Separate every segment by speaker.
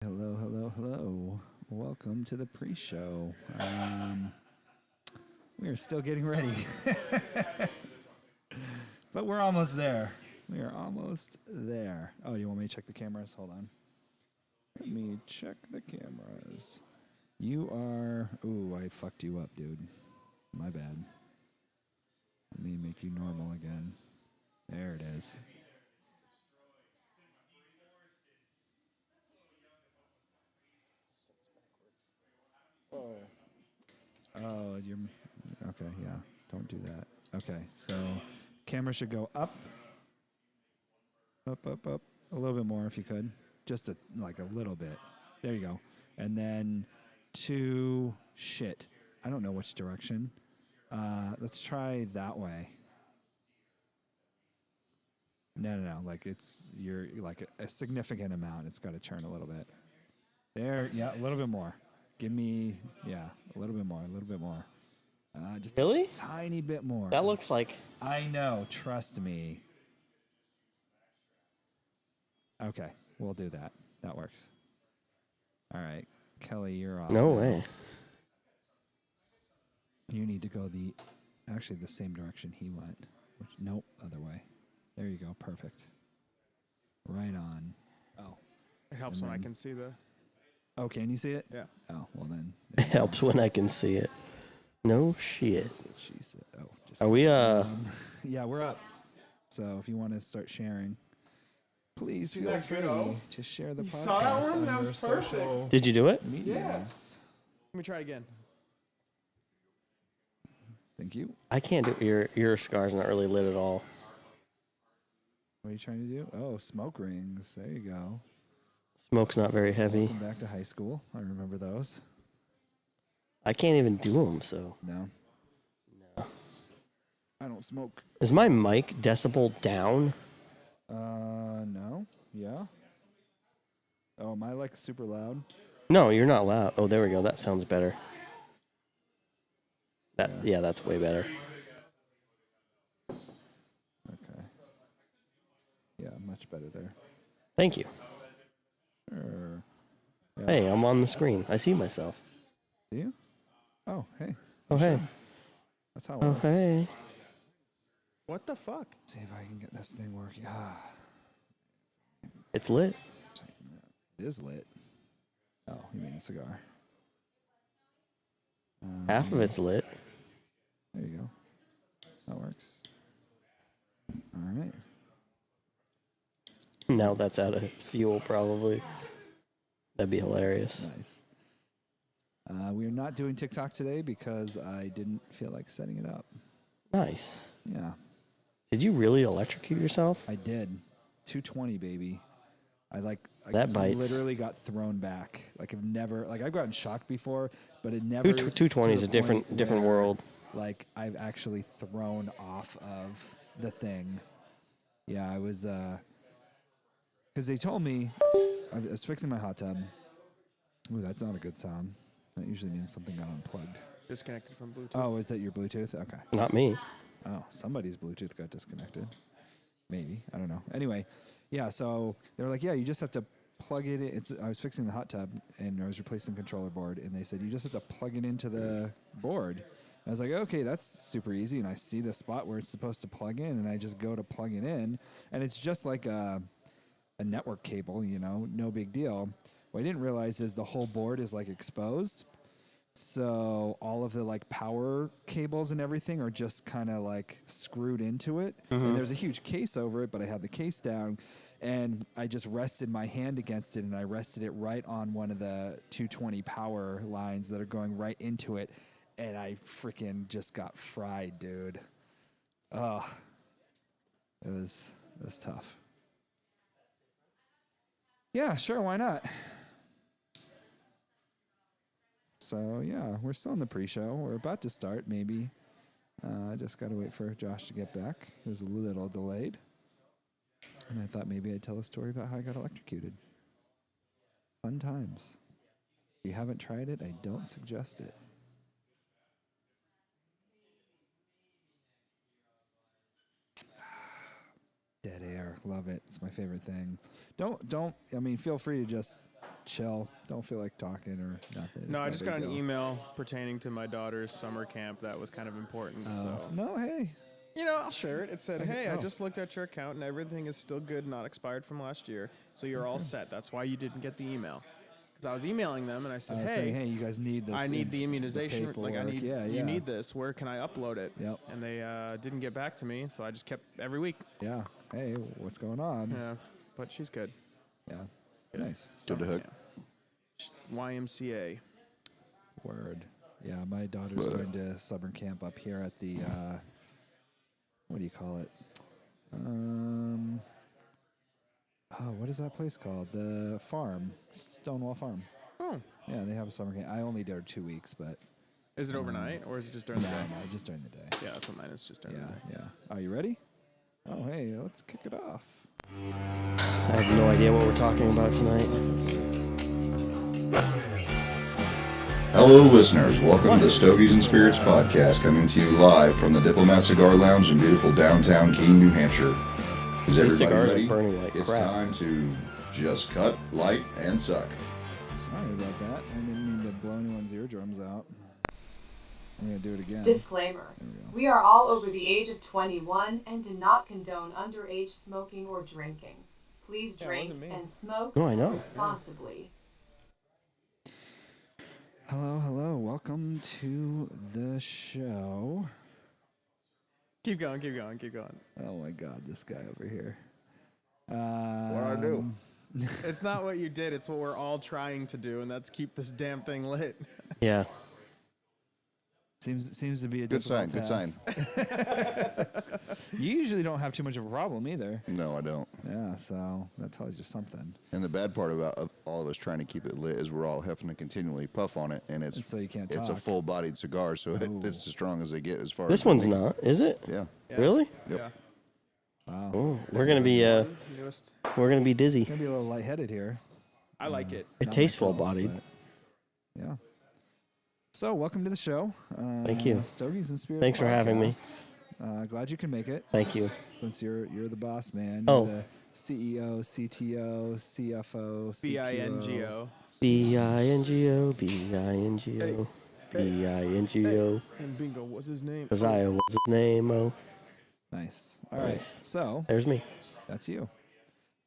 Speaker 1: Hello, hello, hello. Welcome to the pre-show. We are still getting ready, but we're almost there. We are almost there. Oh, you want me to check the cameras? Hold on. Let me check the cameras. You are... Ooh, I fucked you up, dude. My bad. Let me make you normal again. There it is. Oh, you're... Okay, yeah. Don't do that. Okay, so camera should go up. Up, up, up. A little bit more if you could. Just like a little bit. There you go. And then to... Shit. I don't know which direction. Let's try that way. No. Like you're like a significant amount. It's got to turn a little bit. There. Yeah, a little bit more. Give me... Yeah, a little bit more. A little bit more. Just
Speaker 2: Really?
Speaker 1: a tiny bit more.
Speaker 2: That looks like...
Speaker 1: I know. Trust me. Okay, we'll do that. That works. All right, Kelly, you're off.
Speaker 2: No
Speaker 1: now.
Speaker 2: way.
Speaker 1: You need to go actually the same direction he went. Nope, other way. There you go. Perfect. Right on. Oh.
Speaker 3: It helps when I can see the.
Speaker 1: Oh, can you see it?
Speaker 3: Yeah.
Speaker 1: Oh, well then.
Speaker 2: It helps when I can see it. No shit.
Speaker 1: That's what she said. Oh, just
Speaker 2: Are we,
Speaker 1: yeah, we're up. So if you want to start sharing, please
Speaker 3: See
Speaker 1: feel
Speaker 3: that
Speaker 1: free
Speaker 3: good-o?
Speaker 1: to share the
Speaker 3: You
Speaker 1: podcast
Speaker 3: saw that one?
Speaker 1: on
Speaker 3: That
Speaker 1: your
Speaker 3: was
Speaker 1: social
Speaker 3: perfect.
Speaker 2: Did you do it?
Speaker 1: medias.
Speaker 3: Let me try again.
Speaker 1: Thank you.
Speaker 2: I can't do it. Your scar's not really lit at all.
Speaker 1: What are you trying to do? Oh, smoke rings. There you go.
Speaker 2: Smoke's not very heavy.
Speaker 1: Welcome back to high school. I remember those.
Speaker 2: I can't even do them, so...
Speaker 1: No. I don't smoke.
Speaker 2: Is my mic decibel down?
Speaker 1: No. Yeah. Oh, am I like super loud?
Speaker 2: No, you're not loud. Oh, there we go. That sounds better. Yeah, that's way better.
Speaker 1: Okay. Yeah, much better there.
Speaker 2: Thank you.
Speaker 1: Sure. Yeah.
Speaker 2: Hey, I'm on the screen. I see myself.
Speaker 1: Do you? Oh, hey.
Speaker 2: Oh, hey.
Speaker 1: That's how it
Speaker 2: Oh,
Speaker 1: works.
Speaker 2: hey.
Speaker 3: What the fuck?
Speaker 1: See if I can get this thing working. Ah,
Speaker 2: It's lit.
Speaker 1: it is lit. Oh, you mean a cigar.
Speaker 2: Half of it's lit.
Speaker 1: There you go. That works. All right.
Speaker 2: Now that's out of fuel, probably. That'd be hilarious.
Speaker 1: Nice. We are not doing TikTok today because I didn't feel like setting it up.
Speaker 2: Nice.
Speaker 1: Yeah,
Speaker 2: Did you really electrocute yourself?
Speaker 1: I did. 220, baby. I
Speaker 2: That bites.
Speaker 1: literally got thrown back. Like I've gotten shocked before, but it never.
Speaker 2: 220 is
Speaker 1: to
Speaker 2: a
Speaker 1: the point
Speaker 2: different
Speaker 1: where,
Speaker 2: world.
Speaker 1: Like I've actually thrown off of the thing. Yeah, I was. Because they told me I was fixing my hot tub. Ooh, that's not a good sound. That usually means something got unplugged.
Speaker 3: Disconnected from Bluetooth.
Speaker 1: Oh, is that your Bluetooth? Okay.
Speaker 2: Not me.
Speaker 1: Oh, somebody's Bluetooth got disconnected. Maybe. I don't know. Anyway, yeah, so they were like, yeah, you just have to plug it in. I was fixing the hot tub, and I was replacing the controller board, and they said, you just have to plug it into the board. And I was like, okay, that's super easy. And I see the spot where it's supposed to plug in, and I just go to plug it in, and it's just like a network cable, no big deal. What I didn't realize is the whole board is like exposed. So all of the like power cables and everything are just kind of like screwed into it. And there's a huge case over it, but I had the case down and I just rested my hand against it and I rested it right on one of the 220 power lines that are going right into it. And I freaking just got fried, dude. Oh, it was tough. Yeah, sure. Why not? So, yeah, we're still in the pre-show. We're about to start, maybe. I just got to wait for Josh to get back. It was a little delayed. And I thought maybe I'd tell a story about how I got electrocuted. Fun times. If you haven't tried it, I don't suggest it. Dead air. Love it. It's my favorite thing. Feel free to just chill. Don't feel like talking or nothing. It's
Speaker 3: No,
Speaker 1: not
Speaker 3: I
Speaker 1: a
Speaker 3: just
Speaker 1: big
Speaker 3: got an
Speaker 1: deal.
Speaker 3: email pertaining to my daughter's summer camp that was kind of important. So,
Speaker 1: No, hey.
Speaker 3: you know, I'll share it. It said,
Speaker 1: Okay,
Speaker 3: hey, I
Speaker 1: oh.
Speaker 3: just looked at your account and everything is still good, not expired from last year. So you're all set. That's why you didn't get the email. Because I was emailing them and I said,
Speaker 1: Saying, hey, you guys need this.
Speaker 3: I need the immunization. Like, I
Speaker 1: paperwork.
Speaker 3: need,
Speaker 1: Yeah,
Speaker 3: you need this. Where can I upload it?
Speaker 1: Yep.
Speaker 3: And they didn't get back to me, so I just kept every week.
Speaker 1: Yeah. Hey, what's going on?
Speaker 3: Yeah, but she's good.
Speaker 1: Yeah. Nice.
Speaker 4: Good to
Speaker 3: Summer
Speaker 4: hook.
Speaker 3: camp. YMCA.
Speaker 1: Word. Yeah, my daughter's going to summer camp up here at the, what do you call it? What is that place called? The farm. Stonewall Farm.
Speaker 3: Oh,
Speaker 1: Yeah, they have a summer camp. I only did 2 weeks, but
Speaker 3: is it overnight or is it just during the day?
Speaker 1: no, just during the day.
Speaker 3: Yeah, that's what mine is, just during
Speaker 1: Yeah,
Speaker 3: the day.
Speaker 1: yeah. Are you ready? Oh, hey, let's kick it off.
Speaker 2: I have no idea what we're talking about tonight.
Speaker 4: Hello, listeners. Welcome to the Stogies and Spirits podcast, coming to you live from the Diplomat Cigar Lounge in beautiful downtown Keene, New Hampshire. Is
Speaker 2: These
Speaker 4: everybody
Speaker 2: cigars
Speaker 4: ready?
Speaker 2: are burning like
Speaker 4: It's
Speaker 2: crap.
Speaker 4: time to just cut, light, and suck.
Speaker 1: Sorry about that. I didn't mean to blow anyone's eardrums out. I'm going to do it again.
Speaker 5: Disclaimer. We are all over the age of 21 and do not condone underage smoking or drinking. Please
Speaker 3: Yeah, it
Speaker 5: drink
Speaker 3: wasn't me.
Speaker 5: and smoke
Speaker 2: Oh, I know.
Speaker 5: responsibly.
Speaker 1: Hello, hello. Welcome to the show.
Speaker 3: Keep going, keep going, keep going.
Speaker 1: Oh my God, this guy over here.
Speaker 4: What'd I do?
Speaker 3: It's not what you did, it's what we're all trying to do, and that's keep this damn thing lit.
Speaker 2: Yeah.
Speaker 1: Seems to be a
Speaker 4: Good sign,
Speaker 1: difficult
Speaker 4: good sign.
Speaker 1: task. You usually don't have too much of a problem either.
Speaker 4: No, I don't.
Speaker 1: Yeah, so that tells you something.
Speaker 4: And the bad part about all of us trying to keep it lit is we're all having to continually puff on it, and
Speaker 1: And so you can't
Speaker 4: it's a
Speaker 1: talk.
Speaker 4: full-bodied cigar, so
Speaker 1: Ooh.
Speaker 4: it's as strong as they get as far
Speaker 2: This
Speaker 4: as
Speaker 2: one's not, is it?
Speaker 4: Yeah.
Speaker 3: Yeah.
Speaker 2: Really?
Speaker 4: Yep.
Speaker 3: Yeah.
Speaker 1: Wow.
Speaker 2: Oh, we're gonna be
Speaker 3: Newest.
Speaker 2: dizzy.
Speaker 1: Gonna be a little lightheaded here.
Speaker 3: I like it.
Speaker 2: It
Speaker 1: Not
Speaker 2: tastes
Speaker 1: myself,
Speaker 2: full-bodied.
Speaker 1: but Yeah. So welcome to the show.
Speaker 2: Thank you.
Speaker 1: Stogies and Spirits.
Speaker 2: Thanks for having me.
Speaker 1: podcast. Glad you can make it.
Speaker 2: Thank you.
Speaker 1: Since you're the boss man.
Speaker 2: Oh.
Speaker 1: You're the CEO, CTO, CFO, CQO.
Speaker 3: BINGO.
Speaker 2: B-I-N-G-O, B-I-N-G-O, B-I-N-G-O.
Speaker 3: And bingo, what's his name?
Speaker 2: Isaiah, what's his name? Oh,
Speaker 1: Nice. All right.
Speaker 2: Nice.
Speaker 1: So
Speaker 2: there's me.
Speaker 1: that's you.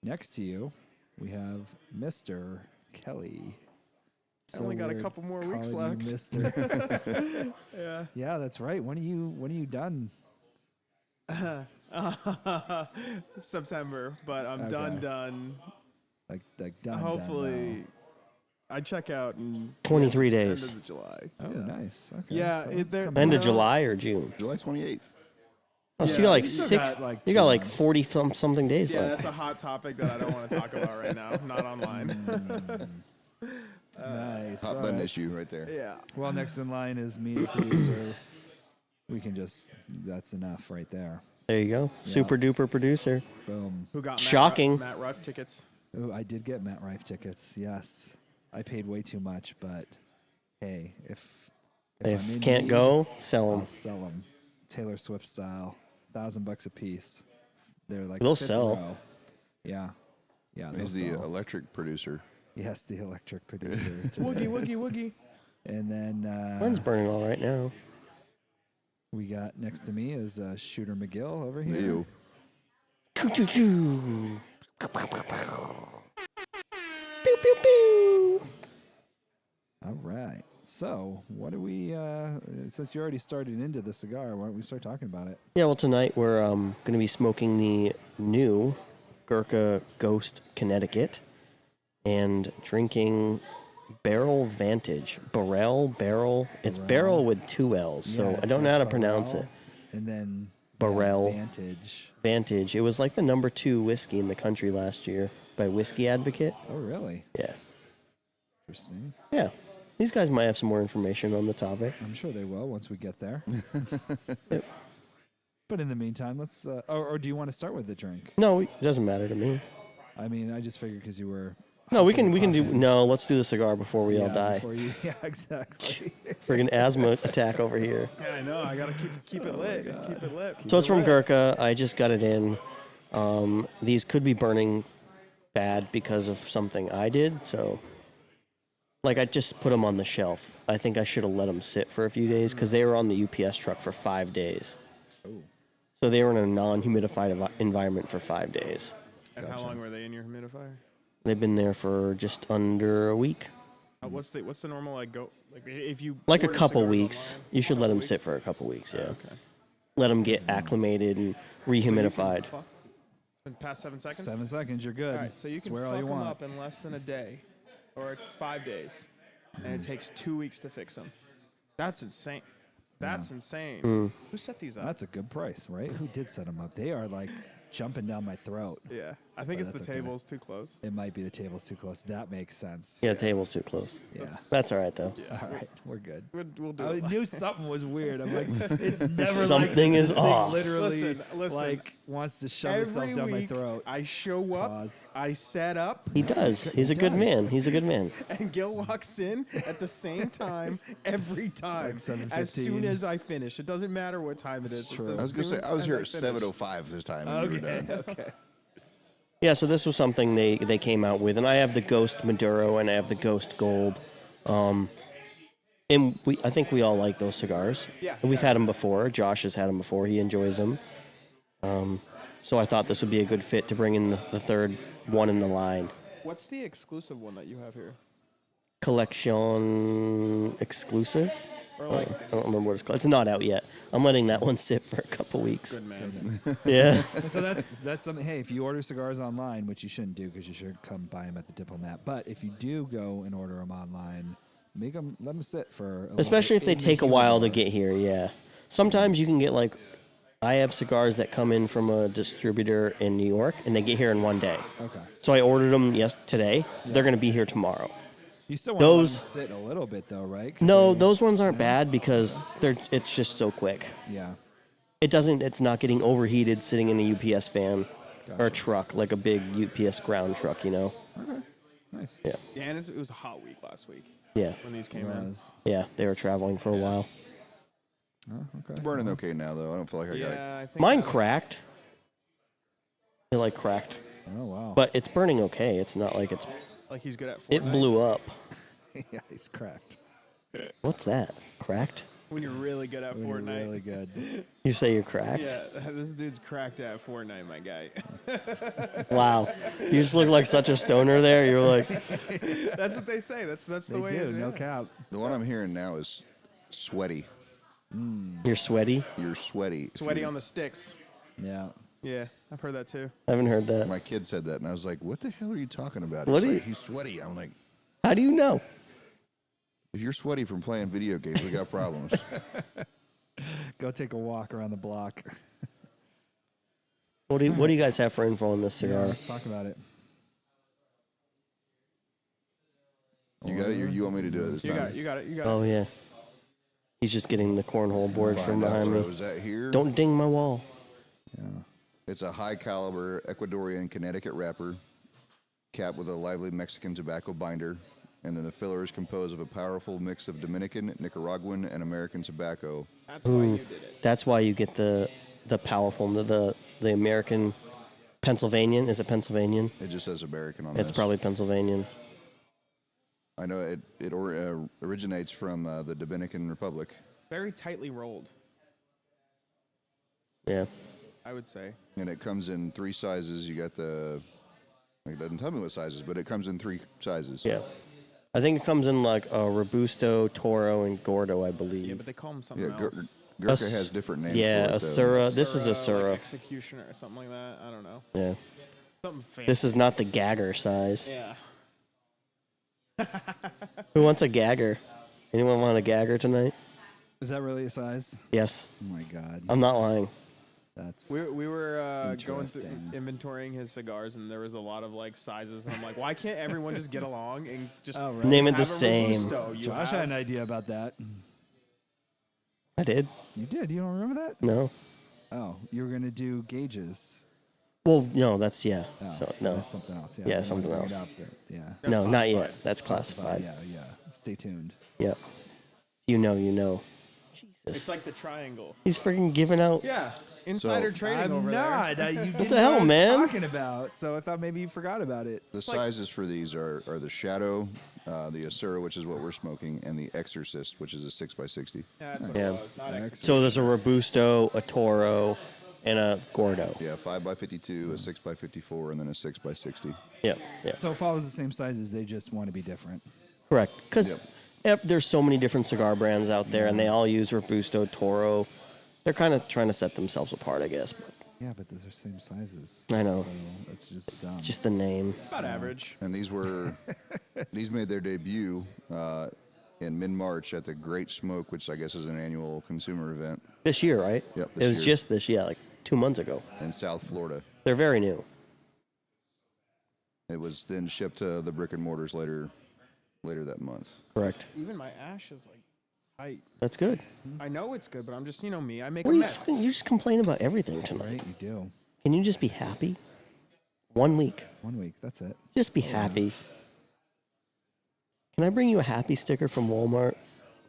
Speaker 1: Next to you, we have Mr. Kelly.
Speaker 3: I only got a
Speaker 1: weird
Speaker 3: couple more weeks
Speaker 1: calling you
Speaker 3: left.
Speaker 1: Mr.
Speaker 3: Yeah.
Speaker 1: Yeah, that's right. When are you done?
Speaker 3: September, but I'm
Speaker 1: Okay.
Speaker 3: done.
Speaker 1: Like done.
Speaker 3: Hopefully, I check out in
Speaker 2: 23
Speaker 3: end
Speaker 2: days.
Speaker 3: of July.
Speaker 1: Oh,
Speaker 3: yeah.
Speaker 1: nice. Okay.
Speaker 3: Yeah,
Speaker 1: so
Speaker 3: it-
Speaker 1: it's
Speaker 3: there-
Speaker 1: coming
Speaker 2: End of
Speaker 1: up.
Speaker 2: July or June?
Speaker 4: July 28th.
Speaker 2: Oh, so
Speaker 3: Yeah,
Speaker 2: you got like
Speaker 3: you still
Speaker 2: six.
Speaker 1: got, like,
Speaker 2: You
Speaker 1: 2
Speaker 2: got like
Speaker 1: months.
Speaker 2: 40 something days
Speaker 3: Yeah,
Speaker 2: left.
Speaker 3: that's a hot topic that I don't want to talk about right now. Not online.
Speaker 1: Nice.
Speaker 4: Hot
Speaker 1: all
Speaker 4: button
Speaker 1: right.
Speaker 4: issue right there.
Speaker 3: Yeah.
Speaker 1: Well, next in line is me, the producer. We can just, that's enough right there.
Speaker 2: There you go. Super duper producer.
Speaker 1: Boom.
Speaker 3: Who got
Speaker 2: Shocking.
Speaker 3: Matt Ruff tickets?
Speaker 1: Ooh, I did get Matt Rife tickets. Yes. I paid way too much, but hey, if I'm
Speaker 2: If
Speaker 1: in
Speaker 2: can't
Speaker 1: need,
Speaker 2: go, sell
Speaker 1: I'll
Speaker 2: them.
Speaker 1: sell them. Taylor Swift style. $1,000 a piece. They're like
Speaker 2: They'll
Speaker 1: fifth
Speaker 2: sell.
Speaker 1: row. Yeah. Yeah. they'll
Speaker 4: He's the
Speaker 1: sell.
Speaker 4: electric producer.
Speaker 1: Yes, the electric producer.
Speaker 3: Woogie,
Speaker 1: today.
Speaker 3: woogie, woogie.
Speaker 1: And then
Speaker 2: Mine's burning all right now.
Speaker 1: we got next to me is Shooter McGill over here.
Speaker 4: Ew.
Speaker 2: Choo choo choo. Pew pew pew.
Speaker 1: All right. So, what do we, since you already started into the cigar, why don't we start talking about it?
Speaker 2: Yeah, well, tonight we're going to be smoking the new Gurkha Ghost Connecticut and drinking Barrel Vantage. Barrel. It's barrel with 2 L's, so
Speaker 1: Yeah,
Speaker 2: I
Speaker 1: it's
Speaker 2: don't know how to
Speaker 1: like
Speaker 2: pronounce
Speaker 1: Barrel,
Speaker 2: it.
Speaker 1: And then
Speaker 2: Barrel.
Speaker 1: Vantage.
Speaker 2: Vantage. It was like the number 2 whiskey in the country last year by Whiskey Advocate.
Speaker 1: Oh, really?
Speaker 2: Yeah.
Speaker 1: Interesting.
Speaker 2: Yeah. These guys might have some more information on the topic.
Speaker 1: I'm sure they will once we get there. But in the meantime, let's, or do you want to start with the drink?
Speaker 2: No, it doesn't matter to me.
Speaker 1: I mean, I just figured because you were.
Speaker 2: No, we
Speaker 1: huffing
Speaker 2: can
Speaker 1: and
Speaker 2: do.
Speaker 1: puffing.
Speaker 2: No, let's do the cigar before we all
Speaker 1: Yeah,
Speaker 2: die.
Speaker 1: before you, yeah, exactly.
Speaker 2: Friggin' asthma attack over here.
Speaker 3: Yeah, I know. I gotta keep it lit. Keep it lit.
Speaker 2: So it's from Gurkha. I just got it in. These could be burning bad because of something I did. So Like, I just put them on the shelf. I think I should have let them sit for a few days because they were on the UPS truck for 5 days. So they were in a non-humidified environment for 5 days.
Speaker 3: And how long were they in your humidifier?
Speaker 2: They've been there for just under a week.
Speaker 3: What's the normal if you
Speaker 2: Like a
Speaker 3: order
Speaker 2: couple
Speaker 3: cigars
Speaker 2: weeks.
Speaker 3: online,
Speaker 2: You should let them
Speaker 3: weeks?
Speaker 2: sit for a couple weeks, yeah.
Speaker 3: Okay.
Speaker 2: Let them get acclimated and
Speaker 3: So you can
Speaker 2: rehumidified.
Speaker 3: fuck- it's been past 7 seconds.
Speaker 1: 7 seconds, you're good.
Speaker 3: All right, so you can
Speaker 1: Swear all
Speaker 3: fuck
Speaker 1: you
Speaker 3: them
Speaker 1: want.
Speaker 3: up in less than a day, or 5 days, and it takes 2 weeks to fix them. That's insane. That's insane. Who set these up?
Speaker 1: That's a good price, right? Who did set them up? They are like jumping down my throat.
Speaker 3: Yeah, I think
Speaker 1: But
Speaker 3: it's the
Speaker 1: that's okay.
Speaker 3: tables too close.
Speaker 1: It might be the table's too close. That makes sense.
Speaker 2: Yeah, the table's too close.
Speaker 1: Yeah.
Speaker 2: That's all right, though.
Speaker 1: All right, we're good.
Speaker 3: We'll do
Speaker 1: I
Speaker 3: it.
Speaker 1: knew something was weird. I'm like, it's never
Speaker 2: Something
Speaker 1: like
Speaker 2: is
Speaker 1: this thing
Speaker 2: off.
Speaker 1: literally
Speaker 3: Listen.
Speaker 1: like wants to shove itself
Speaker 3: Every
Speaker 1: down my
Speaker 3: week,
Speaker 1: throat.
Speaker 3: I show up,
Speaker 1: Pause.
Speaker 3: I set up,
Speaker 2: He does. He's a good
Speaker 1: does.
Speaker 2: man. He's a good man.
Speaker 3: and Gil walks in at the same time every time.
Speaker 1: Like
Speaker 3: as soon
Speaker 1: 7:15.
Speaker 3: as I finish. It doesn't matter what time it is.
Speaker 1: True.
Speaker 3: It's
Speaker 1: I
Speaker 4: I
Speaker 3: as
Speaker 4: was gonna
Speaker 3: soon
Speaker 4: say I was
Speaker 3: as
Speaker 4: here at
Speaker 3: finish.
Speaker 4: 7:05 this time. And we were
Speaker 1: Okay,
Speaker 4: done.
Speaker 1: okay.
Speaker 2: Yeah, so this was something they came out with, and I have the Ghost Maduro and I have the Ghost Gold, and I think we all like those cigars.
Speaker 3: Yeah.
Speaker 2: We've had them before. Josh has had them before. He enjoys them. So I thought this would be a good fit to bring in the third one in the line.
Speaker 3: What's the exclusive one that you have here?
Speaker 2: Collection exclusive.
Speaker 3: Or like,
Speaker 2: I don't remember what it's called. It's not out yet. I'm letting that one sit for a couple weeks.
Speaker 3: good man.
Speaker 2: Yeah.
Speaker 1: So that's something. Hey, if you order cigars online, which you shouldn't do because you should come buy them at the Diplomat. But if you do go and order them online, let them sit for. A little
Speaker 2: Especially if
Speaker 1: bit
Speaker 2: they
Speaker 1: in the
Speaker 2: take a while to
Speaker 1: humidor.
Speaker 2: get here, yeah. Sometimes you can get like, I have cigars that come in from a distributor in New York, and they get here in one day.
Speaker 1: Okay.
Speaker 2: So I ordered them today. They're going to be here tomorrow.
Speaker 1: You still want to let them
Speaker 2: Those-
Speaker 1: sit a little bit though, right? 'Cause
Speaker 2: No,
Speaker 1: they-
Speaker 2: those ones aren't bad because it's just so quick.
Speaker 1: Yeah.
Speaker 2: It's not getting overheated sitting in a UPS van or a
Speaker 1: Gotcha.
Speaker 2: truck, like a big UPS ground truck, you know?
Speaker 1: Okay. Nice.
Speaker 2: Yeah.
Speaker 3: Yeah, and it was a hot week last week
Speaker 2: Yeah.
Speaker 3: when these
Speaker 1: It
Speaker 3: came in.
Speaker 1: was.
Speaker 2: Yeah. They were traveling for a while.
Speaker 1: Oh, okay.
Speaker 4: It's burning okay now though. I don't feel like I got it.
Speaker 3: Yeah, I think
Speaker 2: Mine cracked. It like cracked.
Speaker 1: Oh wow.
Speaker 2: But it's burning okay. It's not like it's.
Speaker 3: like he's good at Fortnite.
Speaker 2: It blew up.
Speaker 1: yeah, it's cracked.
Speaker 2: What's that? Cracked?
Speaker 3: When you're really good at
Speaker 1: When you're
Speaker 3: Fortnite.
Speaker 1: Really good.
Speaker 2: You say you're cracked?
Speaker 3: Yeah, this dude's cracked at Fortnite, my guy.
Speaker 2: Wow. You just look like such a stoner there. You're like,
Speaker 3: That's what they say. That's
Speaker 1: They
Speaker 3: the way.
Speaker 1: do. No cap.
Speaker 4: The one I'm hearing now is sweaty.
Speaker 2: you're sweaty?
Speaker 4: You're sweaty.
Speaker 3: Sweaty on the sticks.
Speaker 1: Yeah.
Speaker 3: Yeah, I've heard that too.
Speaker 2: I haven't heard that.
Speaker 4: My kid said that, and I was like, "What the hell are you talking about?"
Speaker 2: What
Speaker 4: He's
Speaker 2: do
Speaker 4: like,
Speaker 2: you-
Speaker 4: He's sweaty. I'm like,
Speaker 2: How do you know?
Speaker 4: if you're sweaty from playing video games, we got problems.
Speaker 1: Go take a walk around the block.
Speaker 2: What do you guys have for info on this
Speaker 1: Yeah,
Speaker 2: cigar?
Speaker 1: let's talk about it.
Speaker 4: You got it. You want me to do it this
Speaker 3: You
Speaker 4: time?
Speaker 3: got it. You got it. You got
Speaker 2: Oh
Speaker 3: it.
Speaker 2: yeah. He's just getting the cornhole board from
Speaker 4: Find out
Speaker 2: behind
Speaker 4: what I
Speaker 2: me.
Speaker 4: was at here.
Speaker 2: Don't ding my wall.
Speaker 4: It's a high caliber Ecuadorian Connecticut wrapper, capped with a lively Mexican tobacco binder, and then the filler is composed of a powerful mix of Dominican, Nicaraguan, and American tobacco.
Speaker 3: That's why you did it.
Speaker 2: That's why you get the powerful the American Pennsylvanian. Is it Pennsylvanian?
Speaker 4: It just says American on
Speaker 2: It's
Speaker 4: this.
Speaker 2: probably Pennsylvanian.
Speaker 4: I know it originates from the Dominican Republic.
Speaker 3: Very tightly rolled,
Speaker 2: Yeah.
Speaker 3: I would say.
Speaker 4: And it comes in 3 sizes. You got it doesn't tell me what sizes, but it comes in 3 sizes.
Speaker 2: Yeah. I think it comes in like a Robusto, Toro, and Gordo, I believe.
Speaker 3: Yeah, but they call them something
Speaker 4: Yeah,
Speaker 3: else.
Speaker 4: Gurkha
Speaker 2: s-
Speaker 4: has different names
Speaker 2: Yeah,
Speaker 4: for
Speaker 2: a
Speaker 4: it, though.
Speaker 2: Sura. This is a
Speaker 3: Like
Speaker 2: Sura.
Speaker 3: executioner or something like that. I don't know.
Speaker 2: Yeah.
Speaker 3: Something fancy.
Speaker 2: This is not the Gagger size.
Speaker 3: Yeah.
Speaker 2: Who wants a Gagger? Anyone want a Gagger tonight?
Speaker 1: Is that really a size?
Speaker 2: Yes.
Speaker 1: Oh my god.
Speaker 2: I'm not lying.
Speaker 1: That's
Speaker 3: We were going through
Speaker 1: Interesting.
Speaker 3: inventorying his cigars, and there was a lot of like sizes. And I'm like, why can't everyone just get along and just
Speaker 1: Oh, right.
Speaker 2: Name it
Speaker 3: have
Speaker 2: the
Speaker 3: a
Speaker 2: same.
Speaker 3: Robusto? You
Speaker 1: Josh
Speaker 3: have-
Speaker 1: had an idea about that.
Speaker 2: I did.
Speaker 1: You did. You don't remember that?
Speaker 2: No.
Speaker 1: Oh, you were gonna do gauges.
Speaker 2: Well, no, that's yeah.
Speaker 1: Oh,
Speaker 2: So no.
Speaker 1: that's something else. Yeah,
Speaker 2: Yeah,
Speaker 1: I wanted to
Speaker 2: something
Speaker 1: bring it
Speaker 2: else.
Speaker 1: up, but yeah.
Speaker 3: That's
Speaker 2: No, not yet.
Speaker 3: classified.
Speaker 2: That's classified.
Speaker 1: Yeah. Stay tuned.
Speaker 2: Yep. You know, you know.
Speaker 3: It's
Speaker 2: Jesus.
Speaker 3: like the triangle.
Speaker 2: He's freaking giving out.
Speaker 3: Yeah, insider trading
Speaker 1: I'm
Speaker 3: over
Speaker 1: not.
Speaker 3: there.
Speaker 1: You didn't
Speaker 2: the
Speaker 1: know
Speaker 2: hell,
Speaker 1: what I was
Speaker 2: man?
Speaker 1: talking about. So I thought maybe you forgot about it.
Speaker 4: The sizes for these are the Shadow, the Asura, which is what we're smoking, and the Exorcist, which is a 6x60.
Speaker 3: Yeah, that's what
Speaker 2: Yeah.
Speaker 3: it was. Not Exorcist.
Speaker 2: So there's a Robusto, a Toro, and a Gordo.
Speaker 4: Yeah, 5x52, a 6x54, and then a 6x60.
Speaker 2: Yeah, yeah.
Speaker 1: So if I was the same sizes, they just want to be different.
Speaker 2: Correct. Because
Speaker 4: Yep.
Speaker 2: there's so many different cigar brands out there, and they all use Robusto, Toro. They're kind of trying to set themselves apart, I guess. But
Speaker 1: Yeah, but those are same sizes.
Speaker 2: I know.
Speaker 1: So it's just dumb.
Speaker 2: just the name.
Speaker 3: about average.
Speaker 4: And these made their debut in mid-March at the Great Smoke, which I guess is an annual consumer event
Speaker 2: This year, right?
Speaker 4: Yep,
Speaker 2: It
Speaker 4: this
Speaker 2: was
Speaker 4: year.
Speaker 2: just this, like 2 months ago.
Speaker 4: in South Florida.
Speaker 2: They're very new.
Speaker 4: It was then shipped to the brick and mortars later that month.
Speaker 2: Correct.
Speaker 3: Even my ash is like tight.
Speaker 2: That's good.
Speaker 3: I know it's good, but I'm just, me. I make
Speaker 2: What
Speaker 3: a
Speaker 2: are you,
Speaker 3: mess.
Speaker 2: you just complain about everything tonight.
Speaker 1: Right, you do.
Speaker 2: Can you just be happy? 1 week.
Speaker 1: 1 week, that's it.
Speaker 2: Just be happy. Can I bring you a happy sticker from Walmart?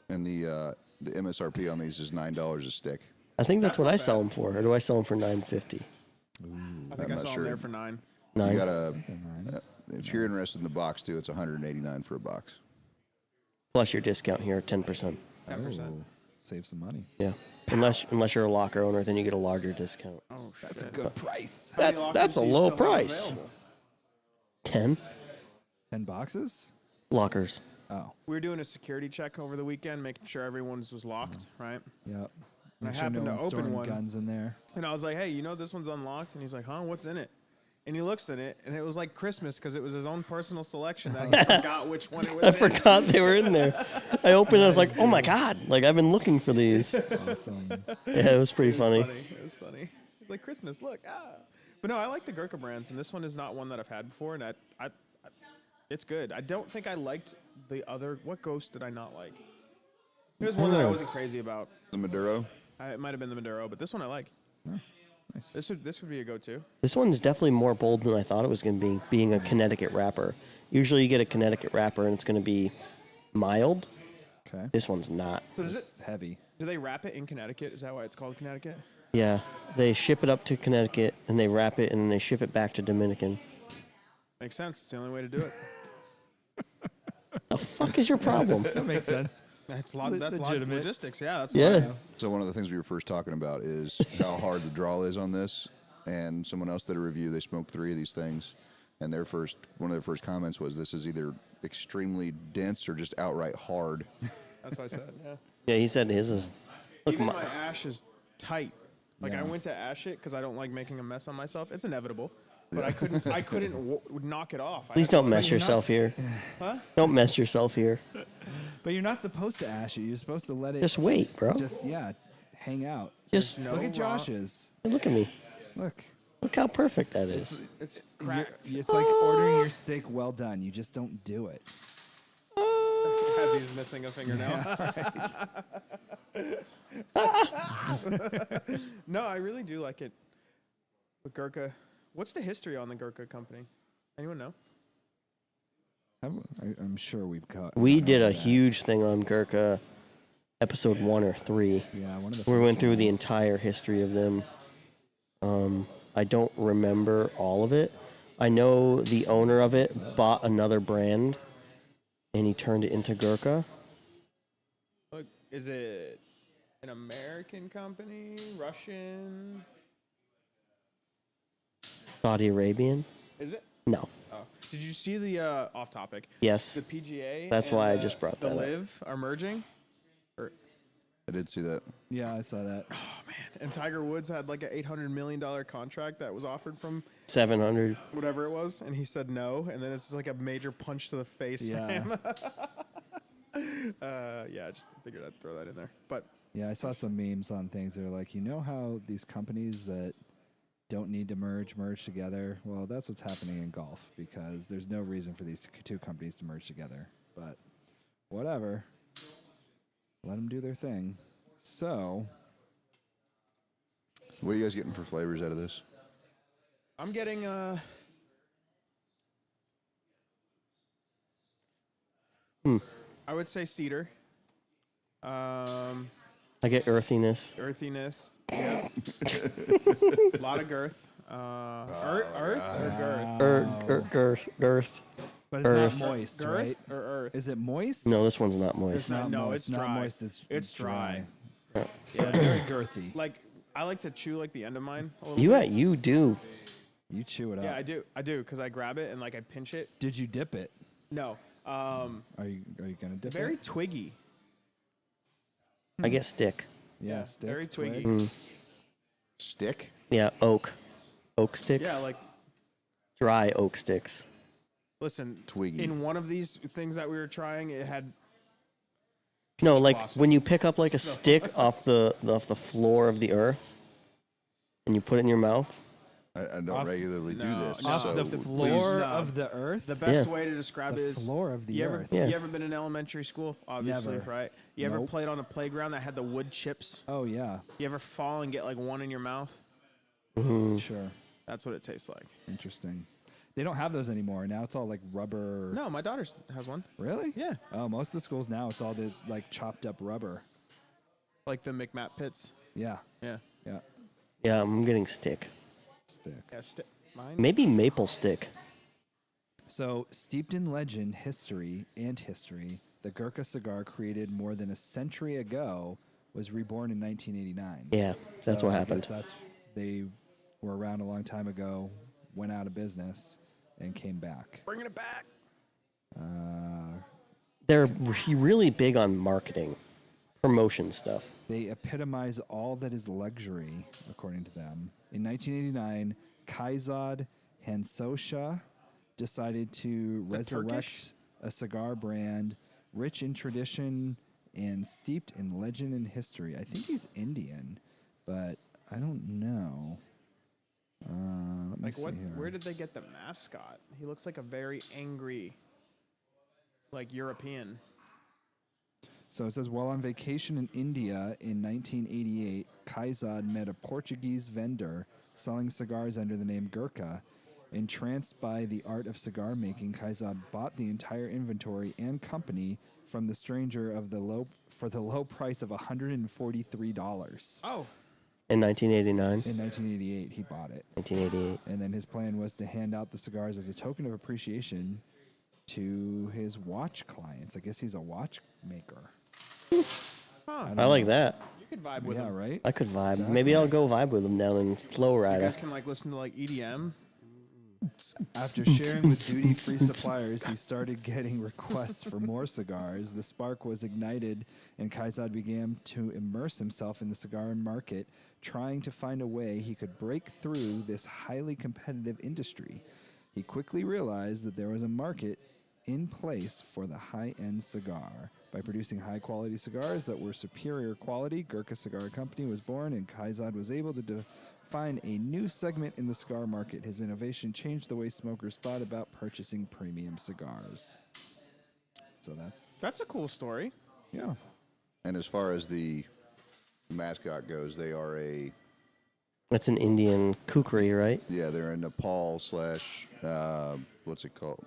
Speaker 4: And the MSRP on these is $9 a stick.
Speaker 2: I think that's
Speaker 3: That's
Speaker 2: what
Speaker 3: not
Speaker 2: I sell
Speaker 3: bad.
Speaker 2: them for. Or do I sell them for $9.50?
Speaker 3: I
Speaker 4: I'm
Speaker 3: think I
Speaker 4: not
Speaker 3: saw
Speaker 4: sure.
Speaker 3: him there for 9.
Speaker 4: You
Speaker 2: $9.
Speaker 4: gotta, if you're interested in the box too, it's $189 for a box.
Speaker 2: Plus your discount here, 10%.
Speaker 3: 10%.
Speaker 1: Oh, save some money.
Speaker 2: Yeah. Unless you're a locker owner, then you get a larger discount.
Speaker 3: Oh, shit.
Speaker 1: That's a good price.
Speaker 3: How many
Speaker 2: That's
Speaker 3: lockers
Speaker 2: a
Speaker 3: do you
Speaker 2: low
Speaker 3: still have
Speaker 2: price.
Speaker 3: available?
Speaker 2: 10
Speaker 1: 10 boxes?
Speaker 2: lockers.
Speaker 1: Oh,
Speaker 3: We were doing a security check over the weekend, making sure everyone's was locked, right?
Speaker 1: yep.
Speaker 3: And I
Speaker 1: Make sure
Speaker 3: happened
Speaker 1: no
Speaker 3: to
Speaker 1: one's
Speaker 3: open
Speaker 1: storing
Speaker 3: one.
Speaker 1: guns in there.
Speaker 3: And I was like, hey, this one's unlocked? And he's like, huh, what's in it? And he looks in it, and it was like Christmas because it was his own personal selection that he forgot which one it was
Speaker 2: I
Speaker 3: in.
Speaker 2: forgot they were in there. I opened it, I was like, oh my God. Like, I've been looking for these.
Speaker 1: Awesome.
Speaker 2: Yeah, it was pretty
Speaker 3: It was
Speaker 2: funny.
Speaker 3: It was funny. It's like Christmas, look. But no, I like the Gurkha brands, and this one is not one that I've had before, and I it's good. I don't think I liked the other. What Ghost did I not like? There's one that I wasn't crazy about.
Speaker 4: The Maduro.
Speaker 3: It might have been the Maduro, but this one I like.
Speaker 1: Nice.
Speaker 3: This would be a go-to.
Speaker 2: This one's definitely more bold than I thought it was going to be, being a Connecticut wrapper. Usually you get a Connecticut wrapper and it's going to be mild.
Speaker 1: Okay.
Speaker 2: This one's not.
Speaker 3: So
Speaker 1: It's heavy.
Speaker 3: do they wrap it in Connecticut? Is that why it's called Connecticut?
Speaker 2: Yeah, they ship it up to Connecticut and they wrap it and then they ship it back to Dominican.
Speaker 3: Makes sense. It's the only way to do it.
Speaker 2: The fuck is your problem?
Speaker 1: That makes sense.
Speaker 3: That's
Speaker 1: legitimate.
Speaker 3: logistics. Yeah, that's
Speaker 2: Yeah.
Speaker 4: So one of the things we were first talking about is how hard the draw is on this. And someone else did a review. They smoked 3 of these things, and one of their first comments was, "This is either extremely dense or just outright hard."
Speaker 3: That's what I said. Yeah.
Speaker 2: Yeah, he said his is. Look,
Speaker 3: Even
Speaker 2: my,
Speaker 3: my ash is tight. Like I
Speaker 1: Yeah.
Speaker 3: went to ash it because I don't like making a mess on myself. It's inevitable, but I couldn't knock it off.
Speaker 2: please don't mess
Speaker 1: you're not-
Speaker 2: yourself here.
Speaker 3: Huh?
Speaker 2: Don't mess yourself here.
Speaker 1: But you're not supposed to ash it. You're supposed to let it
Speaker 2: Just wait, bro.
Speaker 1: hang out.
Speaker 2: Just
Speaker 3: No
Speaker 1: Look at
Speaker 3: raw-
Speaker 1: Josh's.
Speaker 2: look at me.
Speaker 1: Look.
Speaker 2: Look how perfect that is.
Speaker 3: It's
Speaker 1: You're-
Speaker 3: cracked.
Speaker 1: It's like ordering your steak well done. You just don't do it.
Speaker 3: As he's missing a fingernail. No, I really do like it. With Gurkha, what's the history on the Gurkha company? Anyone know?
Speaker 1: I'm sure we've got.
Speaker 2: We
Speaker 1: gone
Speaker 2: did
Speaker 1: over
Speaker 2: a
Speaker 1: that.
Speaker 2: huge thing on Gurkha, episode 1 or 3.
Speaker 1: Yeah, one of the.
Speaker 2: We
Speaker 1: first
Speaker 2: went through the
Speaker 1: ones.
Speaker 2: entire history of them. I don't remember all of it. I know the owner of it bought another brand, and he turned it into Gurkha.
Speaker 3: Look, is it an American company? Russian?
Speaker 2: Saudi Arabian?
Speaker 3: Is it?
Speaker 2: No.
Speaker 3: Oh. Did you see the off topic?
Speaker 2: Yes.
Speaker 3: The PGA.
Speaker 2: That's
Speaker 3: and
Speaker 2: why I just brought
Speaker 3: the
Speaker 2: that up.
Speaker 3: Live are merging.
Speaker 4: I did see that.
Speaker 1: Yeah, I saw that.
Speaker 3: And Tiger Woods had like an $800 million contract that was offered from
Speaker 2: 700.
Speaker 3: whatever it was, and he said no, and then it's just like a major punch to the face for
Speaker 1: Yeah.
Speaker 3: him. Yeah, I just figured I'd throw that in there. But
Speaker 1: Yeah, I saw some memes on things. They're like, you know how these companies that don't need to merge together? Well, that's what's happening in golf because there's no reason for these two companies to merge together. But whatever. Let them do their thing. So,
Speaker 4: What are you guys getting for flavors out of this?
Speaker 3: I'm getting
Speaker 2: I
Speaker 3: would say cedar,
Speaker 2: I get earthiness.
Speaker 3: earthiness, yeah, a lot of girth, earth or girth.
Speaker 2: Girth.
Speaker 1: But it's
Speaker 2: Earth.
Speaker 1: not moist,
Speaker 3: Girth
Speaker 1: right?
Speaker 3: or earth?
Speaker 1: Is it moist?
Speaker 2: No, this one's not
Speaker 1: It's
Speaker 2: moist.
Speaker 1: not
Speaker 3: No,
Speaker 1: moist.
Speaker 3: it's
Speaker 1: not
Speaker 3: dry.
Speaker 1: moist. It's
Speaker 3: dry.
Speaker 1: Yeah, very girthy.
Speaker 3: Like I like to chew like the end of mine a little
Speaker 2: You
Speaker 3: bit.
Speaker 2: you do.
Speaker 1: You chew it up.
Speaker 3: Yeah, I do because I grab it and like I pinch it.
Speaker 1: Did you dip it?
Speaker 3: No,
Speaker 1: Are you gonna dip
Speaker 3: very
Speaker 1: it?
Speaker 3: twiggy.
Speaker 2: I get stick.
Speaker 1: Yeah, stick,
Speaker 3: very twiggy.
Speaker 1: twig.
Speaker 4: Stick?
Speaker 2: Yeah, oak sticks.
Speaker 3: Yeah, like
Speaker 2: dry oak sticks.
Speaker 3: listen,
Speaker 4: Twiggy.
Speaker 3: in one of these things that we were trying, it had
Speaker 2: No, like
Speaker 3: blossom.
Speaker 2: when you pick up like a stick off the floor of the earth, and you put it in your mouth.
Speaker 4: I don't
Speaker 1: Off-
Speaker 4: regularly do
Speaker 3: No,
Speaker 4: this.
Speaker 3: no.
Speaker 1: Off
Speaker 4: so
Speaker 1: the
Speaker 4: please-
Speaker 1: floor
Speaker 3: no.
Speaker 1: of the earth.
Speaker 3: the best
Speaker 2: Yeah.
Speaker 3: way to describe
Speaker 1: The
Speaker 3: it is
Speaker 1: floor of the
Speaker 3: you ever,
Speaker 1: earth.
Speaker 2: Yeah.
Speaker 3: You ever been in elementary school? Obviously,
Speaker 1: Never.
Speaker 3: right? You ever
Speaker 1: Nope.
Speaker 3: played on a playground that had the wood chips?
Speaker 1: Oh yeah,
Speaker 3: You ever fall and get like one in your mouth?
Speaker 1: sure.
Speaker 3: That's what it tastes like.
Speaker 1: Interesting. They don't have those anymore. Now it's all like rubber.
Speaker 3: No, my daughter has one.
Speaker 1: Really?
Speaker 3: Yeah.
Speaker 1: Oh, most of the schools now it's all this like chopped up rubber.
Speaker 3: Like the McMat pits.
Speaker 1: Yeah.
Speaker 3: Yeah.
Speaker 1: Yeah.
Speaker 2: Yeah, I'm getting stick.
Speaker 1: Stick.
Speaker 3: Yeah, mine.
Speaker 2: Maybe maple stick.
Speaker 1: So, steeped in legend, history, the Gurkha cigar created more than a century ago was reborn in 1989.
Speaker 2: Yeah, that's
Speaker 1: So
Speaker 2: what
Speaker 1: I
Speaker 2: happened.
Speaker 1: guess they were around a long time ago, went out of business, and came back.
Speaker 3: Bringing it back.
Speaker 2: They're really big on marketing, promotion stuff.
Speaker 1: They epitomize all that is luxury, according to them. In 1989, Kaizad Hansosha decided to
Speaker 3: Is that Turkish?
Speaker 1: resurrect a cigar brand rich in tradition and steeped in legend and history. I think he's Indian, but I don't know. Let me
Speaker 3: Like
Speaker 1: see
Speaker 3: what?
Speaker 1: here.
Speaker 3: Where did they get the mascot? He looks like a very angry, like European.
Speaker 1: So it says, while on vacation in India in 1988, Kaizad met a Portuguese vendor selling cigars under the name Gurkha. Entranced by the art of cigar making, Kaizad bought the entire inventory and company from the stranger for the low price of $143.
Speaker 3: Oh,
Speaker 2: In 1989,
Speaker 1: In 1988, he bought it.
Speaker 2: 1988.
Speaker 1: And then his plan was to hand out the cigars as a token of appreciation to his watch clients. I guess he's a watchmaker.
Speaker 2: I like that.
Speaker 3: you could vibe with
Speaker 1: Yeah,
Speaker 3: him.
Speaker 1: right?
Speaker 2: I could vibe. Maybe I'll go vibe with him down in Flow
Speaker 3: You
Speaker 2: Rider.
Speaker 3: guys can like listen to like E EDM.
Speaker 1: After sharing with duty-free suppliers, he started getting requests for more cigars. The spark was ignited, and Kaizad began to immerse himself in the cigar market, trying to find a way he could break through this highly competitive industry. He quickly realized that there was a market in place for the high-end cigar. By producing high-quality cigars that were superior quality, Gurkha Cigar Company was born, and Kaizad was able to find a new segment in the cigar market. His innovation changed the way smokers thought about purchasing premium cigars. So
Speaker 3: That's a cool story.
Speaker 1: yeah.
Speaker 4: And as far as the mascot goes, they are
Speaker 2: That's an Indian kukri, right?
Speaker 4: they're a Nepal slash, what's it called?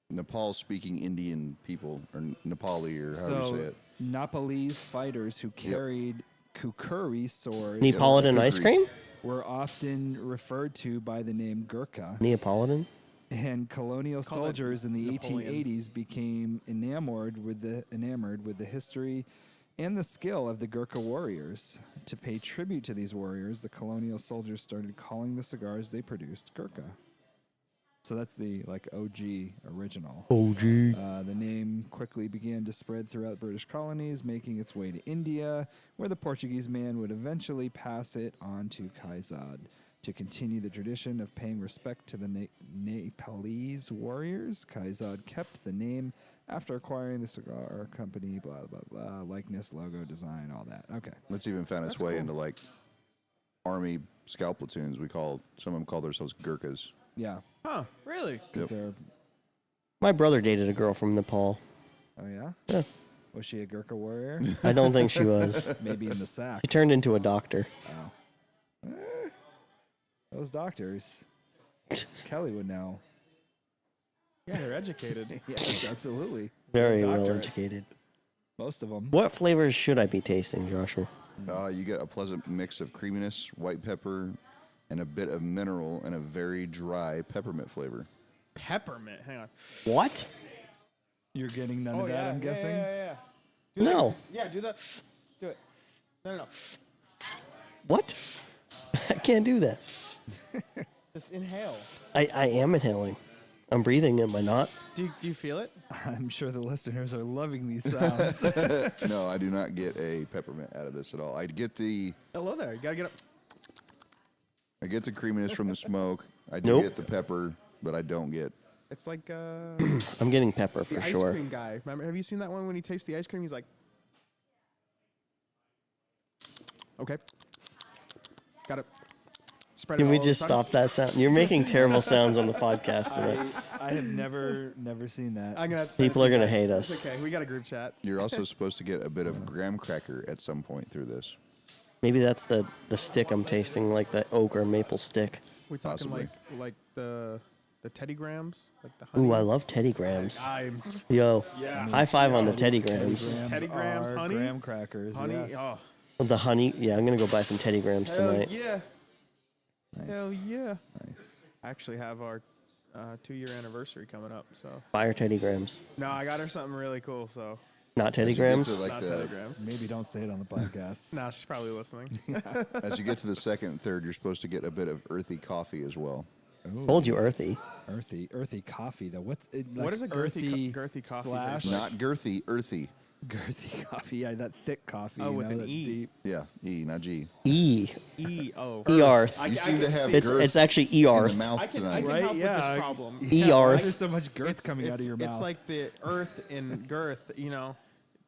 Speaker 4: Nepal-speaking Indian people, or Nepali, or however you say
Speaker 1: So
Speaker 4: it.
Speaker 1: Nepalese fighters who carried kukuri swords
Speaker 2: Neapolitan ice
Speaker 4: kukri.
Speaker 2: cream?
Speaker 1: were often referred to by the name Gurkha.
Speaker 2: Neapolitan?
Speaker 1: And colonial
Speaker 3: Call it
Speaker 1: soldiers in the
Speaker 3: Napoleon.
Speaker 1: 1880s became enamored with the history and the skill of the Gurkha warriors. To pay tribute to these warriors, the colonial soldiers started calling the cigars they produced Gurkha. So that's the OG original.
Speaker 2: OG.
Speaker 1: The name quickly began to spread throughout British colonies, making its way to India, where the Portuguese man would eventually pass it on to Kaizad. To continue the tradition of paying respect to the Nepalese warriors, Kaizad kept the name after acquiring the cigar company, blah, blah, blah, likeness, logo, design, all that. Okay.
Speaker 4: It's even found its
Speaker 3: That's
Speaker 4: way
Speaker 3: cool.
Speaker 4: into like army scout platoons. Some of them call themselves Gurkhas.
Speaker 1: Yeah.
Speaker 3: Huh? Really?
Speaker 1: Because they're,
Speaker 2: My brother dated a girl from Nepal.
Speaker 1: oh, yeah?
Speaker 2: Yeah.
Speaker 1: Was she a Gurkha warrior?
Speaker 2: I don't think she was.
Speaker 1: Maybe in the sack.
Speaker 2: She turned into a doctor.
Speaker 1: Those doctors. Kelly would know.
Speaker 3: Yeah, they're educated.
Speaker 1: Yes, absolutely.
Speaker 2: Very
Speaker 1: Doctorates.
Speaker 2: well educated.
Speaker 1: Most of them.
Speaker 2: What flavors should I be tasting, Joshua?
Speaker 4: You get a pleasant mix of creaminess, white pepper, and a bit of mineral, and a very dry peppermint flavor.
Speaker 3: Peppermint. Hang on.
Speaker 2: What?
Speaker 1: You're getting none of that, I'm guessing.
Speaker 3: Yeah.
Speaker 2: No.
Speaker 3: Yeah, do that. Do it. No.
Speaker 2: What? I can't do that.
Speaker 3: Just inhale.
Speaker 2: I am inhaling. I'm breathing, am I not?
Speaker 3: Do you feel it?
Speaker 1: I'm sure the listeners are loving these sounds.
Speaker 4: No, I do not get a peppermint out of this at all. I get the
Speaker 3: Hello there. You gotta get up.
Speaker 4: creaminess from the smoke. I do
Speaker 2: Nope.
Speaker 4: get the pepper, but I don't get.
Speaker 3: It's like
Speaker 2: I'm getting pepper
Speaker 3: the
Speaker 2: for
Speaker 3: ice
Speaker 2: sure.
Speaker 3: cream guy. Remember? Have you seen that one when he tastes the ice cream? He's like, okay, got it. Spread it
Speaker 2: Can
Speaker 3: all
Speaker 2: we
Speaker 3: over the
Speaker 2: just
Speaker 3: tongue.
Speaker 2: stop that sound? You're making terrible sounds on the podcast today.
Speaker 1: I have never seen that.
Speaker 3: I'm gonna have to send it
Speaker 2: People
Speaker 3: to
Speaker 2: are
Speaker 3: you
Speaker 2: gonna
Speaker 3: guys.
Speaker 2: hate
Speaker 3: It's
Speaker 2: us.
Speaker 3: okay, we got a group chat.
Speaker 4: You're also supposed to get a bit of graham cracker at some point through this.
Speaker 2: Maybe that's the stick I'm tasting, like the oak or maple stick.
Speaker 3: We're talking
Speaker 4: Possibly.
Speaker 3: like the Teddy Grahams, like the honey.
Speaker 2: Ooh, I love Teddy Grahams.
Speaker 3: I'm
Speaker 2: Yo,
Speaker 3: yeah.
Speaker 2: high five on the Teddy Grahams.
Speaker 3: Teddy Grahams,
Speaker 1: are
Speaker 3: honey?
Speaker 1: graham crackers.
Speaker 3: honey.
Speaker 1: Yes.
Speaker 3: Oh,
Speaker 2: The honey. Yeah, I'm gonna go buy some Teddy Grahams
Speaker 3: hell
Speaker 2: tonight.
Speaker 3: yeah,
Speaker 1: Nice.
Speaker 3: hell yeah.
Speaker 1: Nice.
Speaker 3: I actually have our 2-year anniversary coming up, so
Speaker 2: Buy her Teddy Grahams.
Speaker 3: no, I got her something really cool. So
Speaker 2: Not Teddy
Speaker 4: As you get
Speaker 2: Grahams.
Speaker 4: to, like,
Speaker 3: not
Speaker 4: the-
Speaker 3: Teddy Grahams.
Speaker 1: Maybe don't say it on the podcast.
Speaker 3: No, she's probably listening.
Speaker 4: As you get to the second and third, you're supposed to get a bit of earthy coffee as well.
Speaker 1: Ooh,
Speaker 2: Told you, earthy.
Speaker 1: earthy coffee though. What's it, like
Speaker 3: What is a girthy coffee
Speaker 1: slash
Speaker 3: taste like?
Speaker 4: Not girthy, earthy.
Speaker 1: girthy coffee? Yeah, that thick coffee.
Speaker 3: Oh,
Speaker 1: you
Speaker 3: with
Speaker 1: know,
Speaker 3: an
Speaker 1: that
Speaker 3: E.
Speaker 1: deep-
Speaker 4: Yeah, E, not G.
Speaker 3: E-O.
Speaker 2: Earth.
Speaker 4: You seem to have
Speaker 2: It's
Speaker 4: girth
Speaker 2: actually
Speaker 4: in the
Speaker 2: Earth.
Speaker 4: mouth
Speaker 3: I can
Speaker 4: tonight.
Speaker 1: Right?
Speaker 3: help
Speaker 1: Yeah.
Speaker 3: with this problem.
Speaker 1: Yeah, why
Speaker 2: Earth.
Speaker 1: there's so much girth coming out of your mouth.
Speaker 3: It's like the earth in girth, you know,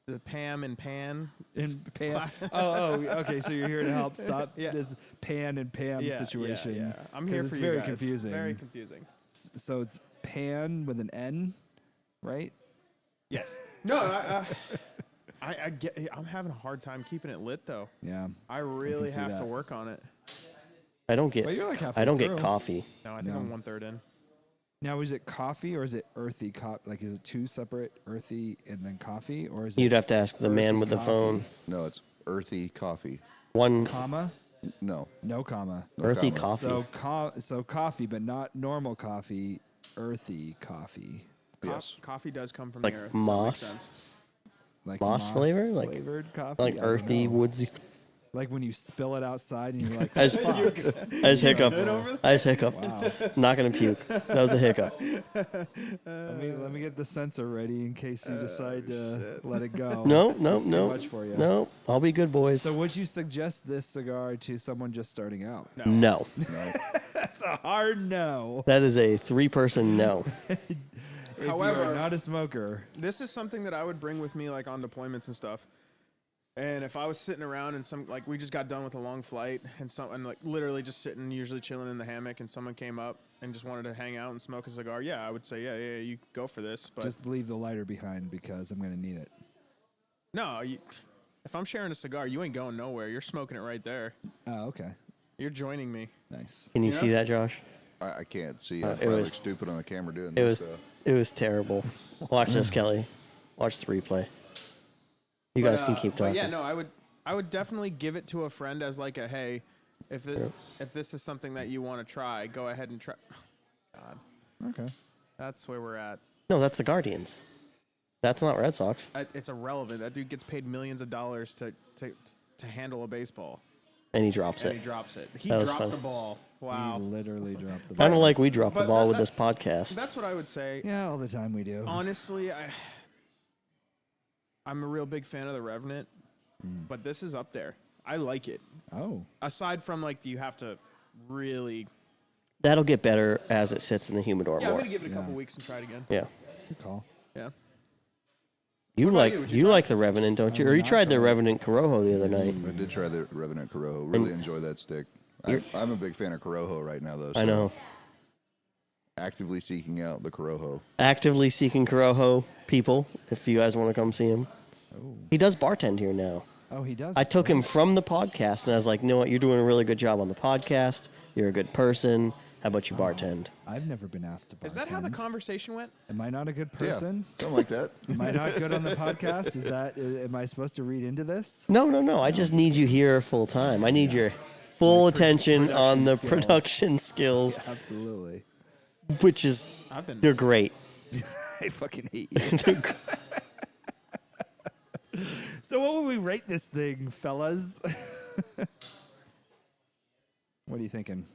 Speaker 3: the Pam and Pan.
Speaker 1: in Pam. Oh, okay. So you're here to help stop
Speaker 3: Yeah.
Speaker 1: this Pan and Pam situation.
Speaker 3: Yeah. I'm
Speaker 1: 'cause
Speaker 3: here
Speaker 1: it's
Speaker 3: for you
Speaker 1: very
Speaker 3: guys.
Speaker 1: confusing.
Speaker 3: Very confusing.
Speaker 1: So it's Pan with an N, right?
Speaker 3: Yes. No, I get. I'm having a hard time keeping it lit though.
Speaker 1: Yeah.
Speaker 3: I really
Speaker 1: see
Speaker 3: have to
Speaker 1: that.
Speaker 3: work on it.
Speaker 2: I don't get.
Speaker 1: But you're like halfway
Speaker 2: I don't
Speaker 1: through.
Speaker 2: get coffee.
Speaker 3: No, I think
Speaker 1: No.
Speaker 3: I'm 1/3 in.
Speaker 1: Now, is it coffee or is it earthy? Like, is it two separate earthy and then coffee, or is
Speaker 2: You'd
Speaker 1: it
Speaker 2: have to ask the man
Speaker 1: earthy
Speaker 2: with the
Speaker 1: coffee?
Speaker 2: phone.
Speaker 4: No, it's earthy coffee.
Speaker 2: One
Speaker 1: comma?
Speaker 4: No.
Speaker 1: No comma.
Speaker 4: No
Speaker 2: earthy
Speaker 4: comma.
Speaker 2: coffee.
Speaker 1: So coffee, but not normal coffee. Earthy coffee,
Speaker 4: Yes.
Speaker 3: Coffee does come from
Speaker 2: Like
Speaker 3: the earth. so that makes
Speaker 2: moss?
Speaker 3: sense.
Speaker 1: like
Speaker 2: Moss flavor? Like-
Speaker 1: flavored coffee,
Speaker 2: Like
Speaker 1: I don't
Speaker 2: earthy,
Speaker 1: know.
Speaker 2: woodsy.
Speaker 1: Like when you spill it outside and you're like,
Speaker 2: I just,
Speaker 1: fuck.
Speaker 2: I just hiccuped. I just hiccuped.
Speaker 1: Wow.
Speaker 2: Not gonna puke. That was a hiccup.
Speaker 1: Let me get the sensor ready in case you decide to let it go.
Speaker 2: No,
Speaker 1: It's
Speaker 2: no,
Speaker 1: too
Speaker 2: no,
Speaker 1: much for you.
Speaker 2: no. I'll be good, boys.
Speaker 1: So would you suggest this cigar to someone just starting out?
Speaker 2: No,
Speaker 4: No.
Speaker 1: That's a hard no.
Speaker 2: that is a 3-person no.
Speaker 1: If you
Speaker 3: However-
Speaker 1: are not a smoker,
Speaker 3: This is something that I would bring with me, like on deployments and stuff. And if I was sitting around and like we just got done with a long flight and like literally just sitting, usually chilling in the hammock, and someone came up and just wanted to hang out and smoke a cigar, yeah, I would say, yeah, you go for this. But
Speaker 1: just leave the lighter behind because I'm gonna need it.
Speaker 3: no, if I'm sharing a cigar, you ain't going nowhere. You're smoking it right there.
Speaker 1: Oh, okay.
Speaker 3: You're joining me.
Speaker 1: Nice.
Speaker 2: Can you
Speaker 3: Yeah.
Speaker 2: see that, Josh?
Speaker 4: I can't see.
Speaker 2: it
Speaker 4: I probably
Speaker 2: was-
Speaker 4: look stupid on the camera doing
Speaker 2: It
Speaker 4: this
Speaker 2: was
Speaker 4: stuff.
Speaker 2: it was terrible. Watch this, Kelly. Watch the replay. You guys can keep
Speaker 3: But
Speaker 2: talking.
Speaker 3: yeah, no, I would definitely give it to a friend as like a hey, if this is something that you want to try, go ahead and try. God,
Speaker 1: Okay.
Speaker 3: that's where we're at.
Speaker 2: No, that's the Guardians. That's not Red Sox.
Speaker 3: It's irrelevant. That dude gets paid millions of dollars to handle a baseball,
Speaker 2: And he drops
Speaker 3: and
Speaker 2: it.
Speaker 3: he drops it. He
Speaker 2: That was
Speaker 3: dropped
Speaker 2: funny.
Speaker 3: the ball. Wow.
Speaker 1: He literally dropped the
Speaker 2: Kind
Speaker 1: ball.
Speaker 2: of like we dropped the
Speaker 3: but
Speaker 2: ball with
Speaker 3: that-
Speaker 2: this podcast.
Speaker 3: That's what I would say.
Speaker 1: Yeah, all the time we do.
Speaker 3: Honestly, I'm a real big fan of the Revenant, but this is up there. I like it.
Speaker 1: Oh,
Speaker 3: Aside from like you have to really.
Speaker 2: That'll get better as it sits in the humidor
Speaker 3: Yeah, I'm
Speaker 2: more.
Speaker 3: gonna give it a couple
Speaker 1: Yeah.
Speaker 3: weeks and try it again.
Speaker 2: Yeah.
Speaker 1: good call.
Speaker 3: Yeah.
Speaker 2: You
Speaker 3: about
Speaker 2: like
Speaker 3: you? Would
Speaker 2: you,
Speaker 3: you try
Speaker 2: like the Revenant, don't you?
Speaker 1: I
Speaker 2: Or
Speaker 1: would
Speaker 2: you
Speaker 1: not
Speaker 2: tried the
Speaker 1: try it.
Speaker 2: Revenant Corojo the other night.
Speaker 4: I did try the Revenant Corojo. Really enjoy that stick. I'm a big fan of Corojo right now, though. So
Speaker 2: I know.
Speaker 4: Actively seeking out the Corojo.
Speaker 2: Actively seeking Corojo people, if you guys want to come see him. He does bartend here now.
Speaker 1: Oh, he does.
Speaker 2: I took him from the podcast, and I was like, you know what? You're doing a really good job on the podcast. You're a good person. How about you bartend?
Speaker 1: I've never been asked to bartend.
Speaker 3: Is that how the conversation went?
Speaker 1: Am I not a good person?
Speaker 4: Yeah, something like that.
Speaker 1: Am I not good on the podcast? Is that? Am I supposed to read into this?
Speaker 2: No, no, no. I just need you here full time. I need your full attention on the
Speaker 1: skills.
Speaker 2: production skills.
Speaker 1: Absolutely.
Speaker 2: which is
Speaker 3: I've been.
Speaker 2: they're great.
Speaker 1: I fucking hate you. So what would we rate this thing, fellas? What are you thinking?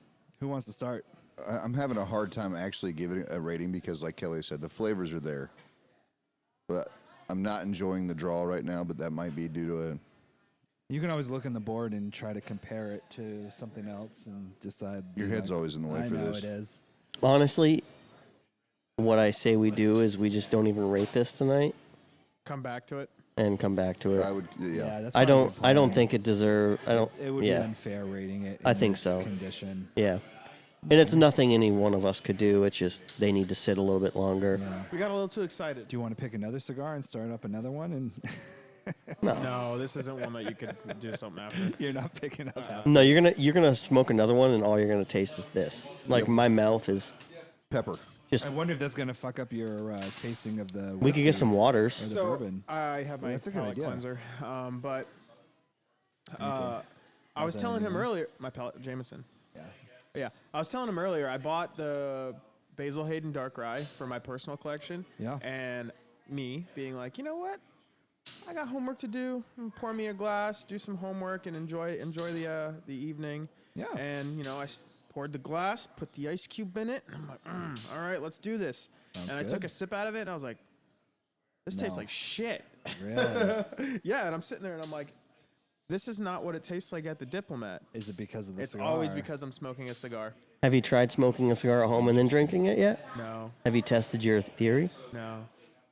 Speaker 1: Who wants to start?
Speaker 4: I'm having a hard time actually giving it a rating because, like Kelly said, the flavors are there. But I'm not enjoying the draw right now, but that might be due to
Speaker 1: You can always look on the board and try to compare it to something else and decide.
Speaker 4: your head's always in the way
Speaker 1: I
Speaker 4: for
Speaker 1: know
Speaker 4: this.
Speaker 1: it is.
Speaker 2: Honestly, what I say we do is we just don't even rate this tonight
Speaker 3: Come back to it.
Speaker 2: and come back to it.
Speaker 4: I would, yeah.
Speaker 1: That's
Speaker 2: I
Speaker 1: probably a
Speaker 2: don't.
Speaker 1: good
Speaker 2: I don't
Speaker 1: plan.
Speaker 2: think it deserve. I don't.
Speaker 1: It would be
Speaker 2: yeah.
Speaker 1: unfair rating it.
Speaker 2: I
Speaker 1: in
Speaker 2: think
Speaker 1: this
Speaker 2: so.
Speaker 1: Condition.
Speaker 2: Yeah. And it's nothing any one of us could do. It's just they need to sit a little bit longer.
Speaker 1: Yeah.
Speaker 3: We got a little too excited.
Speaker 1: Do you want to pick another cigar and start up another one? And
Speaker 3: No, this isn't one that you could do something after.
Speaker 1: you're not picking up half.
Speaker 2: No, you're gonna smoke another one, and all you're gonna taste is this. Like my mouth is
Speaker 4: Pepper.
Speaker 2: just.
Speaker 1: I wonder if that's going to fuck up your tasting of the.
Speaker 2: We could get
Speaker 1: whiskey
Speaker 2: some
Speaker 1: or
Speaker 2: waters.
Speaker 1: the
Speaker 3: So
Speaker 1: bourbon.
Speaker 3: I have my
Speaker 1: that's a good
Speaker 3: palate
Speaker 1: idea.
Speaker 3: cleanser, but I was
Speaker 1: that
Speaker 3: telling him
Speaker 1: anymore?
Speaker 3: earlier. My palate, Jameson.
Speaker 1: Yeah.
Speaker 3: Yeah, I was telling him earlier. I bought the Basil Hayden Dark Rye for my personal collection.
Speaker 1: Yeah.
Speaker 3: And me being like, you know what? I got homework to do. Pour me a glass, do some homework, and enjoy the evening.
Speaker 1: Yeah.
Speaker 3: And you know, poured the glass, put the ice cube in it, and I'm like, all right, let's do this.
Speaker 1: Sounds
Speaker 3: and I
Speaker 1: good.
Speaker 3: took a sip out of it, and I was like, this tastes
Speaker 1: No.
Speaker 3: like shit.
Speaker 1: Really?
Speaker 3: Yeah, and I'm sitting there, and I'm like, this is not what it tastes like at the Diplomat.
Speaker 1: Is it because of the
Speaker 3: It's
Speaker 1: cigar?
Speaker 3: always because I'm smoking a cigar.
Speaker 2: Have you tried smoking a cigar at home and then drinking it yet?
Speaker 3: No,
Speaker 2: Have you tested your theory?
Speaker 3: no.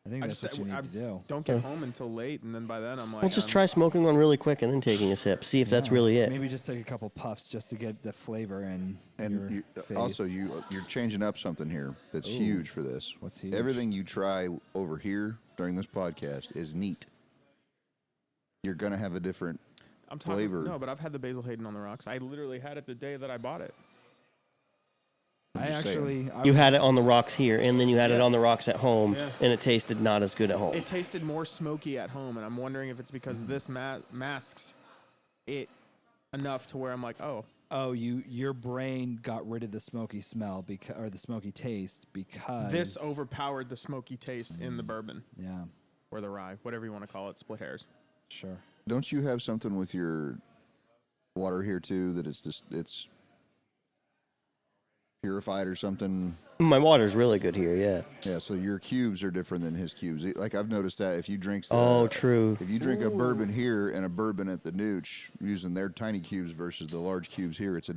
Speaker 1: I think
Speaker 3: I
Speaker 1: that's
Speaker 3: just
Speaker 1: what you need
Speaker 3: I
Speaker 1: to do.
Speaker 3: don't get home until late, and then by then I'm like,
Speaker 2: Well, just try smoking one really quick and then taking a sip. See if that's
Speaker 1: Yeah.
Speaker 2: really it.
Speaker 1: Maybe just take a couple puffs just to get the flavor in your
Speaker 4: And you,
Speaker 1: face.
Speaker 4: also, you're changing up something here that's huge for this.
Speaker 1: What's huge?
Speaker 4: Everything you try over here during this podcast is neat. You're going to have a different
Speaker 3: I'm talking,
Speaker 4: flavor.
Speaker 3: No, but I've had the Basil Hayden on the rocks. I literally had it the day that I bought it.
Speaker 1: I
Speaker 4: just saying.
Speaker 1: actually.
Speaker 2: You had it on the rocks here, and then you had it
Speaker 3: Yeah.
Speaker 2: on the rocks at home,
Speaker 3: Yeah.
Speaker 2: and it tasted not as good at home.
Speaker 3: It tasted more smoky at home, and I'm wondering if it's because this masks it enough to where I'm like, oh,
Speaker 1: Oh, your brain got rid of the smoky smell or the smoky taste because
Speaker 3: this overpowered the smoky taste in the bourbon
Speaker 1: Yeah,
Speaker 3: or the rye, whatever you want to call it, split hairs.
Speaker 1: sure.
Speaker 4: Don't you have something with your water here too that it's purified or something?
Speaker 2: My water's really good here, yeah.
Speaker 4: Yeah, so your cubes are different than his cubes. Like I've noticed that if you drink
Speaker 2: True.
Speaker 4: if you drink a bourbon here and a bourbon at the Nooch using their tiny cubes versus the large cubes here, it's a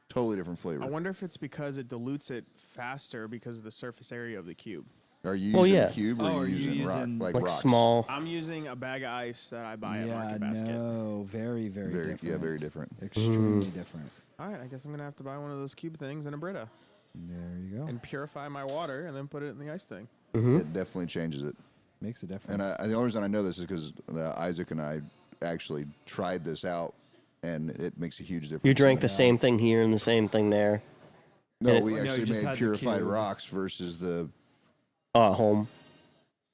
Speaker 4: totally different flavor.
Speaker 3: I wonder if it's because it dilutes it faster because of the surface area of the cube.
Speaker 4: Are you
Speaker 2: Well,
Speaker 4: using
Speaker 2: yeah.
Speaker 4: a cube or
Speaker 1: Oh,
Speaker 4: are
Speaker 1: are
Speaker 4: you
Speaker 1: you
Speaker 4: using rock
Speaker 1: using-
Speaker 4: like
Speaker 2: Like
Speaker 4: rocks?
Speaker 2: small.
Speaker 3: I'm using a bag of ice that I buy at
Speaker 1: Yeah,
Speaker 3: Market Basket.
Speaker 1: no, very, very different.
Speaker 4: Yeah, very different.
Speaker 1: Extremely different.
Speaker 3: All right, I guess I'm gonna have to buy one of those cube things and a Brita
Speaker 1: There you go.
Speaker 3: and purify my water and then put it in the ice thing.
Speaker 4: It definitely changes it.
Speaker 1: Makes a difference.
Speaker 4: And the only reason I know this is because Isaac and I actually tried this out, and it makes a huge difference.
Speaker 2: You drank the same thing here and the same thing there.
Speaker 4: No,
Speaker 2: and
Speaker 4: we
Speaker 1: No, you
Speaker 4: actually
Speaker 1: just had
Speaker 4: made
Speaker 1: the
Speaker 4: purified
Speaker 1: cubes.
Speaker 4: rocks versus the
Speaker 2: At home.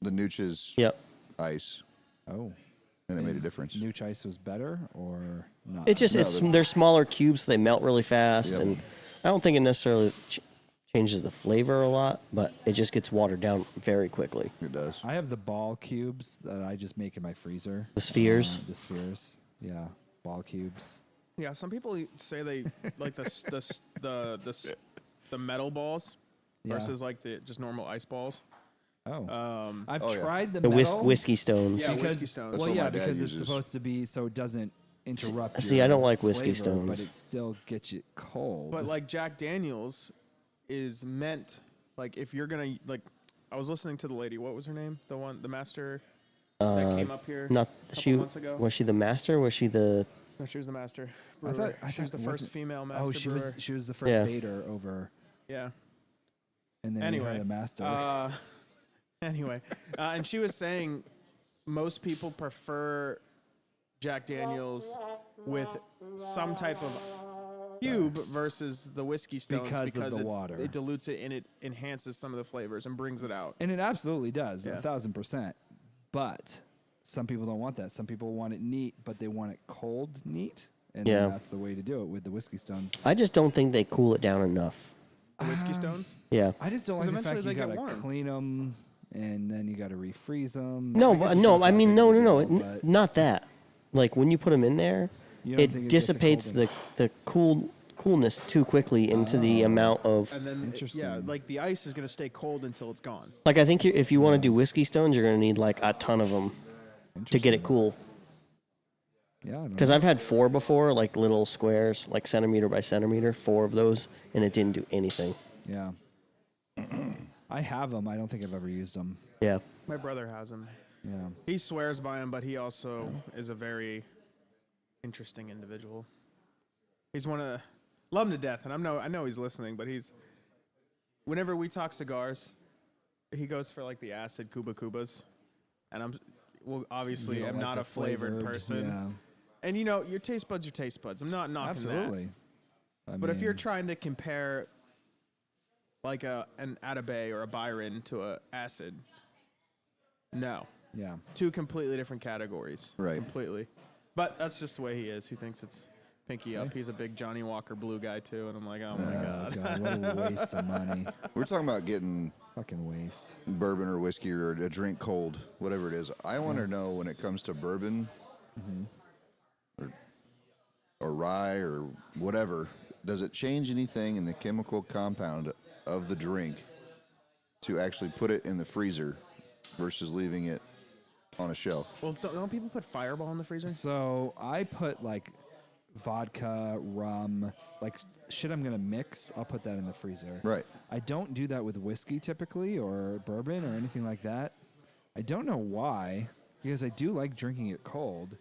Speaker 4: Nooch's
Speaker 2: Yep.
Speaker 4: ice,
Speaker 1: oh,
Speaker 4: and it made a difference.
Speaker 1: Nooch ice was better or not?
Speaker 2: It just
Speaker 4: No,
Speaker 2: they're smaller cubes, they melt really fast,
Speaker 4: Yep.
Speaker 2: and I don't think it necessarily changes the flavor a lot, but it just gets watered down very quickly.
Speaker 4: It does.
Speaker 1: I have the ball cubes that I just make in my freezer.
Speaker 2: The spheres?
Speaker 1: The spheres. Yeah, ball cubes.
Speaker 3: Yeah, some people say they like the metal balls
Speaker 1: Yeah.
Speaker 3: versus like the just normal ice balls.
Speaker 1: Oh, I've
Speaker 4: Oh, yeah.
Speaker 1: tried the
Speaker 2: The
Speaker 1: metal
Speaker 2: whiskey stones.
Speaker 3: Yeah,
Speaker 1: because
Speaker 3: whiskey stones.
Speaker 4: That's
Speaker 1: well,
Speaker 4: what
Speaker 1: yeah,
Speaker 4: my dad
Speaker 1: because it's
Speaker 4: uses.
Speaker 1: supposed to be so it doesn't interrupt.
Speaker 2: See,
Speaker 1: your
Speaker 2: I don't like whiskey
Speaker 1: flavor, but
Speaker 2: stones.
Speaker 1: it still gets you cold.
Speaker 3: But like Jack Daniels is meant like if you're gonna like I was listening to the lady, what was her name? The master that came up here
Speaker 2: Not
Speaker 3: a couple
Speaker 2: she
Speaker 3: months ago.
Speaker 2: was she the master? Was she the
Speaker 3: No, she was the master.
Speaker 1: I
Speaker 3: Brewer.
Speaker 1: thought
Speaker 3: she was the
Speaker 1: it
Speaker 3: first
Speaker 1: wasn't-
Speaker 3: female master
Speaker 1: oh, she
Speaker 3: brewer.
Speaker 1: was the first
Speaker 2: Yeah.
Speaker 1: baiter over,
Speaker 3: Yeah.
Speaker 1: and then we
Speaker 3: Anyway,
Speaker 1: had a master.
Speaker 3: Anyway, and she was saying most people prefer Jack Daniels with some type of cube versus the whiskey stones
Speaker 1: Because of the
Speaker 3: it,
Speaker 1: water.
Speaker 3: it dilutes it and it enhances some of the flavors and brings it out.
Speaker 1: And it absolutely does,
Speaker 3: Yeah.
Speaker 1: 1,000%. But some people don't want that. Some people want it neat, but they want it cold neat. And
Speaker 2: Yeah.
Speaker 1: that's the way to do it with the whiskey stones.
Speaker 2: I just don't think they cool it down enough.
Speaker 3: The whiskey stones.
Speaker 2: Yeah.
Speaker 1: I just don't like
Speaker 3: 'Cause
Speaker 1: the fact
Speaker 3: eventually
Speaker 1: you
Speaker 3: they get
Speaker 1: gotta
Speaker 3: warm.
Speaker 1: clean them and then you gotta refreeze them.
Speaker 2: No, I mean, no,
Speaker 1: But
Speaker 2: not that. Like when you put them in there,
Speaker 1: You don't think
Speaker 2: it
Speaker 1: it gets a
Speaker 2: dissipates
Speaker 1: cold
Speaker 2: the coolness too quickly into the amount of.
Speaker 3: And then,
Speaker 1: Interesting.
Speaker 3: like the ice is going to stay cold until it's gone.
Speaker 2: Like I think if you want to do whiskey stones, you're gonna need like a ton of them to get it cool.
Speaker 1: Yeah, I don't
Speaker 2: Because
Speaker 1: know.
Speaker 2: I've had 4 before, like little squares, like centimeter by centimeter, 4 of those, and it didn't do anything.
Speaker 1: Yeah. I have them. I don't think I've ever used them.
Speaker 2: Yeah.
Speaker 3: My brother has them.
Speaker 1: Yeah.
Speaker 3: He swears by them, but he also is a very interesting individual. He's one of love him to death, and I know he's listening, but he's whenever we talk cigars, he goes for like the acid Cuba Cubas, and obviously
Speaker 1: You don't
Speaker 3: I'm
Speaker 1: like
Speaker 3: not
Speaker 1: the
Speaker 3: a flavored person.
Speaker 1: Yeah.
Speaker 3: And your taste buds are taste buds. I'm not knocking
Speaker 1: Absolutely.
Speaker 3: that. But if you're trying to compare like an Atabay or a Byron to a acid, no.
Speaker 1: Yeah.
Speaker 3: 2 completely different categories.
Speaker 4: Right.
Speaker 3: Completely. But that's just the way he is. He thinks it's pinky up. He's a big Johnny Walker Blue guy too, and I'm like, oh my
Speaker 1: Oh,
Speaker 3: god.
Speaker 1: God, what a waste of money.
Speaker 4: We're talking about getting
Speaker 1: Fucking waste.
Speaker 4: bourbon or whiskey or a drink cold, whatever it is. I want to know when it comes to bourbon or rye or whatever, does it change anything in the chemical compound of the drink to actually put it in the freezer versus leaving it on a shelf?
Speaker 3: Well, don't people put Fireball in the freezer?
Speaker 1: So I put like vodka, rum, like shit I'm gonna mix. I'll put that in the freezer.
Speaker 4: Right.
Speaker 1: I don't do that with whiskey typically or bourbon or anything like that. I don't know why, because I do like drinking it cold,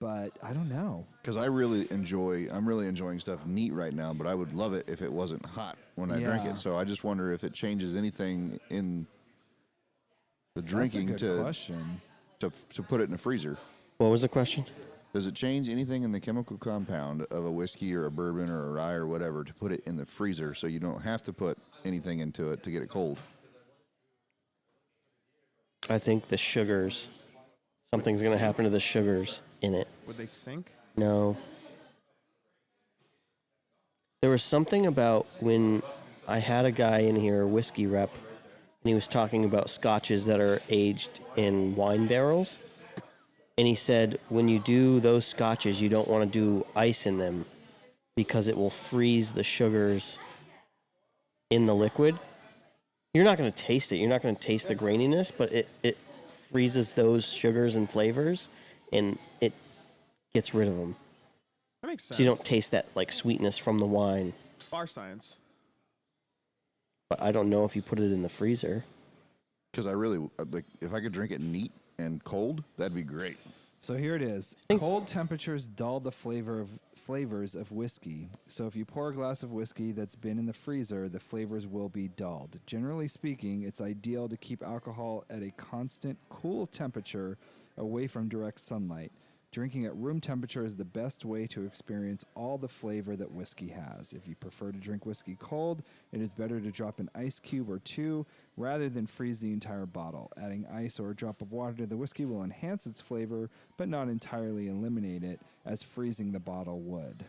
Speaker 1: but I don't know.
Speaker 4: Because I'm really enjoying stuff neat right now, but I would love it if it wasn't hot when I drink
Speaker 1: Yeah.
Speaker 4: it. So I just wonder if it changes anything in the
Speaker 1: That's a
Speaker 4: drinking
Speaker 1: good question.
Speaker 4: to put it in the freezer.
Speaker 2: What was the question?
Speaker 4: Does it change anything in the chemical compound of a whiskey or a bourbon or a rye or whatever to put it in the freezer so you don't have to put anything into it to get it cold?
Speaker 2: I think the sugars. Something's going to happen to the sugars in it.
Speaker 3: Would they sink?
Speaker 2: No. There was something about when I had a guy in here, a whiskey rep, and he was talking about scotches that are aged in wine barrels. And he said, when you do those scotches, you don't want to do ice in them because it will freeze the sugars in the liquid. You're not going to taste it. You're not going to taste the graininess, but it freezes those sugars and flavors, and it gets rid of them.
Speaker 3: That makes sense.
Speaker 2: So you don't taste that like sweetness from the wine.
Speaker 3: Bar science.
Speaker 2: But I don't know if you put it in the freezer.
Speaker 4: Because I really, like, if I could drink it neat and cold, that'd be great.
Speaker 1: So here it is. Cold temperatures dull the flavors of whiskey. So if you pour a glass of whiskey that's been in the freezer, the flavors will be dulled. Generally speaking, it's ideal to keep alcohol at a constant, cool temperature away from direct sunlight. Drinking at room temperature is the best way to experience all the flavor that whiskey has. If you prefer to drink whiskey cold, it is better to drop an ice cube or 2 rather than freeze the entire bottle. Adding ice or a drop of water to the whiskey will enhance its flavor, but not entirely eliminate it, as freezing the bottle would.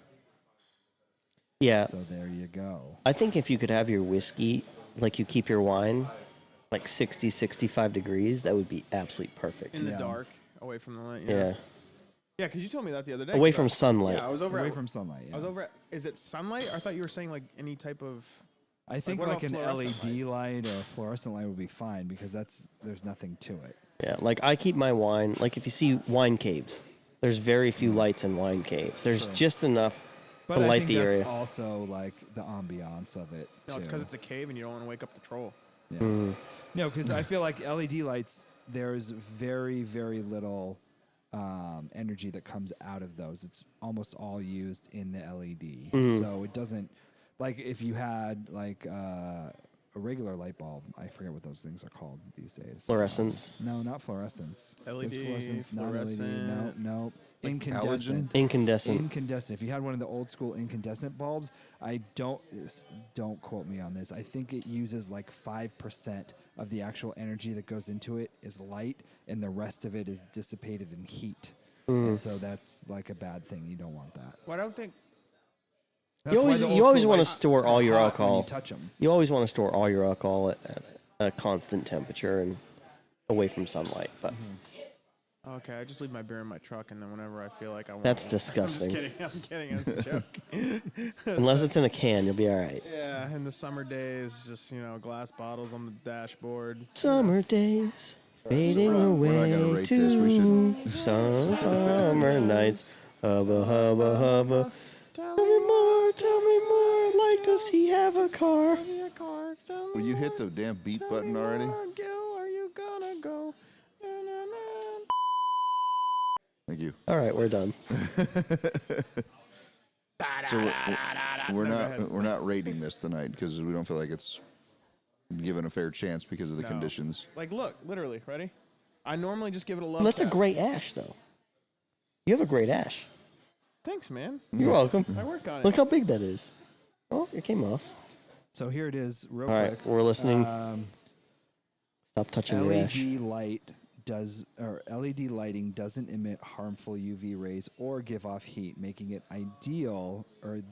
Speaker 2: Yeah.
Speaker 1: So there you go.
Speaker 2: I think if you could have your whiskey, like you keep your wine, like 60, 65 degrees, that would be absolutely perfect.
Speaker 3: In the
Speaker 1: Yeah.
Speaker 3: dark, away from the light.
Speaker 2: Yeah.
Speaker 3: Yeah, because you told me that the other day.
Speaker 2: Away
Speaker 3: 'cause
Speaker 2: from
Speaker 3: I-
Speaker 2: sunlight.
Speaker 3: Yeah, I was over
Speaker 1: Away
Speaker 3: at,
Speaker 1: from sunlight. Yeah.
Speaker 3: I was over at, is it sunlight? I thought you were saying like any type of.
Speaker 1: I think
Speaker 3: what
Speaker 1: like
Speaker 3: about
Speaker 1: an
Speaker 3: fluorescent
Speaker 1: LED
Speaker 3: lights?
Speaker 1: light or a fluorescent light would be fine because there's nothing to it.
Speaker 2: Yeah, like I keep my wine, like if you see wine caves, there's very few lights in wine caves. There's just enough
Speaker 1: But
Speaker 2: to
Speaker 1: I
Speaker 2: light
Speaker 1: think
Speaker 2: the
Speaker 1: that's
Speaker 2: area.
Speaker 1: also like the ambiance of it.
Speaker 3: No, it's
Speaker 1: too.
Speaker 3: because it's a cave and you don't want to wake up the troll.
Speaker 1: Yeah.
Speaker 2: Mm.
Speaker 1: No, because I feel like LED lights, there's very, very little energy that comes out of those. It's almost all used in the LED.
Speaker 2: Mm.
Speaker 1: So it doesn't, like if you had like a regular light bulb, I forget what those things are called these days.
Speaker 2: Fluorescence.
Speaker 1: No, not fluorescence.
Speaker 3: LED,
Speaker 1: There's fluorescence, not LED. No,
Speaker 3: fluorescent.
Speaker 1: no.
Speaker 4: Like
Speaker 1: Incandescent.
Speaker 2: Incandescent.
Speaker 1: Incandescent. If you had one of the old school incandescent bulbs, I don't quote me on this. I think it uses like 5% of the actual energy that goes into it is light, and the rest of it is dissipated in heat. And so that's like a bad thing. You don't want that.
Speaker 3: Well, I don't think.
Speaker 2: You always want to store all your
Speaker 1: When
Speaker 2: alcohol.
Speaker 1: you touch them.
Speaker 2: You always want to store all your alcohol at a constant temperature and away from sunlight. But
Speaker 3: Okay, I just leave my beer in my truck, and then whenever I feel like I want
Speaker 2: that's
Speaker 3: one-
Speaker 2: disgusting.
Speaker 3: I'm just kidding. It's a joke.
Speaker 2: Unless it's in a can, you'll be all right.
Speaker 3: Yeah, in the summer days, just glass bottles on the dashboard.
Speaker 2: Summer days fading
Speaker 4: We're not gonna
Speaker 2: away
Speaker 4: rate this. We
Speaker 2: to some summer nights. Hubba hubba hubba. Tell me more, tell me more. I'd like to see have a car.
Speaker 4: Will you hit the damn beat button already?
Speaker 3: Gil, are you gonna go? Na, na, na.
Speaker 4: Thank you.
Speaker 2: All right, we're done.
Speaker 4: So we're not rating this tonight because we don't feel like it's given a fair chance because of the
Speaker 3: No.
Speaker 4: conditions.
Speaker 3: Like, look, literally, ready? I normally just give it a love.
Speaker 2: That's a
Speaker 3: tap.
Speaker 2: great ash, though. You have a great ash.
Speaker 3: Thanks, man.
Speaker 2: You're welcome.
Speaker 3: I work on it.
Speaker 2: Look how big that is. Oh, it came off.
Speaker 1: So here it is, real
Speaker 2: All right,
Speaker 1: quick.
Speaker 2: we're listening. Stop touching your ash.
Speaker 1: LED lighting doesn't emit harmful UV rays or give off heat, making it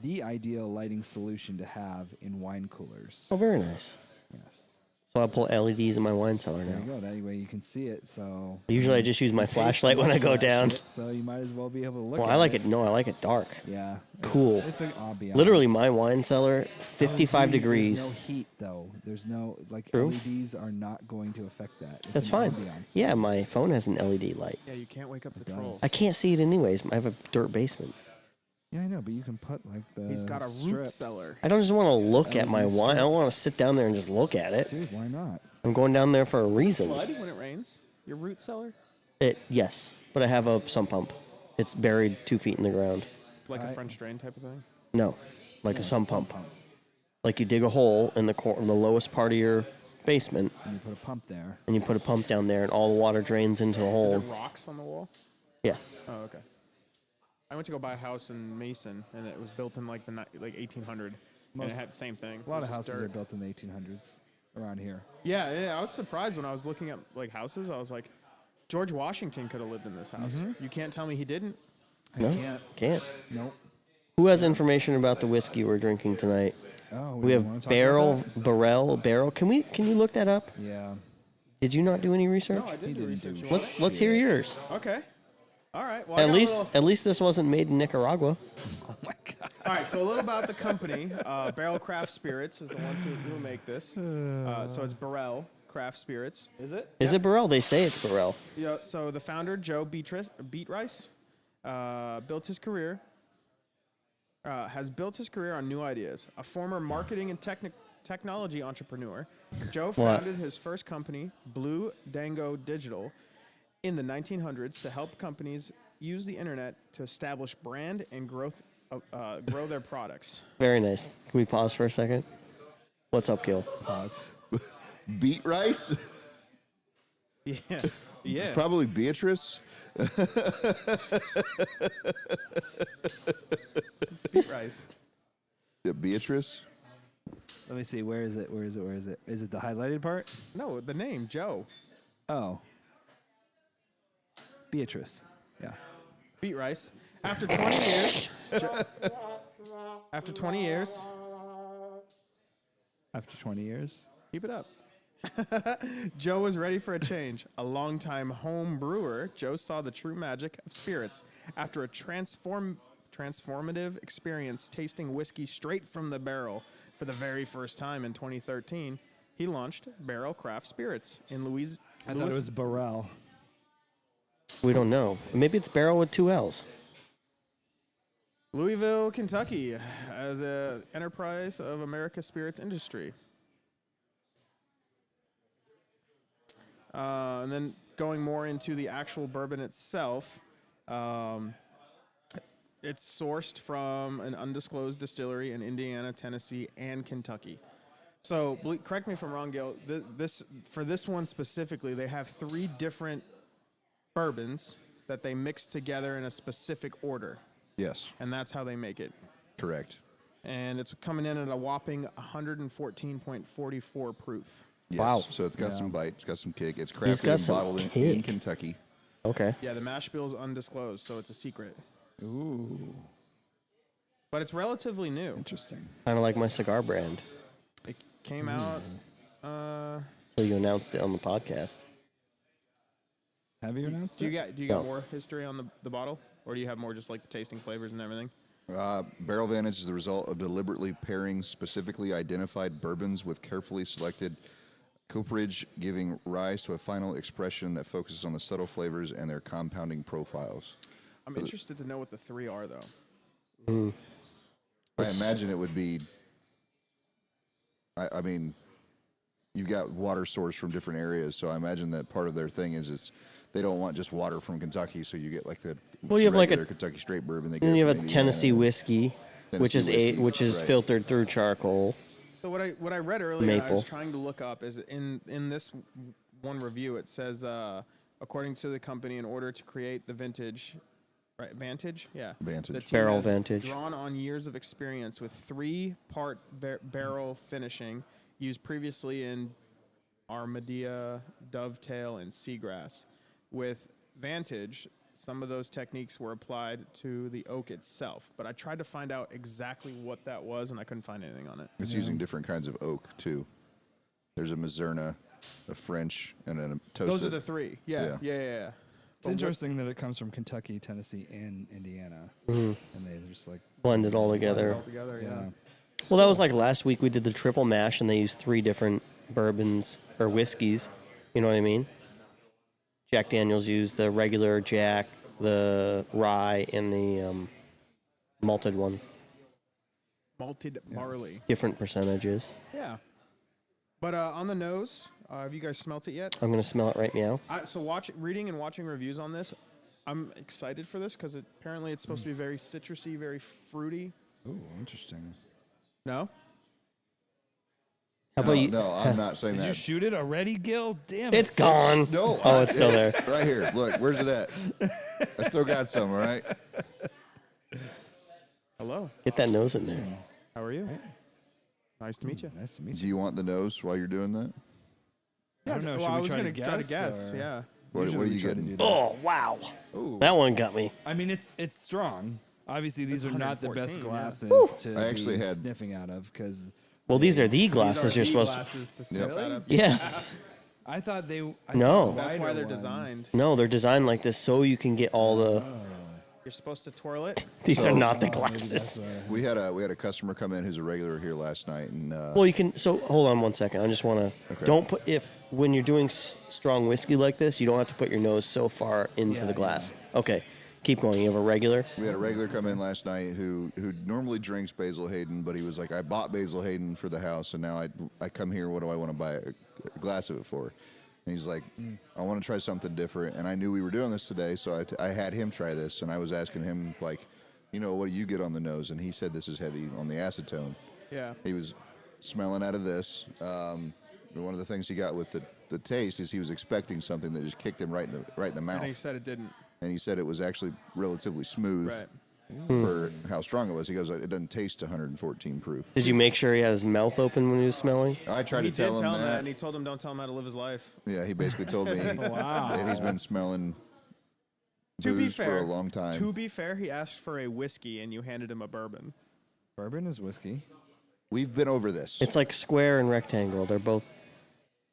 Speaker 1: the ideal lighting solution to have in wine coolers.
Speaker 2: Oh, very nice.
Speaker 1: Yes.
Speaker 2: So I'll pull LEDs in my wine cellar
Speaker 1: There you
Speaker 2: now.
Speaker 1: go. That way you can see it. So
Speaker 2: Usually I just use my
Speaker 1: You pay
Speaker 2: flashlight
Speaker 1: so
Speaker 2: when I
Speaker 1: much for
Speaker 2: go
Speaker 1: that
Speaker 2: down.
Speaker 1: shit, so you might as well be able to look
Speaker 2: Well,
Speaker 1: at
Speaker 2: I like it. No, I like it dark.
Speaker 1: Yeah.
Speaker 2: Cool.
Speaker 1: It's an ambiance.
Speaker 2: Literally, my wine cellar, 55
Speaker 1: LED,
Speaker 2: degrees.
Speaker 1: There's no heat though. There's no
Speaker 2: True.
Speaker 1: LEDs are not going to affect that. It's
Speaker 2: That's
Speaker 1: an
Speaker 2: fine.
Speaker 1: ambiance.
Speaker 2: Yeah, my phone has an LED light.
Speaker 3: Yeah, you can't wake up the
Speaker 1: does.
Speaker 3: trolls.
Speaker 2: I can't see it anyways. I have a dirt basement.
Speaker 1: Yeah, I know, but you can put like the.
Speaker 3: He's got a root
Speaker 1: strips.
Speaker 3: cellar.
Speaker 2: I don't just want to look at my
Speaker 1: LED
Speaker 2: wine. I don't want to
Speaker 1: strips.
Speaker 2: sit down there and just look at it.
Speaker 1: Dude, why not?
Speaker 2: I'm going down there for a reason.
Speaker 3: Flood when it rains. Your root cellar,
Speaker 2: Yes, but I have a sump pump. It's buried 2 feet in the ground.
Speaker 3: like a
Speaker 1: Right.
Speaker 3: French drain type of thing.
Speaker 2: No, like a sump pump. Like you dig a hole in the lowest part of your basement,
Speaker 1: And you put a pump there.
Speaker 2: and you put a pump down there, and all the water drains into the
Speaker 3: Is
Speaker 2: hole.
Speaker 3: it rocks on the wall?
Speaker 2: Yeah.
Speaker 3: Oh, okay. I went to go buy a house in Mason, and it was built in like 1800, and it had the same thing.
Speaker 1: A lot
Speaker 3: It
Speaker 1: of
Speaker 3: was just
Speaker 1: houses
Speaker 3: dirt.
Speaker 1: are built in the 1800s around here.
Speaker 3: Yeah. I was surprised when I was looking at like houses. I was like, George Washington could have lived in this house. You can't tell me he didn't.
Speaker 2: No,
Speaker 1: can't.
Speaker 2: can't.
Speaker 1: Nope.
Speaker 2: Who has information about the whiskey we're drinking tonight?
Speaker 1: Oh,
Speaker 2: We have
Speaker 1: wanna talk
Speaker 2: barrel,
Speaker 1: about
Speaker 2: barrel. Can you look that up?
Speaker 1: that? Yeah.
Speaker 2: Did you not do any research?
Speaker 3: No, I did
Speaker 1: He
Speaker 3: do
Speaker 1: didn't
Speaker 3: research.
Speaker 1: do
Speaker 3: You want it?
Speaker 2: Let's hear yours.
Speaker 3: Okay. All right. Well, I
Speaker 2: At
Speaker 3: got a
Speaker 2: least
Speaker 3: little-
Speaker 2: at least this wasn't made in Nicaragua.
Speaker 1: Oh my god.
Speaker 3: All right, so a little about the company. Barrel Craft Spirits is the ones who make this. So it's Barrel Craft Spirits. Is it?
Speaker 2: Is it Burrell? They say it's Burrell.
Speaker 3: Yeah. So the founder, Joe Beatrice, has built his career on new ideas. A former marketing and technology entrepreneur, Joe founded his first company, Blue Dango Digital, in the 1900s to help companies use the internet to establish brand and grow their products.
Speaker 2: Very nice. Can we pause for a second? What's up, Gil?
Speaker 1: Pause.
Speaker 4: Beet rice?
Speaker 3: Yeah.
Speaker 4: It's
Speaker 3: Yeah.
Speaker 4: probably Beatrice.
Speaker 3: It's beet rice.
Speaker 4: Yeah, Beatrice?
Speaker 1: Let me see. Where is it? Where is it? Where is it? Is it the highlighted part?
Speaker 3: No, the name, Joe.
Speaker 1: Oh. Beatrice. Yeah.
Speaker 3: Beet rice. After 20 years. After 20 years.
Speaker 1: After 20 years.
Speaker 3: Keep it up. Joe was ready for a change. A longtime home brewer, Joe saw the true magic of spirits. After a transformative experience tasting whiskey straight from the barrel for the very first time in 2013, he launched Barrel Craft Spirits in Louis.
Speaker 1: I thought it was Burrell.
Speaker 2: We don't know. Maybe it's Barrel with 2 L's.
Speaker 3: Louisville, Kentucky, as an enterprise of America's spirits industry. And then going more into the actual bourbon itself, it's sourced from an undisclosed distillery in Indiana, Tennessee, and Kentucky. So correct me if I'm wrong, Gail. For this one specifically, they have 3 different bourbons that they mix together in a specific order,
Speaker 4: Yes,
Speaker 3: and that's how they make it.
Speaker 4: correct.
Speaker 3: And it's coming in at a whopping 114.44 proof.
Speaker 4: Yes.
Speaker 2: Wow.
Speaker 4: So it's got some bite, it's got some kick. It's
Speaker 2: He's
Speaker 4: crafted
Speaker 2: got
Speaker 4: and
Speaker 2: some
Speaker 4: bottled in
Speaker 2: kick.
Speaker 4: Kentucky.
Speaker 2: Okay.
Speaker 3: Yeah, the mash bill is undisclosed, so it's a secret.
Speaker 1: Ooh.
Speaker 3: but it's relatively new.
Speaker 1: Interesting.
Speaker 2: Kind of like my cigar brand.
Speaker 3: It came out.
Speaker 2: So you announced it on the podcast.
Speaker 1: Have you announced
Speaker 3: Do
Speaker 1: it?
Speaker 3: you
Speaker 2: No.
Speaker 3: got more history on the bottle, or do you have more just like the tasting flavors and everything?
Speaker 4: Barrel Vantage is the result of deliberately pairing specifically identified bourbons with carefully selected cooperage, giving rise to a final expression that focuses on the subtle flavors and their compounding profiles.
Speaker 3: I'm interested to know what the three are, though.
Speaker 4: I imagine it would be. I mean, you've got water sourced from different areas, so I imagine that part of their thing is it's they don't want just water from Kentucky, so you get like the
Speaker 2: Well, you have like a-
Speaker 4: regular Kentucky straight bourbon. They
Speaker 2: And
Speaker 4: get
Speaker 2: you
Speaker 4: it
Speaker 2: have
Speaker 4: from
Speaker 2: a
Speaker 4: Indiana.
Speaker 2: Tennessee whiskey, which is
Speaker 4: Tennessee whiskey, right.
Speaker 2: filtered through charcoal.
Speaker 3: So what I read earlier, and I was
Speaker 2: Maple.
Speaker 3: trying to look up, is in this one review, it says according to the company, in order to create the vintage, right? Vantage, yeah.
Speaker 4: Vantage.
Speaker 3: The team
Speaker 2: Barrel
Speaker 3: has
Speaker 2: Vantage.
Speaker 3: drawn on years of experience with 3-part barrel finishing used previously in Armadillo, Dovetail, and Seagrass. With Vantage, some of those techniques were applied to the oak itself, but I tried to find out exactly what that was, and I couldn't find anything on it.
Speaker 4: It's using different kinds of oak too. There's a Mazerna, a French, and then a toasted.
Speaker 3: Those are the three. Yeah.
Speaker 1: It's interesting that it comes from Kentucky, Tennessee, and Indiana, and they just like
Speaker 2: Blend it all together.
Speaker 3: All together, yeah.
Speaker 2: Well, that was like last week we did the triple mash, and they used 3 different bourbons or whiskeys. You know what I mean? Jack Daniels used the regular Jack, the rye, and the malted one.
Speaker 3: Malted barley.
Speaker 2: Different percentages.
Speaker 3: Yeah. But on the nose, have you guys smelt it yet?
Speaker 2: I'm gonna smell it right now.
Speaker 3: So reading and watching reviews on this, I'm excited for this because apparently it's supposed to be very citrusy, very fruity.
Speaker 1: Ooh, interesting.
Speaker 3: No?
Speaker 2: How about you?
Speaker 4: No, I'm not saying
Speaker 1: Did you
Speaker 4: that.
Speaker 1: shoot it already, Gil? Damn it.
Speaker 2: It's gone.
Speaker 4: No.
Speaker 2: Oh, it's still there.
Speaker 4: Right here. Look, where's it at? I still got some, all right?
Speaker 3: Hello.
Speaker 2: Get that nose in there.
Speaker 3: How are you? Nice to meet you.
Speaker 1: Nice to meet
Speaker 4: Do
Speaker 1: you.
Speaker 4: you want the nose while you're doing that?
Speaker 1: I don't know.
Speaker 3: Well,
Speaker 1: Should
Speaker 3: I
Speaker 1: we
Speaker 3: was
Speaker 1: try
Speaker 3: going to try to guess.
Speaker 1: or-
Speaker 3: Yeah.
Speaker 4: What
Speaker 1: Usually
Speaker 4: are
Speaker 1: we
Speaker 4: you
Speaker 1: try to
Speaker 4: getting?
Speaker 1: do that.
Speaker 2: Oh wow,
Speaker 1: Ooh.
Speaker 2: that one got me.
Speaker 1: I mean, it's strong. Obviously, these
Speaker 3: It's
Speaker 1: are not the best
Speaker 3: 114,
Speaker 1: glasses to
Speaker 4: I actually
Speaker 1: be
Speaker 4: had-
Speaker 1: sniffing out of because
Speaker 2: Well, these are the glasses
Speaker 3: These are
Speaker 2: you're
Speaker 3: the
Speaker 2: supposed.
Speaker 3: glasses to sniff
Speaker 4: Really?
Speaker 3: out of.
Speaker 2: Yes.
Speaker 1: I thought they.
Speaker 2: No.
Speaker 3: That's why they're designed.
Speaker 2: No, they're designed like this so you can get all the.
Speaker 3: You're supposed to twirl it.
Speaker 2: These are not the
Speaker 1: Maybe that's
Speaker 2: glasses.
Speaker 4: We had a customer come in who's a regular here last night, and
Speaker 2: Well, you can. So hold on one second. I just want to.
Speaker 4: Okay.
Speaker 2: Don't put when you're doing strong whiskey like this, you don't have to put your nose so far into
Speaker 1: Yeah,
Speaker 2: the glass. Okay, keep going. You have a regular.
Speaker 4: we had a regular come in last night who normally drinks Basil Hayden, but he was like, I bought Basil Hayden for the house, and now I come here. What do I want to buy a glass of it for? And he's like, I want to try something different. And I knew we were doing this today, so I had him try this. And I was asking him, like, what do you get on the nose? And he said this is heavy on the acetone.
Speaker 3: Yeah.
Speaker 4: He was smelling out of this. One of the things he got with the taste is he was expecting something that just kicked him right in the mouth.
Speaker 3: And he said it didn't.
Speaker 4: And he said it was actually relatively smooth
Speaker 3: Right.
Speaker 4: for how strong it was. He goes, it doesn't taste 114 proof.
Speaker 2: Did you make sure he had his mouth open when he was smelling?
Speaker 4: I tried
Speaker 3: He
Speaker 4: to
Speaker 3: did
Speaker 4: tell him that.
Speaker 3: and he told him don't tell him how to live his life.
Speaker 4: Yeah, he basically told me that he's been smelling
Speaker 3: To be
Speaker 4: booze
Speaker 3: fair,
Speaker 4: for a long time.
Speaker 3: To be fair, he asked for a whiskey and you handed him a bourbon.
Speaker 1: Bourbon is whiskey.
Speaker 4: We've been over this.
Speaker 2: It's like square and rectangle. They're both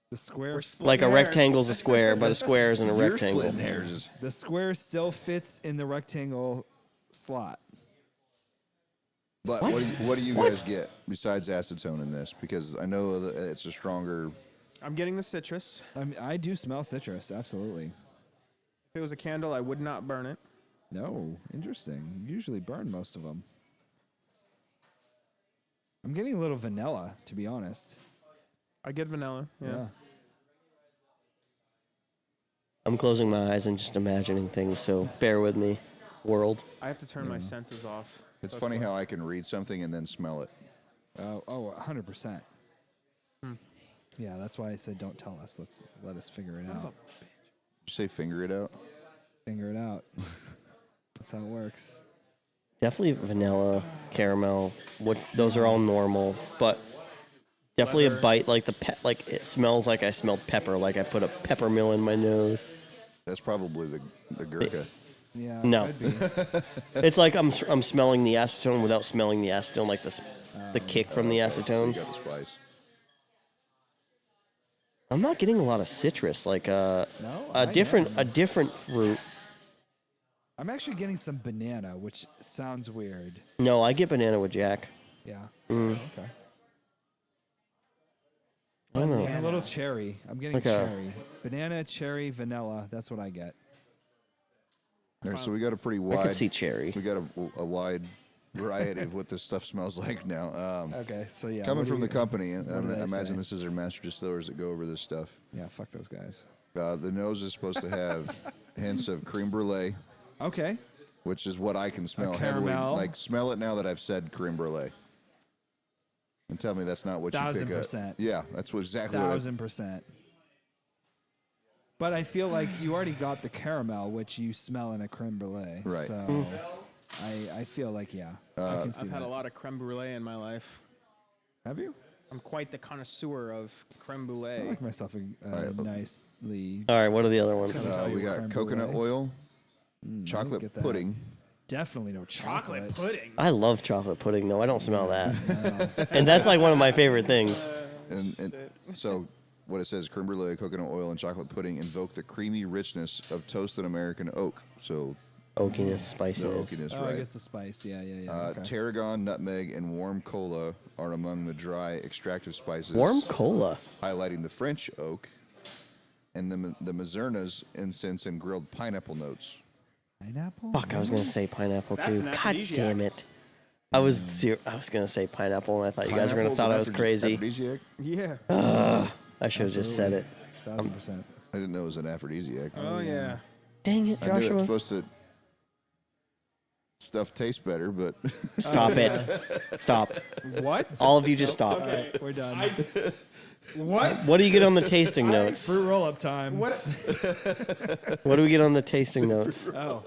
Speaker 1: The square.
Speaker 2: like a
Speaker 3: hairs.
Speaker 2: rectangle's a square, but a square isn't a
Speaker 4: You're
Speaker 2: rectangle.
Speaker 4: splitting hairs.
Speaker 1: The square still fits in the rectangle slot.
Speaker 4: But what do you guys get besides acetone in this? Because I know that it's a stronger.
Speaker 3: I'm getting the citrus.
Speaker 1: I mean, I do smell citrus. Absolutely.
Speaker 3: If it was a candle, I would not burn it.
Speaker 1: No, interesting. You usually burn most of them. I'm getting a little vanilla, to be honest.
Speaker 3: I get vanilla. Yeah.
Speaker 2: I'm closing my eyes and just imagining things, so bear with me, world.
Speaker 3: I have to turn my senses off.
Speaker 4: It's funny how I can read something and then smell it.
Speaker 1: Oh, 100%. Yeah, that's why I said don't tell us. Let us figure it out.
Speaker 4: You say finger it out.
Speaker 1: Figure it out. That's how it works.
Speaker 2: Definitely vanilla, caramel. Those are all normal, but definitely
Speaker 3: Leather.
Speaker 2: a bite like like it smells like I smelled pepper, like I put a pepper mill in my nose.
Speaker 4: That's probably the Gurkha.
Speaker 1: Yeah.
Speaker 2: No.
Speaker 1: Could be.
Speaker 2: It's like I'm smelling the acetone without smelling the acetone, like the kick from the
Speaker 4: You
Speaker 2: acetone.
Speaker 4: got the spice.
Speaker 2: I'm not getting a lot of citrus, like
Speaker 1: I
Speaker 2: a different
Speaker 1: am.
Speaker 2: fruit.
Speaker 1: I'm actually getting some banana, which sounds weird.
Speaker 2: No, I get banana with Jack.
Speaker 1: Yeah.
Speaker 2: Mm.
Speaker 1: Okay.
Speaker 2: I don't know.
Speaker 1: And a little cherry. I'm getting
Speaker 2: Like a-
Speaker 1: cherry. Banana, cherry, vanilla. That's what I get.
Speaker 4: All right, so we got a pretty
Speaker 2: I
Speaker 4: wide.
Speaker 2: could see cherry.
Speaker 4: We got a wide variety of what this stuff smells like now.
Speaker 1: Okay, so yeah.
Speaker 4: Coming
Speaker 1: what do
Speaker 4: from the
Speaker 1: you-
Speaker 4: company, and
Speaker 1: what do
Speaker 4: I
Speaker 1: they
Speaker 4: imagine
Speaker 1: say?
Speaker 4: this is their master distillers that go over this stuff.
Speaker 1: Yeah, fuck those guys.
Speaker 4: The nose is supposed to have hints of creme brulee,
Speaker 1: Okay.
Speaker 4: which is what I can smell heavily.
Speaker 1: caramel.
Speaker 4: Like, smell it now that I've said creme brulee. And tell me that's not what you pick up.
Speaker 1: 1000%.
Speaker 4: Yeah, that's exactly what I...
Speaker 1: 1000%. But I feel like you already got the caramel, which you smell in a creme brulee.
Speaker 4: Right.
Speaker 1: So I feel like, yeah. I can see
Speaker 3: I've had
Speaker 1: that.
Speaker 3: a lot of creme brulee in my life.
Speaker 1: Have you?
Speaker 3: I'm quite the connoisseur of creme
Speaker 1: I
Speaker 3: brulee.
Speaker 1: like myself a nicely.
Speaker 2: All right, what are the other ones?
Speaker 1: Toasted
Speaker 4: we got
Speaker 1: creme
Speaker 4: coconut
Speaker 1: brulee.
Speaker 4: oil,
Speaker 1: I don't
Speaker 4: chocolate
Speaker 1: get that.
Speaker 4: pudding.
Speaker 1: Definitely no chocolate.
Speaker 3: pudding.
Speaker 2: I love chocolate pudding, though. I don't smell that. And that's like one of my favorite things.
Speaker 4: And so what it says, creme brulee, coconut oil, and chocolate pudding invoke the creamy richness of toasted American oak. So
Speaker 2: Oakiness,
Speaker 4: the
Speaker 2: spiciness.
Speaker 4: oakiness,
Speaker 1: Oh, I
Speaker 4: right?
Speaker 1: guess the spice. Yeah. Okay.
Speaker 4: Tarragon, nutmeg, and warm cola are among the dry extractive spices.
Speaker 2: Warm cola.
Speaker 4: Highlighting the French oak and the Mazerna's incense and grilled pineapple notes.
Speaker 1: Pineapple?
Speaker 2: Fuck, I was gonna say pineapple
Speaker 3: That's
Speaker 2: too.
Speaker 3: an
Speaker 2: God
Speaker 3: aphrodisiac.
Speaker 2: damn it. I was gonna say pineapple, and I thought you guys were gonna
Speaker 4: Pineapple's
Speaker 2: thought
Speaker 4: an
Speaker 2: I was crazy.
Speaker 4: Aphrodisiac?
Speaker 3: Yeah.
Speaker 2: I should have just said it.
Speaker 1: 1000%.
Speaker 4: I didn't know it was an aphrodisiac.
Speaker 3: Oh yeah.
Speaker 2: Dang it,
Speaker 4: I knew it was
Speaker 2: Joshua!
Speaker 4: supposed to stuff taste better, but
Speaker 2: Stop it! Stop!
Speaker 3: What?
Speaker 2: All of you, just stop.
Speaker 1: All right, we're done.
Speaker 3: What?
Speaker 2: What do you get on the tasting notes?
Speaker 1: Fruit roll up time.
Speaker 3: What?
Speaker 2: What do we get on the tasting notes?
Speaker 1: Oh,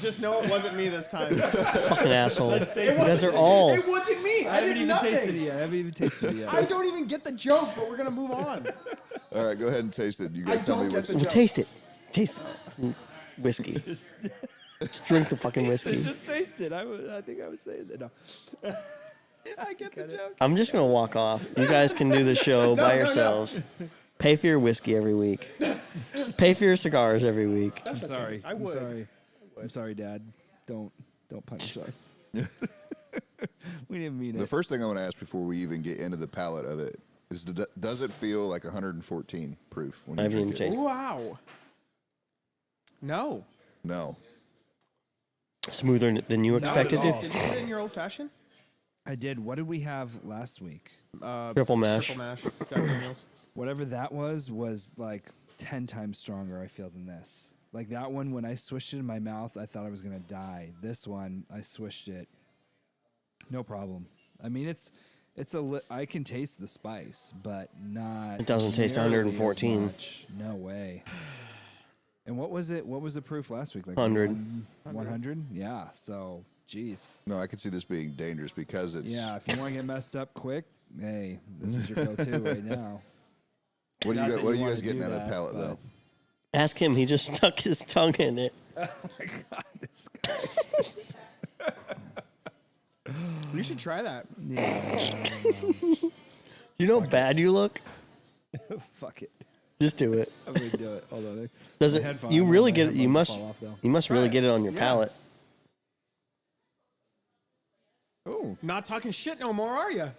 Speaker 3: Just know it wasn't me this time.
Speaker 2: Fucking asshole! You
Speaker 1: taste it.
Speaker 2: guys are all.
Speaker 3: It wasn't me. I,
Speaker 1: haven't
Speaker 3: did
Speaker 1: even
Speaker 3: nothing.
Speaker 1: tasted it yet. I haven't even tasted it yet.
Speaker 3: I don't even get the joke, but we're gonna move on.
Speaker 4: all right, go ahead and taste it. You guys
Speaker 3: I
Speaker 4: tell me
Speaker 3: don't get
Speaker 4: what's
Speaker 3: the
Speaker 2: Well,
Speaker 3: joke.
Speaker 2: taste it. Taste it. Whiskey. Just drink the fucking whiskey.
Speaker 1: Just taste it. I think I was saying that. No.
Speaker 3: I get the joke.
Speaker 2: I'm just gonna walk off. You guys can do the show by
Speaker 3: no.
Speaker 2: yourselves. Pay for your whiskey every week. Pay for your cigars every week.
Speaker 1: I'm sorry.
Speaker 3: I would.
Speaker 1: I'm sorry. I'm sorry, Dad. Don't punish us. We didn't mean
Speaker 4: The
Speaker 1: it.
Speaker 4: first thing I want to ask before we even get into the palate of it is, does it feel like 114 proof when
Speaker 2: I
Speaker 4: you
Speaker 2: haven't
Speaker 4: drink
Speaker 2: even
Speaker 4: it?
Speaker 2: tasted.
Speaker 3: Wow. No.
Speaker 4: No.
Speaker 2: Smoother than you expected
Speaker 1: at all.
Speaker 2: to.
Speaker 3: Did you put it in your old fashioned?
Speaker 1: I did. What did we have last week?
Speaker 2: Triple mash.
Speaker 3: Triple mash. Jack Daniels.
Speaker 1: Whatever that was like 10 times stronger, I feel, than this. Like that one, when I swished it in my mouth, I thought I was going to die. This one, I swished it. No problem. I mean, I can taste the spice, but not.
Speaker 2: It doesn't taste
Speaker 1: nearly as
Speaker 2: 114.
Speaker 1: much. No way. And what was it? What was the proof last week? Like
Speaker 2: 100.
Speaker 1: 100? Yeah. So, geez.
Speaker 4: No, I could see this being dangerous because it's...
Speaker 1: Yeah. If you want to get messed up quick, hey, this is your go-to right now.
Speaker 4: What
Speaker 1: Not
Speaker 4: are
Speaker 1: that
Speaker 4: you
Speaker 1: you
Speaker 4: guys
Speaker 1: wanna
Speaker 4: getting
Speaker 1: do
Speaker 4: out of the
Speaker 1: that,
Speaker 4: palate,
Speaker 1: but-
Speaker 4: though?
Speaker 2: Ask him. He just stuck his tongue in it.
Speaker 1: Oh my God, this guy.
Speaker 3: You should try that.
Speaker 1: Yeah.
Speaker 2: Do you know how bad you look?
Speaker 1: Fuck it.
Speaker 2: Just do it.
Speaker 1: I'm gonna do it. Hold on.
Speaker 2: Does
Speaker 1: My
Speaker 2: it?
Speaker 1: headphone-
Speaker 2: You
Speaker 1: I
Speaker 2: really
Speaker 1: want my
Speaker 2: get it. You
Speaker 1: headphones to
Speaker 2: must.
Speaker 1: fall off, though.
Speaker 2: You must really
Speaker 3: Right.
Speaker 2: get it on your
Speaker 3: Yeah.
Speaker 2: palate.
Speaker 1: Oh,
Speaker 3: Not talking shit no more, are you?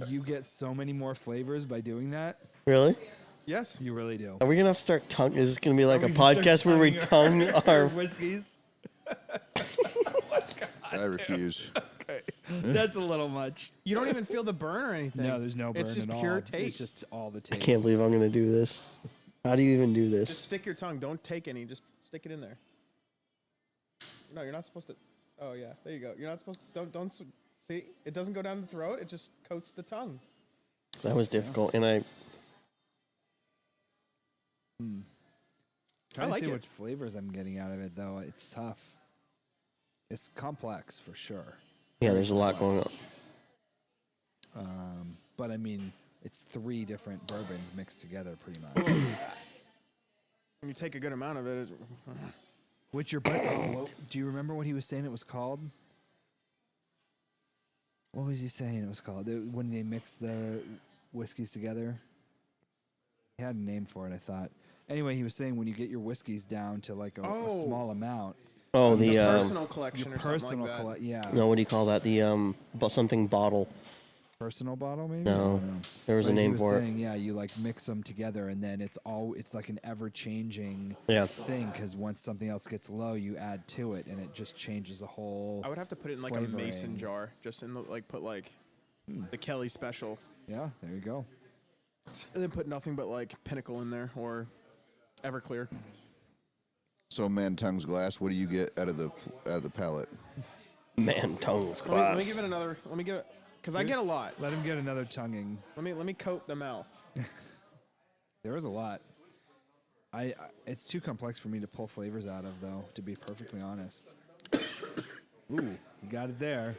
Speaker 1: you get so many more flavors by doing that.
Speaker 2: Really?
Speaker 3: Yes.
Speaker 1: You really do.
Speaker 2: Are we gonna have to start tongue? Is this gonna be like a
Speaker 1: We can start
Speaker 2: podcast where we tongue our?
Speaker 1: whiskeys.
Speaker 4: I refuse.
Speaker 1: Okay, that's a little much.
Speaker 3: You don't even feel the burn or anything.
Speaker 1: No, there's no burn
Speaker 3: It's just
Speaker 1: at
Speaker 3: pure
Speaker 1: all.
Speaker 3: taste.
Speaker 1: It's just all the
Speaker 2: I
Speaker 1: taste.
Speaker 2: can't believe I'm gonna do this. How do you even do
Speaker 3: Just
Speaker 2: this?
Speaker 3: stick your tongue. Don't take any. Just stick it in there. No, you're not supposed to. Oh yeah, there you go. You're not supposed to. Don't see. It doesn't go down the throat. It just coats the tongue.
Speaker 2: That was difficult, and I.
Speaker 1: Trying
Speaker 3: I like
Speaker 1: to see
Speaker 3: it.
Speaker 1: what flavors I'm getting out of it, though. It's tough. It's complex for sure.
Speaker 2: Yeah, there's a lot going on.
Speaker 1: But I mean, it's 3 different bourbons mixed together, pretty much.
Speaker 3: when you take a good amount of it, it's,
Speaker 1: What's your buddy? Do you remember what he was saying it was called? What was he saying it was called? When they mix the whiskeys together? He had a name for it, I thought. Anyway, he was saying when you get your whiskeys down to like a small amount.
Speaker 2: Oh,
Speaker 3: the
Speaker 2: the
Speaker 3: personal collection
Speaker 1: Your
Speaker 3: or something
Speaker 1: personal
Speaker 3: like that.
Speaker 1: yeah.
Speaker 2: no, what do you call that? The something bottle.
Speaker 1: Personal bottle, maybe?
Speaker 2: No,
Speaker 1: I don't know.
Speaker 2: there was a
Speaker 1: But he
Speaker 2: name
Speaker 1: was
Speaker 2: for it.
Speaker 1: saying, yeah, you like mix them together, and then it's like an ever-changing
Speaker 2: Yeah.
Speaker 1: thing. Because once something else gets low, you add to it, and it just changes the whole.
Speaker 3: I would have to put it in like a mason
Speaker 1: flavoring.
Speaker 3: jar, just in the put like the Kelly special,
Speaker 1: Yeah, there you go.
Speaker 3: and then put nothing but like Pinnacle in there or Everclear.
Speaker 4: So, man, tongues glass. What do you get out of the palate?
Speaker 2: Man, tongues
Speaker 3: Let me
Speaker 2: glass.
Speaker 3: give it another. Let me give it because I get a lot.
Speaker 1: Let him get another tonguing.
Speaker 3: Let me coat the mouth.
Speaker 1: There was a lot. It's too complex for me to pull flavors out of, though. To be perfectly honest. Ooh, you got it there.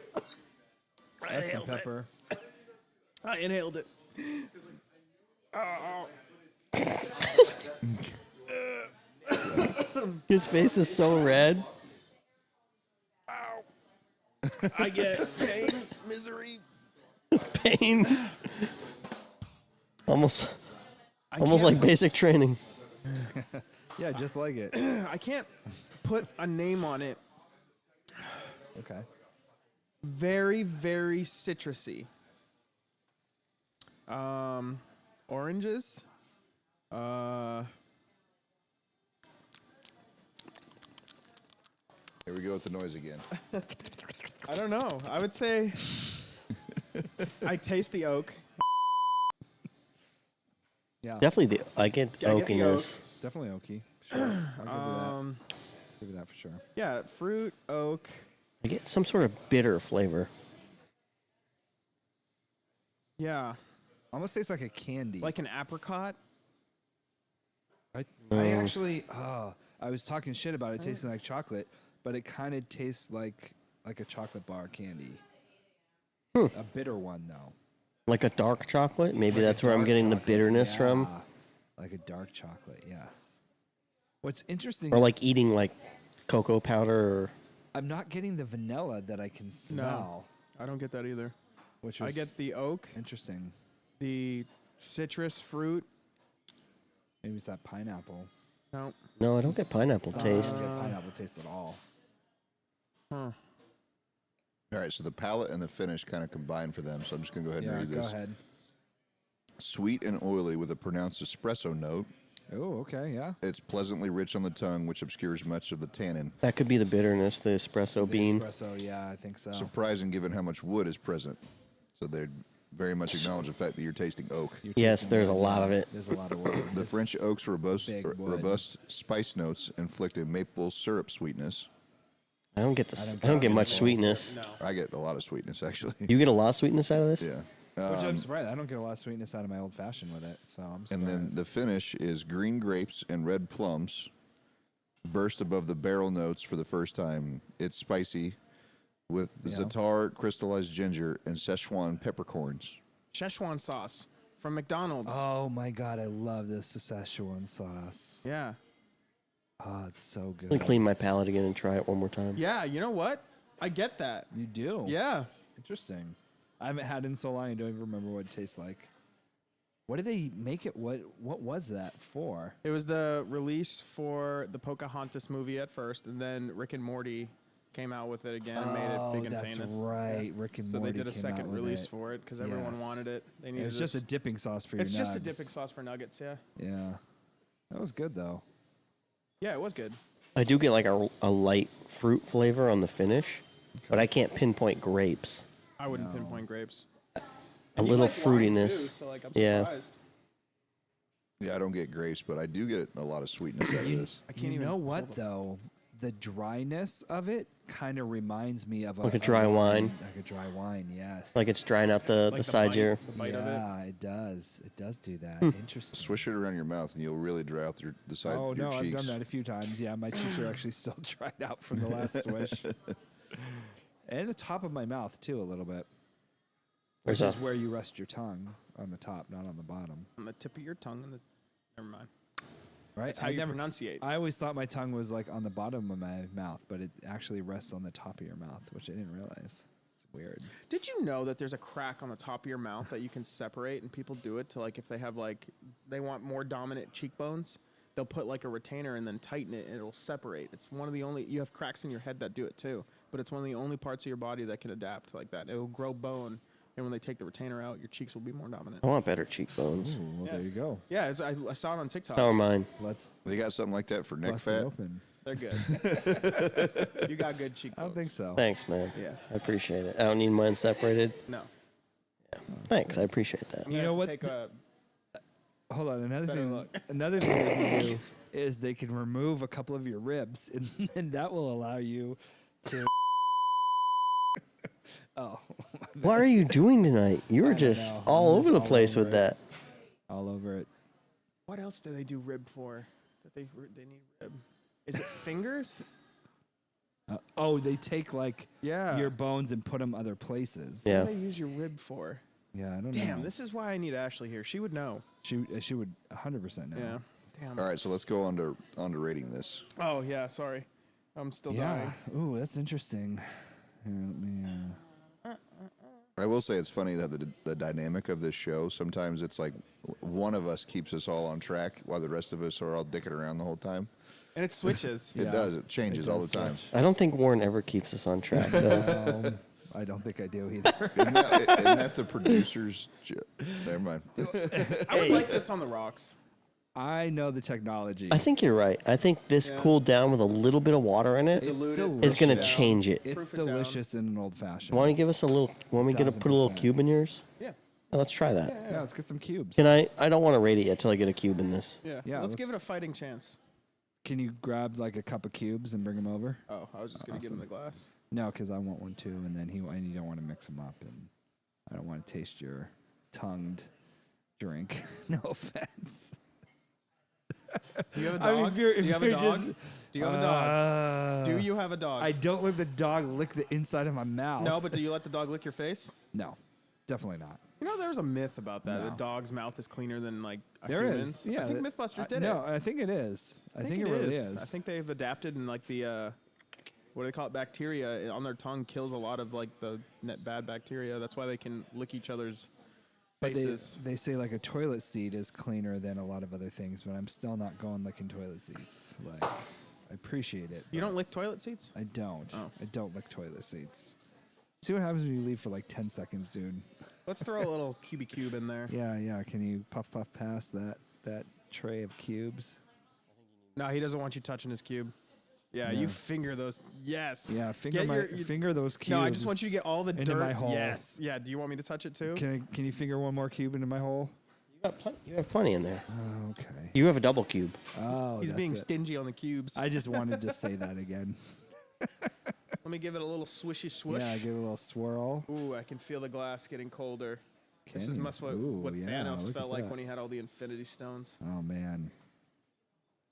Speaker 1: That's some pepper.
Speaker 3: I inhaled it.
Speaker 2: His face is so red.
Speaker 3: I get pain, misery.
Speaker 2: Pain. Almost
Speaker 3: Can't-
Speaker 2: like basic training.
Speaker 1: Yeah, just like it.
Speaker 3: I can't put a name on it.
Speaker 1: Okay.
Speaker 3: Very, very citrusy. Oranges.
Speaker 4: Here we go with the noise again.
Speaker 3: I don't know. I would say I taste the oak.
Speaker 1: Yeah,
Speaker 2: Definitely I get
Speaker 3: Yeah, I get
Speaker 2: oak in
Speaker 3: the oak.
Speaker 2: this.
Speaker 1: definitely oaky. Sure, I'll give you that. Give you that for sure.
Speaker 3: Yeah, fruit, oak.
Speaker 2: I get some sort of bitter flavor.
Speaker 3: Yeah,
Speaker 1: Almost tastes like a candy.
Speaker 3: like an apricot.
Speaker 1: I actually, I was talking shit about it tasting like chocolate, but it kind of tastes like a chocolate bar candy. A bitter one though.
Speaker 2: Like a dark chocolate. Maybe
Speaker 1: Like a
Speaker 2: that's where I'm
Speaker 1: dark
Speaker 2: getting the
Speaker 1: chocolate,
Speaker 2: bitterness from.
Speaker 1: yeah. Like a dark chocolate, yes. What's interesting
Speaker 2: Or
Speaker 1: is
Speaker 2: like eating like cocoa powder or
Speaker 1: I'm not getting the vanilla that I can smell,
Speaker 3: I don't get that either.
Speaker 1: which
Speaker 3: I
Speaker 1: was
Speaker 3: get the oak,
Speaker 1: interesting.
Speaker 3: the citrus fruit.
Speaker 1: Maybe it's that pineapple.
Speaker 3: No.
Speaker 2: no, I don't get pineapple
Speaker 1: I
Speaker 2: taste.
Speaker 1: don't get pineapple taste at all.
Speaker 3: Huh.
Speaker 4: All right, so the palate and the finish kind of combine for them. So I'm just going to go ahead and
Speaker 1: Yeah,
Speaker 4: read
Speaker 1: go
Speaker 4: this.
Speaker 1: ahead.
Speaker 4: Sweet and oily with a pronounced espresso note.
Speaker 1: Oh, okay, yeah.
Speaker 4: It's pleasantly rich on the tongue, which obscures much of the tannin.
Speaker 2: That could be the bitterness, the espresso
Speaker 1: The
Speaker 2: bean.
Speaker 1: espresso, yeah, I think so.
Speaker 4: Surprising given how much wood is present. So they very much acknowledge the fact that you're tasting oak.
Speaker 1: You're
Speaker 2: Yes,
Speaker 1: tasting
Speaker 2: there's
Speaker 1: wood,
Speaker 2: a lot
Speaker 1: yeah.
Speaker 2: of it.
Speaker 1: There's a lot of wood.
Speaker 4: The
Speaker 1: It's
Speaker 4: French oak's
Speaker 1: big wood.
Speaker 4: robust spice notes inflict a maple syrup sweetness.
Speaker 2: I don't get
Speaker 1: don't
Speaker 2: I don't
Speaker 1: get
Speaker 2: get much
Speaker 1: maple.
Speaker 2: sweetness.
Speaker 3: No.
Speaker 4: I get a lot of sweetness, actually.
Speaker 2: You get a lot of sweetness out of this?
Speaker 4: Yeah.
Speaker 1: Which I'm surprised. I don't get a lot of sweetness out of my old fashioned with it, so I'm surprised.
Speaker 4: And then the finish is green grapes and red plums burst above the barrel notes for the first time. It's spicy with
Speaker 1: Yeah.
Speaker 4: za'atar, crystallized ginger, and Szechuan peppercorns.
Speaker 3: Szechuan sauce from McDonald's.
Speaker 1: Oh my god, I love this Szechuan sauce.
Speaker 3: Yeah.
Speaker 1: Oh, it's so
Speaker 2: I'm
Speaker 1: good.
Speaker 2: gonna clean my palate again and try it one more time.
Speaker 3: Yeah, you know what? I get that.
Speaker 1: You do?
Speaker 3: Yeah.
Speaker 1: Interesting. I haven't had it in so long. I don't even remember what it tastes like. What did they make it? What was that for?
Speaker 3: It was the release for the Pocahontas movie at first, and then Rick and Morty came out with it again and made it big and
Speaker 1: that's
Speaker 3: famous.
Speaker 1: right. Rick and
Speaker 3: So
Speaker 1: Morty
Speaker 3: they did a
Speaker 1: came
Speaker 3: second
Speaker 1: out with
Speaker 3: release
Speaker 1: it.
Speaker 3: for it because everyone
Speaker 1: Yes.
Speaker 3: wanted it. They
Speaker 1: It
Speaker 3: needed
Speaker 1: was just a
Speaker 3: this-
Speaker 1: dipping sauce for your
Speaker 3: It's just a
Speaker 1: nugs.
Speaker 3: dipping sauce for nuggets, yeah.
Speaker 1: Yeah. That was good though.
Speaker 3: Yeah, it was good.
Speaker 2: I do get like a light fruit flavor on the finish, but I can't pinpoint grapes.
Speaker 3: I wouldn't
Speaker 1: No.
Speaker 3: pinpoint grapes.
Speaker 2: A
Speaker 3: And you
Speaker 2: little
Speaker 3: like wine,
Speaker 2: fruitiness.
Speaker 3: too, so like I'm
Speaker 2: Yeah.
Speaker 3: surprised.
Speaker 4: Yeah, I don't get grapes, but I do get a lot of sweetness out of this.
Speaker 3: I can't
Speaker 1: You
Speaker 3: even
Speaker 1: know
Speaker 3: hold
Speaker 1: what
Speaker 3: it.
Speaker 1: though? The dryness of it kind of reminds me of
Speaker 2: Like a dry wine.
Speaker 1: Like a dry wine, yes.
Speaker 2: Like it's drying out the
Speaker 3: Like
Speaker 2: sides here.
Speaker 3: the bite of it.
Speaker 1: Yeah, it does. It does do that. Interesting.
Speaker 4: Swish it around your mouth, and you'll really dry out the side
Speaker 1: Oh
Speaker 4: of your
Speaker 1: no,
Speaker 4: cheeks.
Speaker 1: I've done that a few times. Yeah, my cheeks are actually still dried out from the last swish. And the top of my mouth too, a little bit. Which
Speaker 2: There's
Speaker 1: is
Speaker 2: a
Speaker 1: where you rest your tongue on the top, not on the bottom.
Speaker 3: On the tip of your tongue and the. Never mind.
Speaker 1: Right?
Speaker 3: That's how you pronunciate.
Speaker 1: I always thought my tongue was like on the bottom of my mouth, but it actually rests on the top of your mouth, which I didn't realize. It's weird.
Speaker 3: Did you know that there's a crack on the top of your mouth that you can separate, and people do it to like if they have like they want more dominant cheekbones, they'll put like a retainer and then tighten it, and it'll separate. It's one of the only you have cracks in your head that do it too, but it's one of the only parts of your body that can adapt like that. It will grow bone, and when they take the retainer out, your cheeks will be more dominant.
Speaker 2: I want better cheekbones.
Speaker 1: Ooh, well,
Speaker 3: Yeah.
Speaker 1: there you go.
Speaker 3: Yeah, I saw it on TikTok.
Speaker 2: How are mine?
Speaker 1: Let's
Speaker 4: They got something like that for neck
Speaker 1: bust it
Speaker 4: fat.
Speaker 1: open.
Speaker 3: They're good. You got good
Speaker 1: I
Speaker 3: cheekbones.
Speaker 1: don't think so.
Speaker 2: Thanks, man.
Speaker 3: Yeah.
Speaker 2: I appreciate it. I don't need mine separated.
Speaker 3: No.
Speaker 2: Thanks. I appreciate that.
Speaker 3: I'm
Speaker 1: You
Speaker 3: gonna
Speaker 1: know
Speaker 3: have
Speaker 1: what?
Speaker 3: to take a
Speaker 1: Hold on. Another
Speaker 3: Better
Speaker 1: thing.
Speaker 3: look.
Speaker 1: Another thing they can do is they can remove a couple of your ribs, and that will allow you to. Oh,
Speaker 2: What are you doing tonight? You were
Speaker 1: I don't
Speaker 2: just
Speaker 1: know.
Speaker 2: all
Speaker 1: I'm
Speaker 2: over
Speaker 1: just
Speaker 2: the
Speaker 1: all
Speaker 2: place
Speaker 1: over
Speaker 2: with
Speaker 1: it.
Speaker 2: that.
Speaker 1: all over it.
Speaker 3: What else do they do rib for? That they need rib? Is it fingers?
Speaker 1: Oh, they take like
Speaker 3: Yeah.
Speaker 1: your bones and put them other places.
Speaker 2: Yeah.
Speaker 3: What do they use your rib for?
Speaker 1: Yeah, I don't
Speaker 3: Damn,
Speaker 1: know.
Speaker 3: this is why I need Ashley here. She would know.
Speaker 1: She would 100% know.
Speaker 3: Yeah. Damn.
Speaker 4: All right, so let's go on to rating this.
Speaker 3: Oh yeah. Sorry, I'm still
Speaker 1: Yeah.
Speaker 3: dying.
Speaker 1: Ooh, that's interesting. Here, let me.
Speaker 4: I will say it's funny that the dynamic of this show, sometimes it's like one of us keeps us all on track while the rest of us are all dicking around the whole time.
Speaker 3: And it switches.
Speaker 4: It
Speaker 1: Yeah.
Speaker 4: does. It changes
Speaker 1: It
Speaker 4: all the
Speaker 1: does
Speaker 4: time.
Speaker 2: I don't think Warren ever keeps us on track, though.
Speaker 1: I don't think I do either.
Speaker 4: Isn't that the producer's? Never mind.
Speaker 3: I would like this on the rocks.
Speaker 1: I know the technology.
Speaker 2: I think you're right. I think this
Speaker 3: Yeah.
Speaker 2: cooled down with a little bit of water in it
Speaker 1: it's
Speaker 3: dilute it.
Speaker 1: delicious.
Speaker 2: is going to
Speaker 3: down.
Speaker 2: change it.
Speaker 1: It's
Speaker 3: Proof it down.
Speaker 1: delicious in an old fashioned.
Speaker 2: Want to give us a little? Want me to put a little
Speaker 1: 1000%.
Speaker 2: cube in yours?
Speaker 3: Yeah.
Speaker 2: Oh, let's try that.
Speaker 1: Yeah, let's get some cubes.
Speaker 2: Can I don't want to rate it yet till I get a cube in this.
Speaker 3: Yeah.
Speaker 1: Yeah,
Speaker 3: Let's give it a
Speaker 1: let's-
Speaker 3: fighting chance.
Speaker 1: Can you grab like a cup of cubes and bring them over?
Speaker 3: Oh, I was just gonna give him the glass.
Speaker 1: No, because I want one too, and then and you don't want to mix them up, and I don't want to taste your tongued drink. No offense.
Speaker 3: Do you have a
Speaker 1: I
Speaker 3: dog?
Speaker 1: mean, if you're-
Speaker 3: Do you
Speaker 1: if
Speaker 3: have a
Speaker 1: you're
Speaker 3: dog?
Speaker 1: just-
Speaker 3: Do you have a dog? Do you have a dog?
Speaker 1: I don't let the dog lick the inside of my mouth.
Speaker 3: No, but do you let the dog lick your face?
Speaker 1: no, definitely not.
Speaker 3: You know, there's a myth about that.
Speaker 1: No.
Speaker 3: The dog's mouth is cleaner than like a
Speaker 1: There
Speaker 3: human's.
Speaker 1: is. Yeah,
Speaker 3: I think
Speaker 1: that-
Speaker 3: MythBusters
Speaker 1: I-
Speaker 3: did
Speaker 1: No,
Speaker 3: it.
Speaker 1: I think it is. I think it really is.
Speaker 3: I think they've adapted and like the what do they call it? Bacteria on their tongue kills a lot of like the net bad bacteria. That's why they can lick each other's
Speaker 1: But
Speaker 3: faces.
Speaker 1: they say like a toilet seat is cleaner than a lot of other things, but I'm still not going licking toilet seats. Like, I appreciate it.
Speaker 3: You
Speaker 1: but
Speaker 3: don't lick toilet seats?
Speaker 1: I don't.
Speaker 3: Oh.
Speaker 1: I don't lick toilet seats. See what happens when you leave for like 10 seconds, dude.
Speaker 3: Let's throw a little cube in there.
Speaker 1: Yeah, yeah. Can you puff past that tray of cubes?
Speaker 3: No, he doesn't want you touching his cube. Yeah,
Speaker 1: No.
Speaker 3: you finger those. Yes.
Speaker 1: Yeah, finger
Speaker 3: Get
Speaker 1: my
Speaker 3: your- you-
Speaker 1: finger those cubes.
Speaker 3: No, I just want you to get all the
Speaker 1: into
Speaker 3: dirt.
Speaker 1: my hole.
Speaker 3: Yes. Yeah. Do you want me to touch it too?
Speaker 1: Can you finger one more cube into my hole?
Speaker 2: You have plenty in there.
Speaker 1: Oh, okay.
Speaker 2: You have a double cube.
Speaker 1: Oh,
Speaker 3: He's
Speaker 1: that's
Speaker 3: being
Speaker 1: it.
Speaker 3: stingy on the cubes.
Speaker 1: I just wanted to say that again.
Speaker 3: Let me give it a little swishy swoosh.
Speaker 1: Yeah, give it a little swirl.
Speaker 3: Ooh, I can feel the glass getting colder. This
Speaker 1: Can
Speaker 3: is
Speaker 1: you?
Speaker 3: must what,
Speaker 1: Ooh,
Speaker 3: what
Speaker 1: yeah,
Speaker 3: Thanos
Speaker 1: look
Speaker 3: felt
Speaker 1: at
Speaker 3: like
Speaker 1: that.
Speaker 3: when he had all the Infinity Stones.
Speaker 1: Oh man,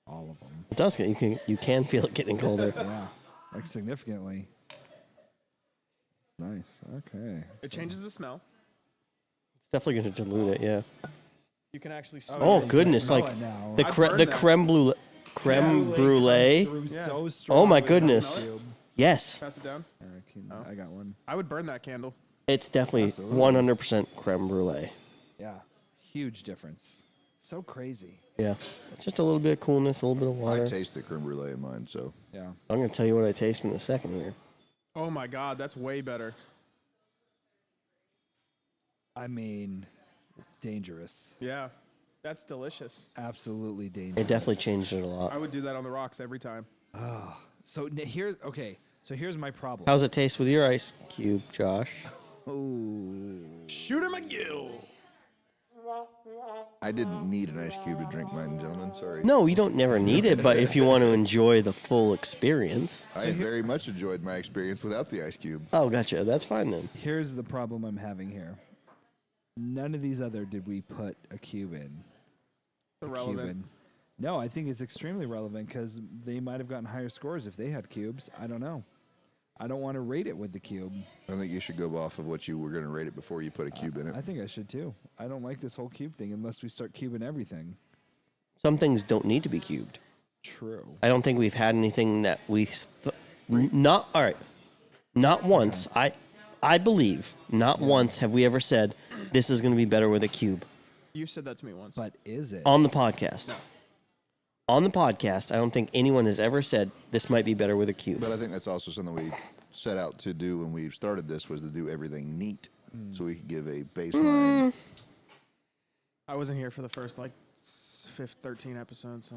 Speaker 1: all of them.
Speaker 2: It does get you can feel it getting colder.
Speaker 1: Yeah, like significantly. Nice. Okay.
Speaker 3: It
Speaker 1: so-
Speaker 3: changes the smell.
Speaker 2: It's definitely going to dilute it. Yeah.
Speaker 3: You can actually
Speaker 1: Oh,
Speaker 3: smell
Speaker 2: Oh,
Speaker 1: yeah,
Speaker 3: it.
Speaker 1: you
Speaker 2: goodness,
Speaker 1: smell
Speaker 2: like
Speaker 1: it now.
Speaker 2: The
Speaker 3: I've
Speaker 2: cre-
Speaker 3: burned
Speaker 2: the
Speaker 3: that.
Speaker 2: creme
Speaker 1: Comes
Speaker 2: brulee.
Speaker 1: through
Speaker 3: Yeah.
Speaker 1: so strong
Speaker 2: Oh my
Speaker 1: with that
Speaker 2: goodness.
Speaker 1: cube.
Speaker 2: Yes,
Speaker 3: Pass it down.
Speaker 1: All right,
Speaker 3: Oh.
Speaker 1: I got one.
Speaker 3: I would burn that candle.
Speaker 2: it's definitely
Speaker 1: Absolutely.
Speaker 2: 100% creme brulee.
Speaker 1: Yeah, huge difference. So crazy.
Speaker 2: Yeah, it's just a little bit of coolness, a little bit of
Speaker 4: I
Speaker 2: water.
Speaker 4: taste the creme brulee in mine, so
Speaker 1: Yeah.
Speaker 2: I'm going to tell you what I taste in a second here.
Speaker 3: Oh my God, that's way better.
Speaker 1: I mean, dangerous.
Speaker 3: Yeah, that's delicious.
Speaker 1: Absolutely dangerous.
Speaker 2: It definitely changed it a lot.
Speaker 3: I would do that on the rocks every time.
Speaker 1: So here's okay. So here's my problem.
Speaker 2: How's it taste with your ice cube, Josh?
Speaker 3: Shoot him a gill.
Speaker 4: I didn't need an ice cube to drink mine, gentlemen. Sorry.
Speaker 2: No, you don't never need it, but if you want to enjoy the full experience.
Speaker 4: I very much enjoyed my experience without the ice cube.
Speaker 2: Oh, gotcha. That's fine then.
Speaker 1: Here's the problem I'm having here. None of these other did we put a cube in.
Speaker 3: Irrelevant.
Speaker 1: Cube in. No, I think it's extremely relevant because they might have gotten higher scores if they had cubes. I don't know. I don't want to rate it with the cube.
Speaker 4: I think you should go off of what you were going to rate it before you put a cube in it.
Speaker 1: I think I should too. I don't like this whole cube thing unless we start cubing everything.
Speaker 2: Some things don't need to be cubed.
Speaker 1: True.
Speaker 2: I don't think we've had anything that not all right. Not once. I believe not once have we ever said this is going to be better with a cube
Speaker 3: You said that to me once.
Speaker 1: But is it?
Speaker 2: on the podcast. On the podcast, I don't think anyone has ever said this might be better with a cube.
Speaker 4: But I think that's also something we set out to do when we started this, was to do everything neat, so we could give a baseline.
Speaker 3: I wasn't here for the first 13 episodes. So.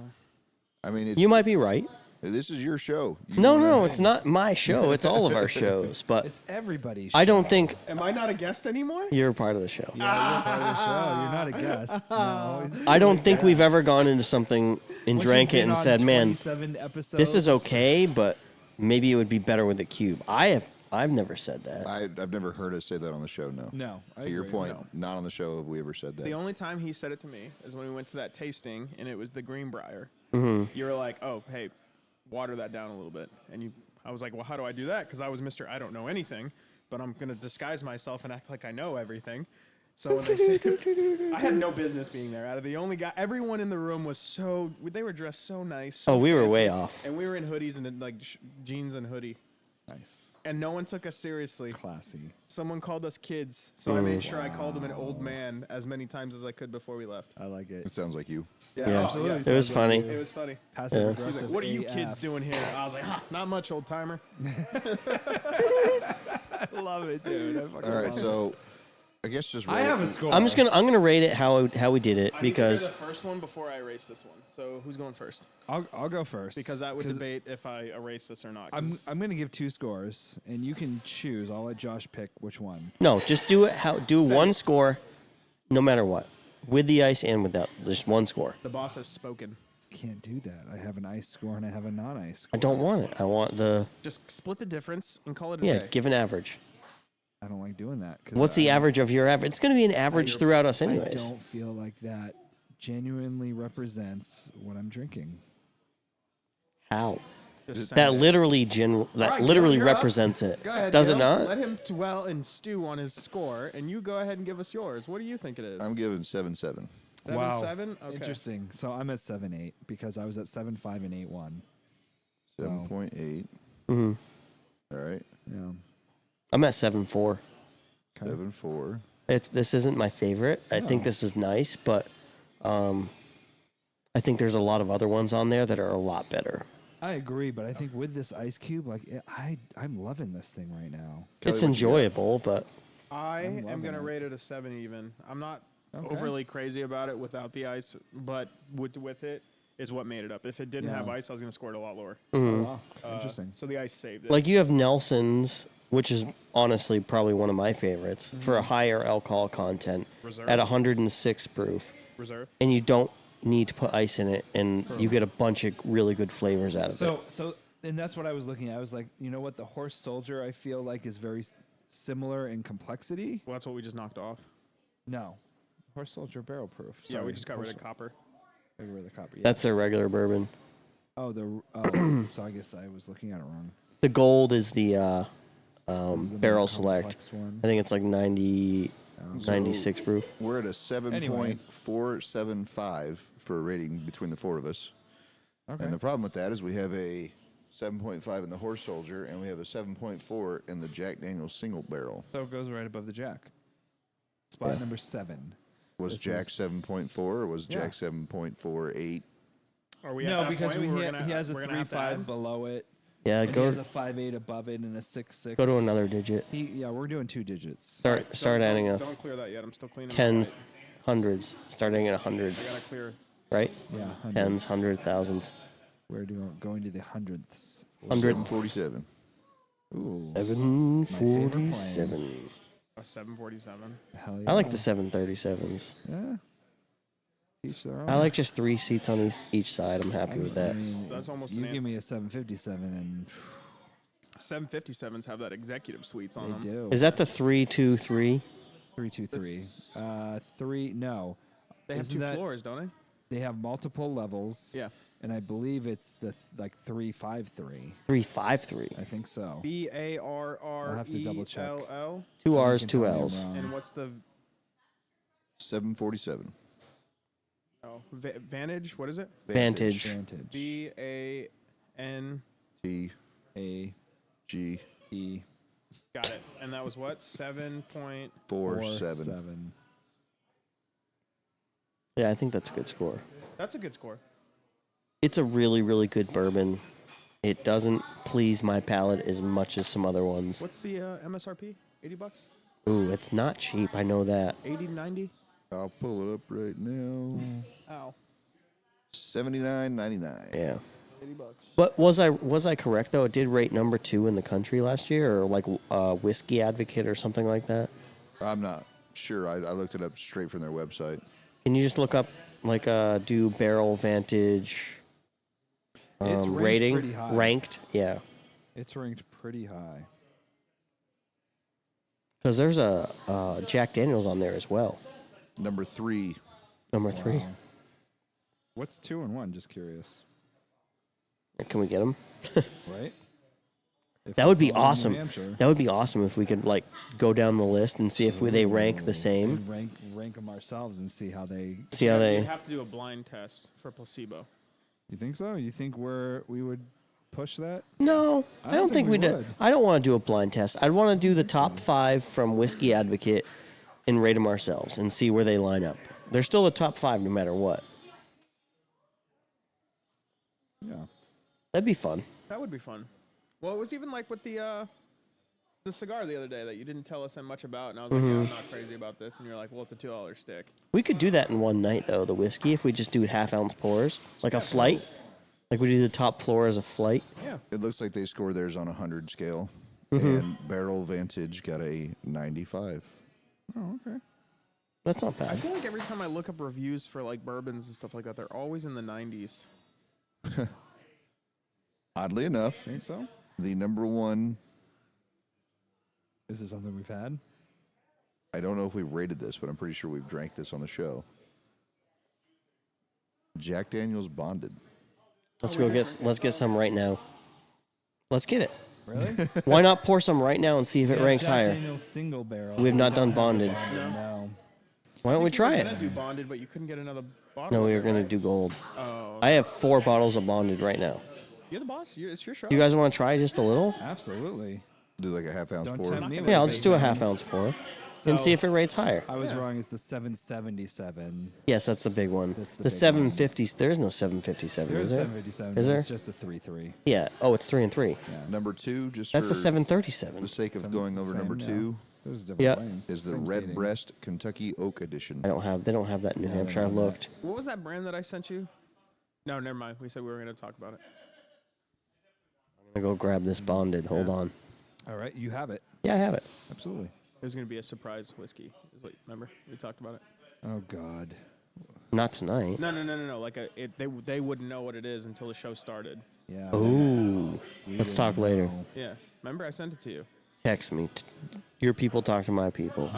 Speaker 4: I mean, it's,
Speaker 2: You might be right.
Speaker 4: this is your show. You
Speaker 2: No,
Speaker 4: wanna-
Speaker 2: no, it's not my show. It's all of our shows. But
Speaker 1: It's everybody's
Speaker 2: I don't
Speaker 1: show.
Speaker 2: think
Speaker 3: Am I not a guest anymore?
Speaker 2: you're a part of the show.
Speaker 1: Yeah, you're part of the show. You're not a guest. No, it's
Speaker 2: I don't think we've ever gone into something and
Speaker 1: Once
Speaker 2: drank
Speaker 1: you've
Speaker 2: it
Speaker 1: been
Speaker 2: and
Speaker 1: on
Speaker 2: said, "Man,
Speaker 1: 27 episodes,
Speaker 2: this is okay, but maybe it would be better with a cube." I've never said that.
Speaker 4: I've never heard us say that on the show, no.
Speaker 1: No. I
Speaker 4: To your
Speaker 1: agree.
Speaker 4: point,
Speaker 1: No.
Speaker 4: not on the show have we ever said that.
Speaker 3: The only time he said it to me is when we went to that tasting, and it was the Greenbrier.
Speaker 2: Mm-hmm.
Speaker 3: You were like, "Oh, hey, water that down a little bit," and I was like, "Well, how do I do that?" Because I was Mr. I don't know anything, but I'm gonna disguise myself and act like I know everything. So when they said, I had no business being there. Out of the only guy, everyone in the room was they were dressed so nice. So
Speaker 2: Oh, we were
Speaker 3: fancy,
Speaker 2: way off.
Speaker 3: and we were in hoodies and jeans and hoodie,
Speaker 1: Nice.
Speaker 3: and no one took us seriously.
Speaker 1: Classy.
Speaker 3: Someone called us kids, so I made sure I called him an old man as many times as I could before we left.
Speaker 1: I like it.
Speaker 4: It sounds like you.
Speaker 2: Yeah,
Speaker 1: absolutely.
Speaker 2: it was funny.
Speaker 3: It was funny.
Speaker 1: Passive
Speaker 2: Yeah.
Speaker 3: He was
Speaker 1: aggressive.
Speaker 3: like, "What are you
Speaker 1: AF.
Speaker 3: kids doing here?" I was like, "Not much, old timer."
Speaker 1: Love it, dude. I fucking
Speaker 4: All right,
Speaker 1: love it.
Speaker 4: so I guess just
Speaker 1: I have a score.
Speaker 2: I'm gonna rate it how we did it
Speaker 3: I
Speaker 2: because
Speaker 3: need to hear the first one before I erase this one. So who's going first?
Speaker 1: I'll go first
Speaker 3: Because that would
Speaker 1: 'cause
Speaker 3: debate if I erase this or not. 'cause
Speaker 1: I'm gonna give 2 scores, and you can choose. I'll let Josh pick which one.
Speaker 2: no, just do one score, no matter what, with the ice and without, just one score.
Speaker 3: the boss has spoken.
Speaker 1: Can't do that. I have an ice score and I have a non-ice score.
Speaker 2: I don't want it. I want the
Speaker 3: Just split the difference and call it a
Speaker 2: yeah.
Speaker 3: day.
Speaker 2: Give an average.
Speaker 1: I don't like doing that. 'Cause
Speaker 2: What's the average of your average? It's gonna be an average throughout us
Speaker 1: I
Speaker 2: anyways.
Speaker 1: don't feel like that genuinely represents what I'm drinking.
Speaker 2: How?
Speaker 3: Just
Speaker 2: That
Speaker 3: send it.
Speaker 2: literally
Speaker 3: right,
Speaker 2: literally
Speaker 3: Gil, you're up.
Speaker 2: represents it.
Speaker 3: Go ahead,
Speaker 2: Does it
Speaker 3: Gil.
Speaker 2: not?
Speaker 3: Let him dwell and stew on his score, and you go ahead and give us yours. What do you think it is?
Speaker 4: I'm giving 7-7.
Speaker 3: 7-7? Okay.
Speaker 1: Interesting. So I'm at 7.8 because I was at 7.5 and 8.1.
Speaker 4: 7.8.
Speaker 2: Mm-hmm.
Speaker 4: All right.
Speaker 1: Yeah.
Speaker 2: I'm at 7.4.
Speaker 4: 7.4.
Speaker 2: This isn't my favorite. I think this is nice, but I think there's a lot of other ones on there that are a lot better.
Speaker 1: I agree, but I think with this ice cube, I'm loving this thing right now.
Speaker 2: It's
Speaker 4: what you got?
Speaker 2: enjoyable, but
Speaker 3: I am
Speaker 1: loving
Speaker 3: going to
Speaker 1: it.
Speaker 3: rate it a 7 even. I'm not
Speaker 1: Okay.
Speaker 3: overly crazy about it without the ice, but with it is what made it up. If it didn't have
Speaker 1: Yeah.
Speaker 3: ice, I was going to score it a lot lower.
Speaker 1: Oh, wow. Interesting.
Speaker 3: So the ice saved it.
Speaker 2: like you have Nelson's, which is honestly probably one of my favorites for a higher alcohol content
Speaker 3: Reserve.
Speaker 2: at 106 proof,
Speaker 3: Reserve.
Speaker 2: and you don't need to put ice in it, and you get a bunch of really good flavors out of it.
Speaker 1: So, and that's what I was looking at. I was like, you know what? The Horse Soldier, I feel like, is very similar in complexity.
Speaker 3: Well, that's what we just knocked off.
Speaker 1: No. Horse Soldier barrel proof.
Speaker 3: Yeah, we
Speaker 1: Sorry,
Speaker 3: just got rid of
Speaker 1: Horse-
Speaker 3: copper.
Speaker 1: got rid of the copper. Yeah.
Speaker 2: That's their regular bourbon.
Speaker 1: So I guess I was looking at it wrong.
Speaker 2: The gold is the
Speaker 1: The more
Speaker 2: barrel select.
Speaker 1: complex one.
Speaker 2: I think it's like 90, 96 proof.
Speaker 4: We're at a 7.475 for a rating between the four of us.
Speaker 1: Okay.
Speaker 4: And the problem with that is we have a 7.5 in the Horse Soldier, and we have a 7.4 in the Jack Daniel's single barrel.
Speaker 1: So it goes right above the Jack. Spot number 7.
Speaker 4: Was
Speaker 1: This
Speaker 4: Jack
Speaker 1: is-
Speaker 4: 7.4 or was
Speaker 1: Yeah.
Speaker 4: Jack 7.48?
Speaker 3: Are we at
Speaker 1: No,
Speaker 3: that
Speaker 1: because
Speaker 3: point where we're gonna-
Speaker 1: he has a
Speaker 3: we're gonna have to
Speaker 1: 3.5
Speaker 3: add?
Speaker 1: below it.
Speaker 2: Yeah,
Speaker 1: And he
Speaker 2: go
Speaker 1: has a 5.8 above it and a 6.6.
Speaker 2: go to another digit.
Speaker 1: Yeah, we're doing 2 digits.
Speaker 2: Start adding a
Speaker 3: Don't clear that yet. I'm still cleaning my
Speaker 2: tens,
Speaker 3: plate.
Speaker 2: hundreds, starting at
Speaker 3: I
Speaker 2: hundreds,
Speaker 3: gotta clear.
Speaker 2: right?
Speaker 1: Yeah,
Speaker 2: Tens, hundred, thousands.
Speaker 1: We're going to the hundredths.
Speaker 4: 747.
Speaker 1: Ooh,
Speaker 2: 747.
Speaker 3: A 747.
Speaker 1: hell yeah.
Speaker 2: I like the 737s.
Speaker 1: Yeah. Each their own.
Speaker 2: I like just 3 seats on each side. I'm happy with
Speaker 1: I
Speaker 2: that.
Speaker 1: mean,
Speaker 3: That's almost
Speaker 1: you
Speaker 3: an
Speaker 1: give me a 757 and
Speaker 3: 757s have that executive suites on
Speaker 1: they
Speaker 3: them.
Speaker 1: do.
Speaker 2: Is that the 323?
Speaker 1: 323?
Speaker 3: That's-
Speaker 1: 3. No,
Speaker 3: They have
Speaker 1: Isn't
Speaker 3: 2
Speaker 1: that-
Speaker 3: floors, don't they?
Speaker 1: they have multiple levels.
Speaker 3: Yeah.
Speaker 1: And I believe it's the 353.
Speaker 2: 353.
Speaker 1: I think so.
Speaker 3: BARRELL.
Speaker 1: have to double check.
Speaker 2: 2
Speaker 1: Someone
Speaker 2: R's,
Speaker 1: can
Speaker 2: 2
Speaker 1: tell me I'm
Speaker 2: L's.
Speaker 1: wrong.
Speaker 3: And what's the
Speaker 4: 747.
Speaker 3: Oh, Vantage. What is it?
Speaker 2: Vantage.
Speaker 1: Vantage.
Speaker 3: VAN.
Speaker 4: T
Speaker 1: A
Speaker 4: G
Speaker 1: E
Speaker 3: Got it. And that was what? 7.47.
Speaker 4: 47.
Speaker 2: Yeah, I think that's a good score.
Speaker 3: That's a good score.
Speaker 2: It's a really, really good bourbon. It doesn't please my palate as much as some other ones.
Speaker 3: What's the MSRP? $80?
Speaker 2: Ooh, it's not cheap. I know that.
Speaker 3: 80, 90?
Speaker 4: I'll pull it up right now.
Speaker 3: Ow.
Speaker 4: $79.99.
Speaker 2: Yeah.
Speaker 3: $80.
Speaker 2: But was I correct though? It did rate number 2 in the country last year, or like Whiskey Advocate or something like that.
Speaker 4: I'm not sure. I looked it up straight from their website.
Speaker 2: Can you just look up like do Barrel Vantage
Speaker 1: It's ranked
Speaker 2: rating
Speaker 1: pretty high.
Speaker 2: ranked? Yeah,
Speaker 1: It's ranked pretty high.
Speaker 2: because there's a Jack Daniels on there as well.
Speaker 4: Number 3.
Speaker 2: Number 3.
Speaker 1: Wow. What's 2 and 1? Just curious.
Speaker 2: Can we get them?
Speaker 1: Right? If
Speaker 2: That would
Speaker 1: it's
Speaker 2: be
Speaker 1: all in New
Speaker 2: awesome.
Speaker 1: Hampshire,
Speaker 2: That would be awesome if we could like go down the list and see if they rank the same.
Speaker 1: and rank them ourselves and see how they.
Speaker 2: See how
Speaker 3: You
Speaker 2: they.
Speaker 3: have to do a blind test for placebo.
Speaker 1: You think so? You think we would push that?
Speaker 2: No, I don't think we
Speaker 1: would.
Speaker 2: did. I don't want to do a blind test. I'd want to do the top 5 from Whiskey Advocate and rate them ourselves and see where they line up. They're still the top 5 no matter what.
Speaker 1: Yeah.
Speaker 2: That'd be fun.
Speaker 3: That would be fun. Well, it was even like with the cigar the other day that you didn't tell us that much about, and I was like, yeah, I'm not crazy about this, and you're like, well, it's a $2 stick.
Speaker 2: We could do that in one night though. The whiskey, if we just do half-ounce pours, like a flight, like we do the top floor as a flight.
Speaker 3: Yeah.
Speaker 4: It looks like they score theirs on a 100 scale. And Barrel Vantage got a 95.
Speaker 1: Oh, okay.
Speaker 2: That's not
Speaker 3: I
Speaker 2: bad.
Speaker 3: feel like every time I look up reviews for like bourbons and stuff like that, they're always in the 90s.
Speaker 4: Oddly enough,
Speaker 1: Think so?
Speaker 4: the number 1,
Speaker 1: Is this something we've had?
Speaker 4: I don't know if we've rated this, but I'm pretty sure we've drank this on the show. Jack Daniels Bonded.
Speaker 2: Let's get some right now. Let's get it.
Speaker 1: Really?
Speaker 2: Why not pour some right now and see if it ranks
Speaker 1: Jack
Speaker 2: higher?
Speaker 1: Daniel's single barrel.
Speaker 2: We have not done bonded.
Speaker 1: No.
Speaker 2: Why don't we try
Speaker 3: You were
Speaker 2: it?
Speaker 3: gonna do bonded, but you couldn't get another bottle.
Speaker 2: No,
Speaker 3: of
Speaker 2: we
Speaker 3: it,
Speaker 2: were gonna
Speaker 3: right?
Speaker 2: do gold.
Speaker 3: Oh,
Speaker 2: I have 4 bottles of bonded right now.
Speaker 3: you're the boss. It's your show.
Speaker 2: You guys want to try just a little?
Speaker 1: Absolutely.
Speaker 4: Do like a half-ounce
Speaker 1: Don't
Speaker 4: pour.
Speaker 1: tempt me.
Speaker 2: Yeah, I'll just do a half-ounce pour and see if it rates higher.
Speaker 1: I was wrong. It's the 777.
Speaker 2: Yes, that's the big one.
Speaker 1: That's the
Speaker 2: The
Speaker 1: big one.
Speaker 2: 750s. There is no 757,
Speaker 1: There's
Speaker 2: is there?
Speaker 1: 757.
Speaker 2: Is
Speaker 1: but
Speaker 2: there?
Speaker 1: It's just a 3.3.
Speaker 2: Yeah. Oh, it's 3 and 3.
Speaker 4: Number 2, just
Speaker 2: That's the
Speaker 4: for
Speaker 2: 737.
Speaker 4: the sake of going over
Speaker 1: Same,
Speaker 4: number
Speaker 1: yeah.
Speaker 4: 2,
Speaker 1: There's different
Speaker 2: Yeah.
Speaker 1: lanes.
Speaker 4: is the
Speaker 1: Same
Speaker 4: Red
Speaker 1: seating.
Speaker 4: Breast Kentucky Oak Edition.
Speaker 2: They don't have that in New
Speaker 1: Yeah, they
Speaker 2: Hampshire. I
Speaker 1: don't have that.
Speaker 2: looked.
Speaker 3: What was that brand that I sent you? No, never mind. We said we were gonna talk about it.
Speaker 2: I'm gonna go grab this bonded. Hold on.
Speaker 1: All right, you have it.
Speaker 2: Yeah, I have it.
Speaker 1: Absolutely.
Speaker 3: It was gonna be a surprise whiskey. Is what remember we talked about it.
Speaker 1: Oh God.
Speaker 2: Not tonight.
Speaker 3: No. Like they wouldn't know what it is until the show started.
Speaker 1: Yeah.
Speaker 2: Ooh.
Speaker 1: we
Speaker 2: Let's
Speaker 1: didn't
Speaker 2: talk later.
Speaker 1: know.
Speaker 3: Yeah. Remember I sent it to you.
Speaker 2: Text me. Your people talk to my people.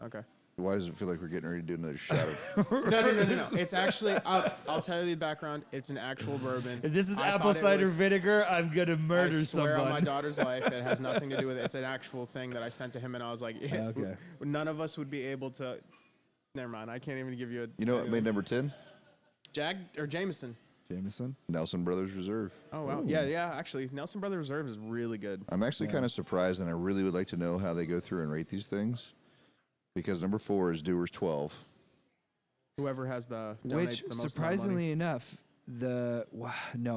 Speaker 3: Okay.
Speaker 4: Why does it feel like we're getting ready to do another shot of...
Speaker 3: No. It's actually I'll tell you the background. It's an actual bourbon.
Speaker 1: If this is
Speaker 3: I
Speaker 1: apple
Speaker 3: thought it
Speaker 1: cider
Speaker 3: was-
Speaker 1: vinegar, I'm gonna murder
Speaker 3: I swear on my
Speaker 1: someone.
Speaker 3: daughter's life, it has nothing to do with it. It's an actual thing that I sent to him, and I was like,
Speaker 1: Okay.
Speaker 3: none of us would be able to. Never mind. I can't even give you a.
Speaker 4: You know what made number 10?
Speaker 3: Jameson.
Speaker 1: Jameson.
Speaker 4: Nelson Brothers Reserve.
Speaker 3: Oh wow. Yeah. Actually, Nelson Brothers Reserve is really good.
Speaker 4: I'm actually kind of surprised, and I really would like to know how they go through and rate these things. Because number 4 is Dewar's 12.
Speaker 3: Whoever has the donates
Speaker 1: Which,
Speaker 3: the most amount of money.
Speaker 1: surprisingly enough, no,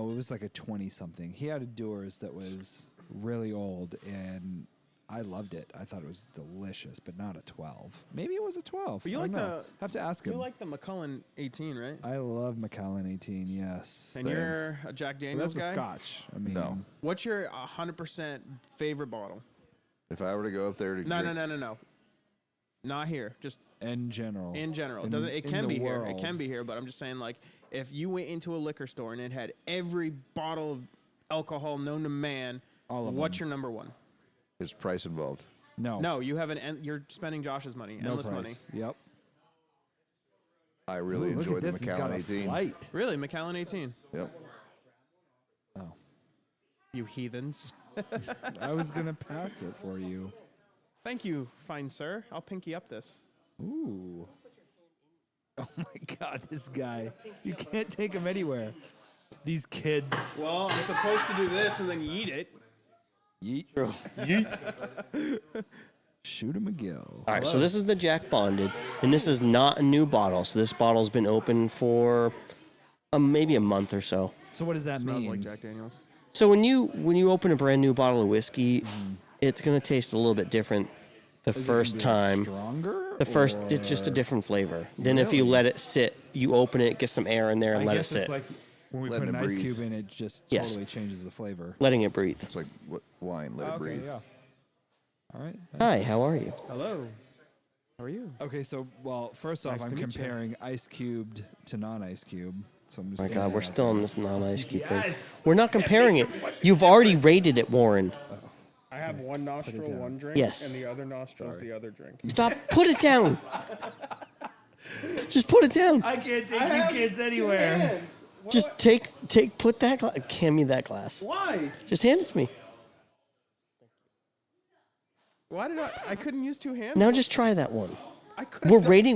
Speaker 1: it was like a 20 something. He had a Doors that was really old, and I loved it. I thought it was delicious, but not a 12. Maybe it was a 12.
Speaker 3: But you
Speaker 1: I
Speaker 3: like
Speaker 1: don't know.
Speaker 3: the-
Speaker 1: have to ask him.
Speaker 3: You like the Macallan 18, right?
Speaker 1: I love Macallan 18. Yes.
Speaker 3: And you're a Jack
Speaker 1: Well,
Speaker 3: Daniels
Speaker 1: that's a
Speaker 3: guy.
Speaker 1: Scotch. I mean,
Speaker 4: No.
Speaker 3: What's your 100% favorite bottle?
Speaker 4: If I were to go up there to
Speaker 3: No.
Speaker 4: drink,
Speaker 3: Not here. Just
Speaker 1: in general.
Speaker 3: in general.
Speaker 1: In-
Speaker 3: Doesn't it
Speaker 1: in
Speaker 3: can
Speaker 1: the
Speaker 3: be here. It
Speaker 1: world.
Speaker 3: can be here, but I'm just saying like if you went into a liquor store and it had every bottle of alcohol known to man,
Speaker 1: All of
Speaker 3: what's
Speaker 1: them.
Speaker 3: your number one?
Speaker 4: is price involved?
Speaker 1: No.
Speaker 3: No, you have you're spending Josh's money,
Speaker 1: No
Speaker 3: endless
Speaker 1: price.
Speaker 3: money.
Speaker 1: Yep.
Speaker 4: I really
Speaker 1: Ooh, look
Speaker 4: enjoyed
Speaker 1: at
Speaker 4: the
Speaker 1: this. He's got
Speaker 4: Macallan
Speaker 1: a
Speaker 4: 18.
Speaker 1: flight.
Speaker 3: Really, Macallan 18.
Speaker 4: Yep.
Speaker 1: Oh.
Speaker 3: You heathens.
Speaker 1: I was gonna pass it for you.
Speaker 3: Thank you, fine sir. I'll pinky up this.
Speaker 1: Ooh. Oh my God, this guy! You can't take him anywhere. These kids.
Speaker 3: Well, I'm supposed to do this and then eat it.
Speaker 1: Yeet. Shoot him, McGill.
Speaker 2: All right, so this is the Jack Bonded, and this is not a new bottle. So this bottle's been open for maybe a month or so.
Speaker 1: So what does that
Speaker 3: Smells
Speaker 1: mean?
Speaker 3: like Jack Daniels.
Speaker 2: So when you open a brand new bottle of whiskey, it's gonna taste a little bit different the
Speaker 1: Is it gonna
Speaker 2: first
Speaker 1: be, like,
Speaker 2: time.
Speaker 1: stronger.
Speaker 2: The first, it's just a different flavor. Then if you
Speaker 1: Really?
Speaker 2: let it sit, you open it, get some air in there, and
Speaker 1: I
Speaker 2: let it
Speaker 1: guess
Speaker 2: sit,
Speaker 1: it's like when we
Speaker 4: Letting
Speaker 1: put an
Speaker 4: it
Speaker 1: ice
Speaker 4: breathe.
Speaker 1: cube in, it just
Speaker 2: Yes.
Speaker 1: totally changes the flavor.
Speaker 2: letting it breathe.
Speaker 4: It's like wine. Let it breathe.
Speaker 1: yeah. All right.
Speaker 2: Hi, how are you?
Speaker 3: Hello. How are you?
Speaker 1: Okay, so well, first off,
Speaker 3: Nice to
Speaker 1: I'm
Speaker 3: meet you.
Speaker 1: comparing ice cubed to non-ice cube. So I'm just
Speaker 2: My
Speaker 1: throwing
Speaker 2: God,
Speaker 1: that
Speaker 2: we're
Speaker 1: out
Speaker 2: still
Speaker 1: there.
Speaker 2: on this non-ice cube thing.
Speaker 1: Yes!
Speaker 2: We're not comparing it. You've already rated it, Warren.
Speaker 3: I have one nostril,
Speaker 1: down.
Speaker 3: one drink,
Speaker 2: Yes.
Speaker 3: and the other nostril is the other drink.
Speaker 2: Stop. Put it down. Just put it down.
Speaker 1: I can't take you kids anywhere.
Speaker 2: Just put that glass. Hand me that glass.
Speaker 3: Why?
Speaker 2: Just hand it to me.
Speaker 3: Why did I couldn't use two hands?
Speaker 2: Now just try that one.
Speaker 3: I couldn't.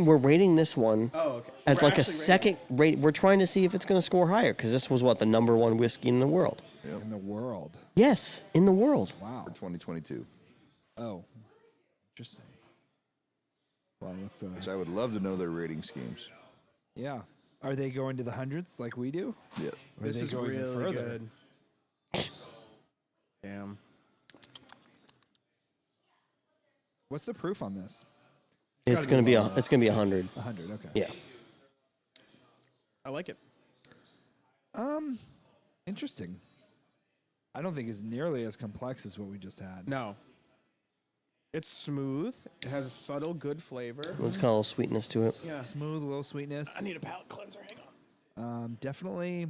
Speaker 2: We're rating this one
Speaker 3: Oh, okay.
Speaker 2: as
Speaker 3: We're
Speaker 2: like a
Speaker 3: actually
Speaker 2: second rate. We're trying to see if it's going to score higher because this was what the #1 whiskey in the world.
Speaker 1: In the world.
Speaker 2: Yes, in the world.
Speaker 1: Wow.
Speaker 4: For 2022.
Speaker 1: Oh. Interesting. Well, let's
Speaker 4: Which I would love to know their rating schemes.
Speaker 1: yeah. Are they going to the hundreds like we do?
Speaker 4: Yeah.
Speaker 1: Or
Speaker 3: This
Speaker 1: they
Speaker 3: is
Speaker 1: go even
Speaker 3: really
Speaker 1: further?
Speaker 3: good. Damn.
Speaker 1: What's the proof on this?
Speaker 2: It's
Speaker 1: gotta
Speaker 2: going to
Speaker 1: be
Speaker 2: be
Speaker 1: low.
Speaker 2: it's going to be 100.
Speaker 1: 100. Okay.
Speaker 2: Yeah.
Speaker 3: I like it.
Speaker 1: Interesting. I don't think it's nearly as complex as what we just had.
Speaker 3: No. It's smooth. It has a subtle, good flavor.
Speaker 2: Let's call a little sweetness to it.
Speaker 3: Yeah.
Speaker 1: Smooth, low sweetness.
Speaker 3: I need a palate cleanser. Hang on.
Speaker 1: Definitely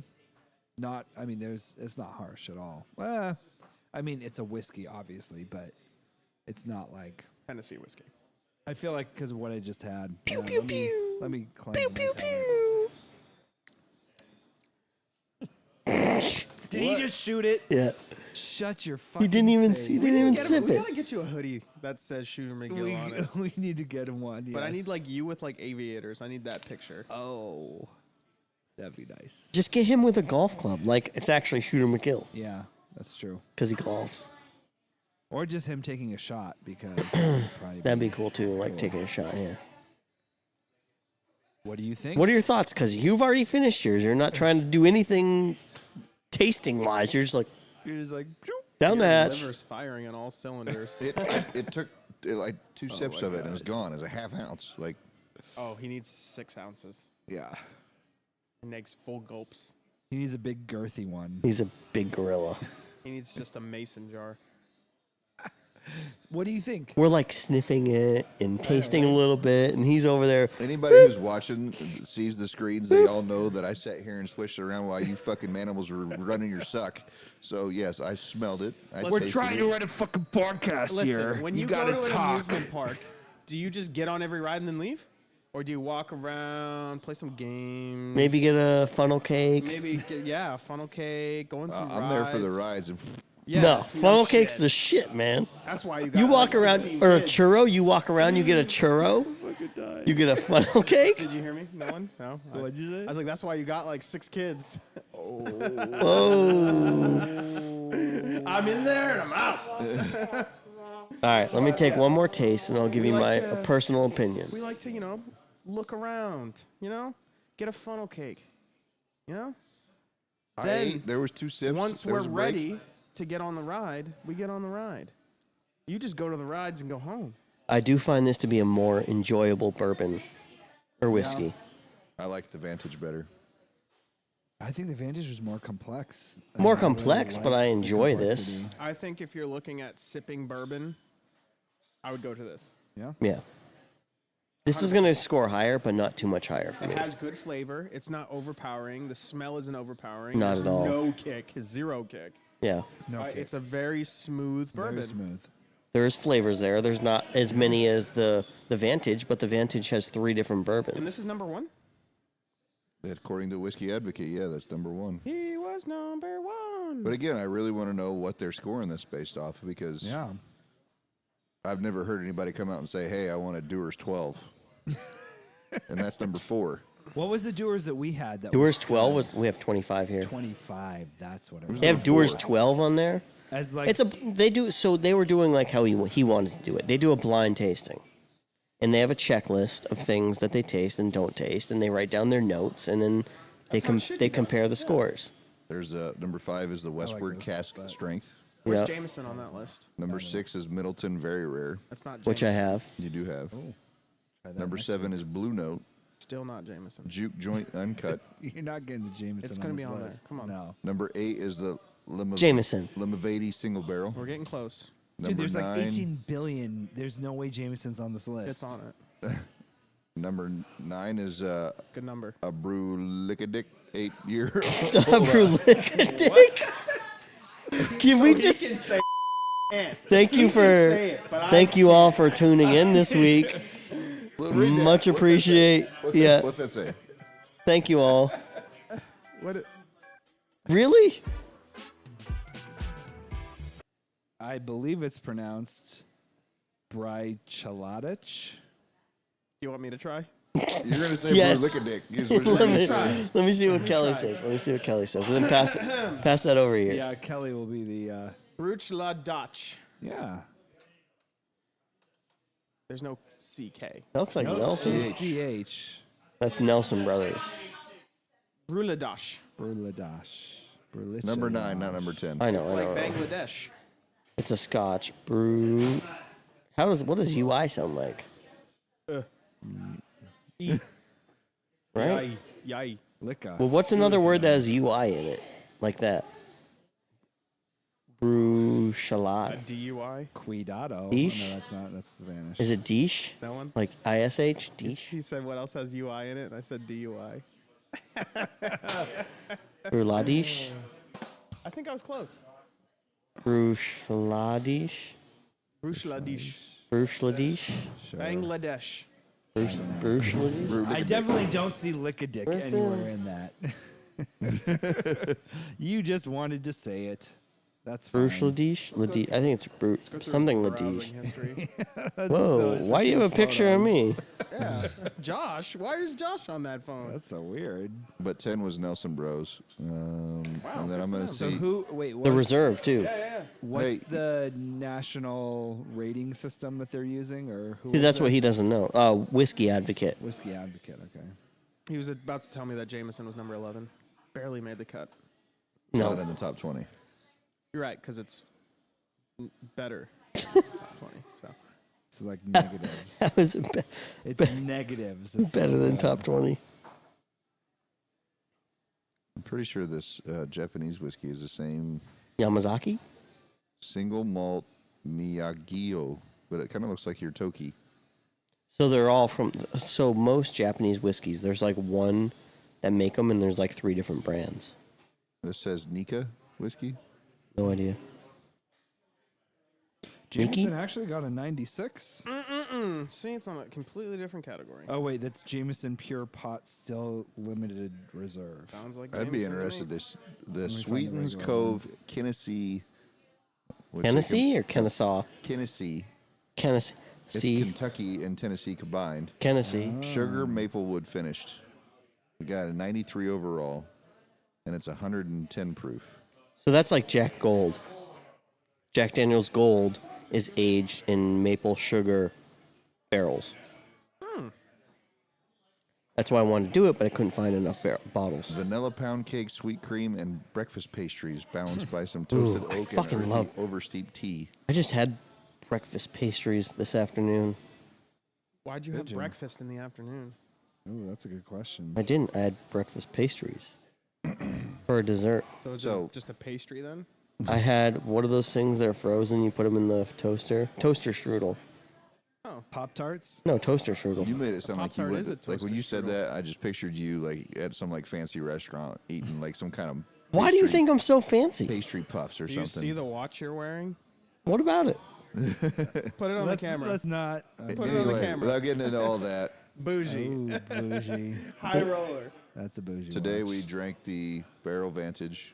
Speaker 1: not. I mean, it's not harsh at all. I mean, it's a whiskey, obviously, but it's not like.
Speaker 3: Tennessee whiskey.
Speaker 1: I feel like because of what I just had.
Speaker 2: Pew, pew, pew.
Speaker 1: Let me cleanse
Speaker 2: Pew,
Speaker 1: my
Speaker 2: pew,
Speaker 1: palate.
Speaker 2: pew.
Speaker 1: Did he just shoot it?
Speaker 2: Yeah.
Speaker 1: Shut your fucking
Speaker 2: He didn't even
Speaker 1: face.
Speaker 2: he didn't even
Speaker 3: Get him-
Speaker 2: sip
Speaker 3: we
Speaker 2: it.
Speaker 3: gotta get you a hoodie that says Shooter McGill on it.
Speaker 1: We need to get him one.
Speaker 3: But I need
Speaker 1: yes.
Speaker 3: like you with like aviators. I need that picture.
Speaker 1: Oh, that'd be nice.
Speaker 2: Just get him with a golf club. Like it's actually Shooter McGill
Speaker 1: Yeah, that's true.
Speaker 2: because he golfs.
Speaker 1: Or just him taking a shot because that would probably
Speaker 2: That'd be cool too. Like taking a shot. Yeah.
Speaker 1: What do you think?
Speaker 2: What are your thoughts? Because you've already finished yours. You're not trying to do anything tasting wise. You're just like
Speaker 1: You're just like. "Phew."
Speaker 2: down the
Speaker 3: Your
Speaker 2: hatch.
Speaker 3: liver's firing on all cylinders.
Speaker 4: It took like 2 sips of it and it was gone. It was a half ounce. Like,
Speaker 3: Oh, he needs 6 ounces.
Speaker 1: Yeah.
Speaker 3: He makes full gulps.
Speaker 1: He needs a big girthy one.
Speaker 2: He's a big gorilla.
Speaker 3: He needs just a mason jar.
Speaker 1: What do you think?
Speaker 2: We're like sniffing it and tasting a little bit, and he's over there.
Speaker 4: anybody who's watching sees the screens, they all know that I sat here and swished it around while you fucking animals were running your suck. So, yes, I smelled it. I
Speaker 3: We're
Speaker 4: tasted
Speaker 1: trying
Speaker 4: it.
Speaker 1: to run a fucking podcast
Speaker 3: Listen,
Speaker 1: here.
Speaker 3: when you
Speaker 1: gotta
Speaker 3: go to an
Speaker 1: talk.
Speaker 3: amusement park, do you just get on every ride and then leave? Or do you walk around, play some games?
Speaker 2: Maybe get a funnel cake.
Speaker 3: Maybe, yeah, funnel cake, go on some rides.
Speaker 4: I'm there for the rides. And
Speaker 3: Yeah,
Speaker 2: No, funnel cake's the shit, man.
Speaker 3: That's why you got
Speaker 2: You walk
Speaker 3: like
Speaker 2: around,
Speaker 3: 16
Speaker 2: or a
Speaker 3: kids.
Speaker 2: churro, you walk around, you get a churro, you get a funnel cake.
Speaker 3: Did you hear me? No one? No?
Speaker 1: What'd you say?
Speaker 3: I was like, that's why you got like 6 kids.
Speaker 2: Oh.
Speaker 3: I'm in there and I'm out.
Speaker 2: All right, let me take one more taste, and I'll give you my
Speaker 3: like to-
Speaker 2: personal opinion.
Speaker 3: We like to, look around, get a funnel cake, Then,
Speaker 4: there was 2 sips.
Speaker 3: Once
Speaker 4: there
Speaker 3: we're
Speaker 4: was a break.
Speaker 3: ready to get on the ride, we get on the ride. You just go to the rides and go home.
Speaker 2: I do find this to be a more enjoyable bourbon or whiskey.
Speaker 4: I liked the Vantage better.
Speaker 1: I think the Vantage was more complex.
Speaker 2: More
Speaker 1: I really
Speaker 2: complex, but
Speaker 1: like
Speaker 2: I
Speaker 1: the
Speaker 2: enjoy this.
Speaker 1: complexity.
Speaker 3: I think if you're looking at sipping bourbon, I would go to this.
Speaker 1: Yeah.
Speaker 2: Yeah. This is going to score higher, but not too much higher for
Speaker 3: It
Speaker 2: me.
Speaker 3: has good flavor. It's not overpowering. The smell isn't overpowering.
Speaker 2: Not
Speaker 3: There's
Speaker 2: at all.
Speaker 3: No kick. 0 kick.
Speaker 2: Yeah.
Speaker 1: No kick.
Speaker 3: It's a very smooth bourbon.
Speaker 1: Very smooth.
Speaker 2: There's flavors there. There's not as many as the Vantage, but the Vantage has 3 different bourbons.
Speaker 3: And this is number 1?
Speaker 4: According to Whiskey Advocate, yeah, that's number 1.
Speaker 3: He was number 1.
Speaker 4: But again, I really want to know what they're scoring this based off because
Speaker 1: Yeah.
Speaker 4: I've never heard anybody come out and say, "Hey, I want a Dewar's 12." and that's number 4.
Speaker 1: What was the Dewar's that we had? That
Speaker 2: Dewar's
Speaker 1: was
Speaker 2: 12 was. We have 25 here.
Speaker 1: 25. That's what it was.
Speaker 2: They have Dewar's
Speaker 4: Four.
Speaker 2: 12 on there.
Speaker 1: As like
Speaker 2: It's a. They do. So they were doing like how he wanted to do it. They do a blind tasting, and they have a checklist of things that they taste and don't taste, and they write down their notes, and then they compare the scores.
Speaker 4: There's number 5 is the Westward
Speaker 1: this,
Speaker 4: Cask
Speaker 1: but-
Speaker 4: Strength.
Speaker 3: Where's
Speaker 2: Yeah.
Speaker 3: Jameson on that list?
Speaker 4: Number 6 is Middleton Very Rare.
Speaker 3: That's not Jameson.
Speaker 2: Which I have.
Speaker 4: You do have.
Speaker 1: Try that
Speaker 4: Number
Speaker 1: next
Speaker 4: 7 is Blue Note.
Speaker 3: Still not Jameson.
Speaker 4: Juke Joint Uncut.
Speaker 1: week. You're not getting the Jameson.
Speaker 3: It's gonna
Speaker 1: on
Speaker 3: be
Speaker 1: this
Speaker 3: on there.
Speaker 1: list.
Speaker 3: Come on.
Speaker 1: No.
Speaker 4: Number 8 is the
Speaker 2: Jameson.
Speaker 4: Limavady Single Barrel.
Speaker 3: We're getting close.
Speaker 1: Dude,
Speaker 4: Number
Speaker 1: there's
Speaker 4: 9,
Speaker 1: like 18 billion. There's no way Jameson's on this list.
Speaker 3: It's on it.
Speaker 4: Number 9 is
Speaker 3: Good number.
Speaker 4: a Brulicadic 8-year.
Speaker 2: Dick. Can we just
Speaker 3: say
Speaker 2: thank you for thank you all for tuning in this week. Much appreciate. Yeah,
Speaker 4: What's that say?
Speaker 2: thank you all.
Speaker 3: What?
Speaker 2: Really?
Speaker 1: I believe it's pronounced Brychaladich.
Speaker 3: You want me to try?
Speaker 4: You're gonna say
Speaker 2: Yes.
Speaker 4: Brulicadic.
Speaker 2: Let me see what Kelly says. Let me see what Kelly says, and then pass that over here.
Speaker 1: Yeah, Kelly will be the.
Speaker 3: Bruch la Dutch.
Speaker 1: Yeah.
Speaker 3: There's no CK.
Speaker 2: That looks like Nelson.
Speaker 1: CH.
Speaker 2: That's Nelson Brothers.
Speaker 3: Bruladash.
Speaker 1: Burladash.
Speaker 4: Number 9, not number 10.
Speaker 2: I know.
Speaker 3: It's
Speaker 2: I
Speaker 3: like
Speaker 2: know.
Speaker 3: Bangladesh.
Speaker 2: It's a Scotch brew. What does UI sound like?
Speaker 3: E.
Speaker 2: Right?
Speaker 3: Yay.
Speaker 1: Licca.
Speaker 2: Well, what's another word that has UI in it, like that? Bruchalat.
Speaker 3: DUI.
Speaker 1: Cuidado.
Speaker 2: Ish?
Speaker 1: Oh, no, that's not. That's Spanish.
Speaker 2: Is it dish?
Speaker 3: That one?
Speaker 2: Like ISH? Dish?
Speaker 3: He said what else has UI in it? And I said DUI.
Speaker 2: Bruladish?
Speaker 3: I think I was close.
Speaker 2: Bruchladish?
Speaker 3: Brushladish.
Speaker 2: Bruchladish?
Speaker 1: Sure.
Speaker 3: Bangladesh.
Speaker 2: Bruchladish?
Speaker 1: I definitely don't see Lickadick anywhere in that. You just wanted to say it. That's fine.
Speaker 2: Bruchladish? I think it's something
Speaker 3: Browsing
Speaker 2: Ladish.
Speaker 3: history.
Speaker 2: Whoa, why do you have a picture of me?
Speaker 3: Yeah. Josh. Why is Josh on that phone?
Speaker 1: That's so weird.
Speaker 4: But 10 was Nelson Bros. And then I'm gonna
Speaker 1: So
Speaker 4: see.
Speaker 1: who? Wait. What,
Speaker 2: The reserve, too.
Speaker 1: what's
Speaker 4: Hey.
Speaker 1: the national rating system that they're using, or who?
Speaker 2: See,
Speaker 1: is
Speaker 2: that's what he
Speaker 1: this?
Speaker 2: doesn't know. Whiskey Advocate.
Speaker 1: Whiskey Advocate. Okay.
Speaker 3: He was about to tell me that Jameson was number 11. Barely made the cut.
Speaker 4: Not
Speaker 2: No.
Speaker 4: in the top 20.
Speaker 3: You're right, because it's better. Top 20. So
Speaker 1: It's like negatives.
Speaker 2: That was
Speaker 1: It's negatives. It's
Speaker 2: better
Speaker 1: so
Speaker 2: than
Speaker 1: bad.
Speaker 2: top 20.
Speaker 4: I'm pretty sure this Japanese whiskey is the same
Speaker 2: Yamazaki?
Speaker 4: single malt Miyagio, but it kind of looks like your Toki.
Speaker 2: So they're all from. So most Japanese whiskeys, there's like one that make them, and there's like 3 different brands.
Speaker 4: This says Nika whiskey.
Speaker 2: No idea.
Speaker 1: Jameson
Speaker 2: Nikki?
Speaker 1: actually got a 96.
Speaker 3: see, it's on a completely different category.
Speaker 1: Oh wait, that's Jameson Pure Pot Still Limited Reserve.
Speaker 3: Sounds like
Speaker 4: I'd be
Speaker 3: Jameson to
Speaker 4: interested.
Speaker 3: me.
Speaker 4: The
Speaker 1: find the
Speaker 4: Sweetens
Speaker 1: regular
Speaker 4: Cove Tennessee.
Speaker 2: Tennessee or Kennesaw?
Speaker 4: Tennessee.
Speaker 2: Tennessee.
Speaker 4: It's Kentucky and Tennessee combined.
Speaker 2: Tennessee.
Speaker 4: Sugar Maplewood finished. We got a 93 overall, and it's 110 proof.
Speaker 2: So that's like Jack Gold. Jack Daniel's Gold is aged in maple sugar barrels. That's why I wanted to do it, but I couldn't find enough bottles.
Speaker 4: Vanilla pound cake, sweet cream, and breakfast pastries balanced by some toasted
Speaker 2: I
Speaker 4: oak and
Speaker 2: fucking
Speaker 4: earthy
Speaker 2: love-
Speaker 4: oversteeped tea.
Speaker 2: I just had breakfast pastries this afternoon.
Speaker 3: Why'd you have
Speaker 1: you?
Speaker 3: breakfast in the afternoon?
Speaker 1: Oh, that's a good question.
Speaker 2: I didn't. I had breakfast pastries for a dessert.
Speaker 3: So is
Speaker 4: So-
Speaker 3: it just a pastry then?
Speaker 2: I had, what are those things that are frozen? You put them in the toaster? Toaster strudel.
Speaker 1: Pop Tarts.
Speaker 2: No, toaster strudel.
Speaker 4: You made it sound like you
Speaker 3: Pop-Tart
Speaker 4: would.
Speaker 3: is a
Speaker 4: Like when
Speaker 3: toaster
Speaker 4: you said
Speaker 3: strudel.
Speaker 4: that, I just pictured you like at some like fancy restaurant eating like some kind of.
Speaker 2: Why do you
Speaker 4: pastry-
Speaker 2: think I'm so fancy?
Speaker 4: pastry puffs or
Speaker 3: Do you
Speaker 4: something?
Speaker 3: see the watch you're wearing?
Speaker 2: What about it?
Speaker 3: Put it on the camera.
Speaker 1: Let's not.
Speaker 3: Put it on the
Speaker 4: Anyway,
Speaker 3: camera.
Speaker 4: without getting into all that,
Speaker 3: Bougie.
Speaker 1: Ooh, bougie.
Speaker 3: High roller.
Speaker 1: That's a bougie.
Speaker 4: today
Speaker 1: watch.
Speaker 4: we drank the Barrel Vantage.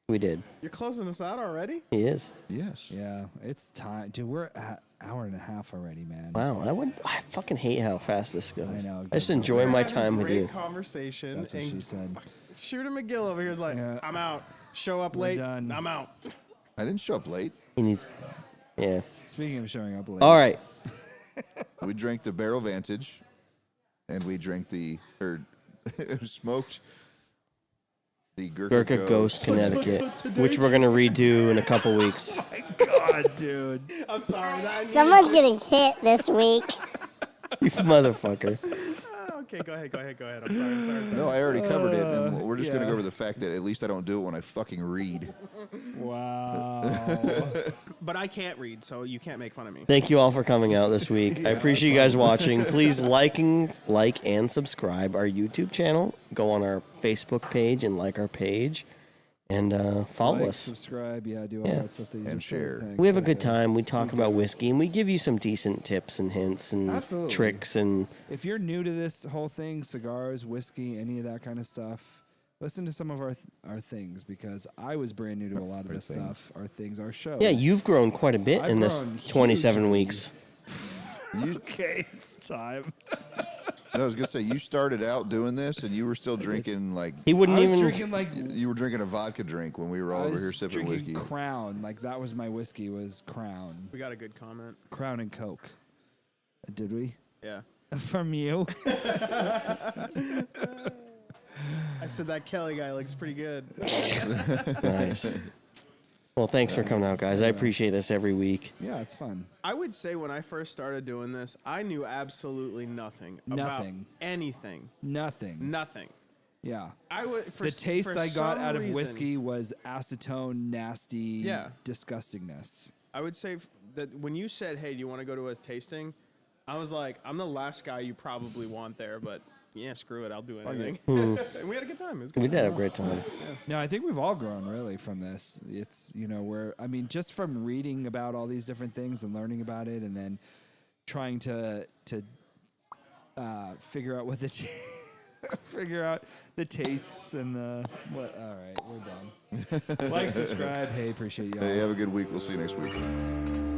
Speaker 2: We did.
Speaker 3: You're closing us out already?
Speaker 2: He is.
Speaker 4: Yes.
Speaker 1: Yeah, it's time, dude. We're at hour and a half already, man.
Speaker 2: Wow, I fucking hate how fast this goes.
Speaker 1: I know,
Speaker 2: I just
Speaker 1: good
Speaker 2: enjoy
Speaker 3: We're
Speaker 2: my
Speaker 3: having
Speaker 2: time with
Speaker 3: great
Speaker 2: you.
Speaker 3: Conversation.
Speaker 1: That's what
Speaker 3: and
Speaker 1: she said.
Speaker 3: Shooter McGill over here is like,
Speaker 1: Yeah.
Speaker 3: I'm out. Show up
Speaker 1: We're
Speaker 3: late.
Speaker 1: done.
Speaker 3: I'm out.
Speaker 4: I didn't show up late.
Speaker 2: He needs. Yeah.
Speaker 1: Speaking of showing up late.
Speaker 2: All right.
Speaker 4: We drank the Barrel Vantage, and we drank smoked the
Speaker 2: Gurkha Ghost, Connecticut, which we're gonna redo in a couple weeks.
Speaker 1: God, dude.
Speaker 3: I'm sorry.
Speaker 6: Someone's getting hit this week.
Speaker 2: You motherfucker.
Speaker 3: Okay, go ahead. I'm sorry.
Speaker 4: No, I already covered it, and we're just going to
Speaker 1: yeah.
Speaker 4: go over the fact that at least I don't do it when I fucking read.
Speaker 1: Wow.
Speaker 3: But I can't read, so you can't make fun of me.
Speaker 2: Thank you all for coming out this week. I appreciate you guys watching. Please like and subscribe our YouTube channel. Go on our Facebook page and like our page, and follow
Speaker 1: Like,
Speaker 2: us.
Speaker 1: subscribe, do all
Speaker 2: Yeah.
Speaker 1: that stuff that you
Speaker 4: And
Speaker 1: just said.
Speaker 4: share.
Speaker 1: Thanks.
Speaker 2: We have a good time. We talk about whiskey, and we give you some decent tips and hints and
Speaker 1: Absolutely.
Speaker 2: tricks. And
Speaker 1: If you're new to this whole thing, cigars, whiskey, any of that kind of stuff, listen to some of our things, because I was brand new to a lot of this stuff. Our things, our show.
Speaker 2: yeah, you've grown quite a bit
Speaker 1: I've
Speaker 2: in this
Speaker 1: grown
Speaker 2: 27
Speaker 1: hugely.
Speaker 2: weeks.
Speaker 1: Okay, it's time.
Speaker 4: I was going to say, you started out doing this, and you were still drinking, like,
Speaker 2: He wouldn't
Speaker 1: I was
Speaker 2: even.
Speaker 1: drinking like
Speaker 4: you were drinking a vodka drink when we were all
Speaker 1: I
Speaker 4: over
Speaker 1: was
Speaker 4: here sipping
Speaker 1: drinking
Speaker 4: whiskey.
Speaker 1: Crown. Like that was my whiskey. Was Crown,
Speaker 3: We got a good comment.
Speaker 1: Crown and Coke. Did we?
Speaker 3: Yeah.
Speaker 1: From you?
Speaker 3: I said that Kelly guy looks pretty good.
Speaker 2: Nice. Well, thanks for coming out, guys. I appreciate this every week.
Speaker 1: Yeah, it's fun.
Speaker 3: I would say when I first started doing this, I knew absolutely nothing about
Speaker 1: Nothing.
Speaker 3: anything.
Speaker 1: Nothing.
Speaker 3: Nothing.
Speaker 1: Yeah.
Speaker 3: I would. For,
Speaker 1: The taste
Speaker 3: for
Speaker 1: I got
Speaker 3: some
Speaker 1: out of
Speaker 3: reason,
Speaker 1: whiskey was acetone, nasty,
Speaker 3: Yeah.
Speaker 1: disgustingness.
Speaker 3: I would say that when you said, "Hey, do you want to go to a tasting?" I was like, "I'm the last guy you probably want there, but yeah, screw it, I'll do anything." and we had a good time. It was good.
Speaker 2: We did have a great time.
Speaker 1: No, I think we've all grown really from this. It's, I mean, just from reading about all these different things and learning about it, and then trying to figure out what figure out the tastes and the what. All right, we're done. Like, subscribe. Hey, appreciate you.
Speaker 4: Hey, have a good week. We'll see you next week.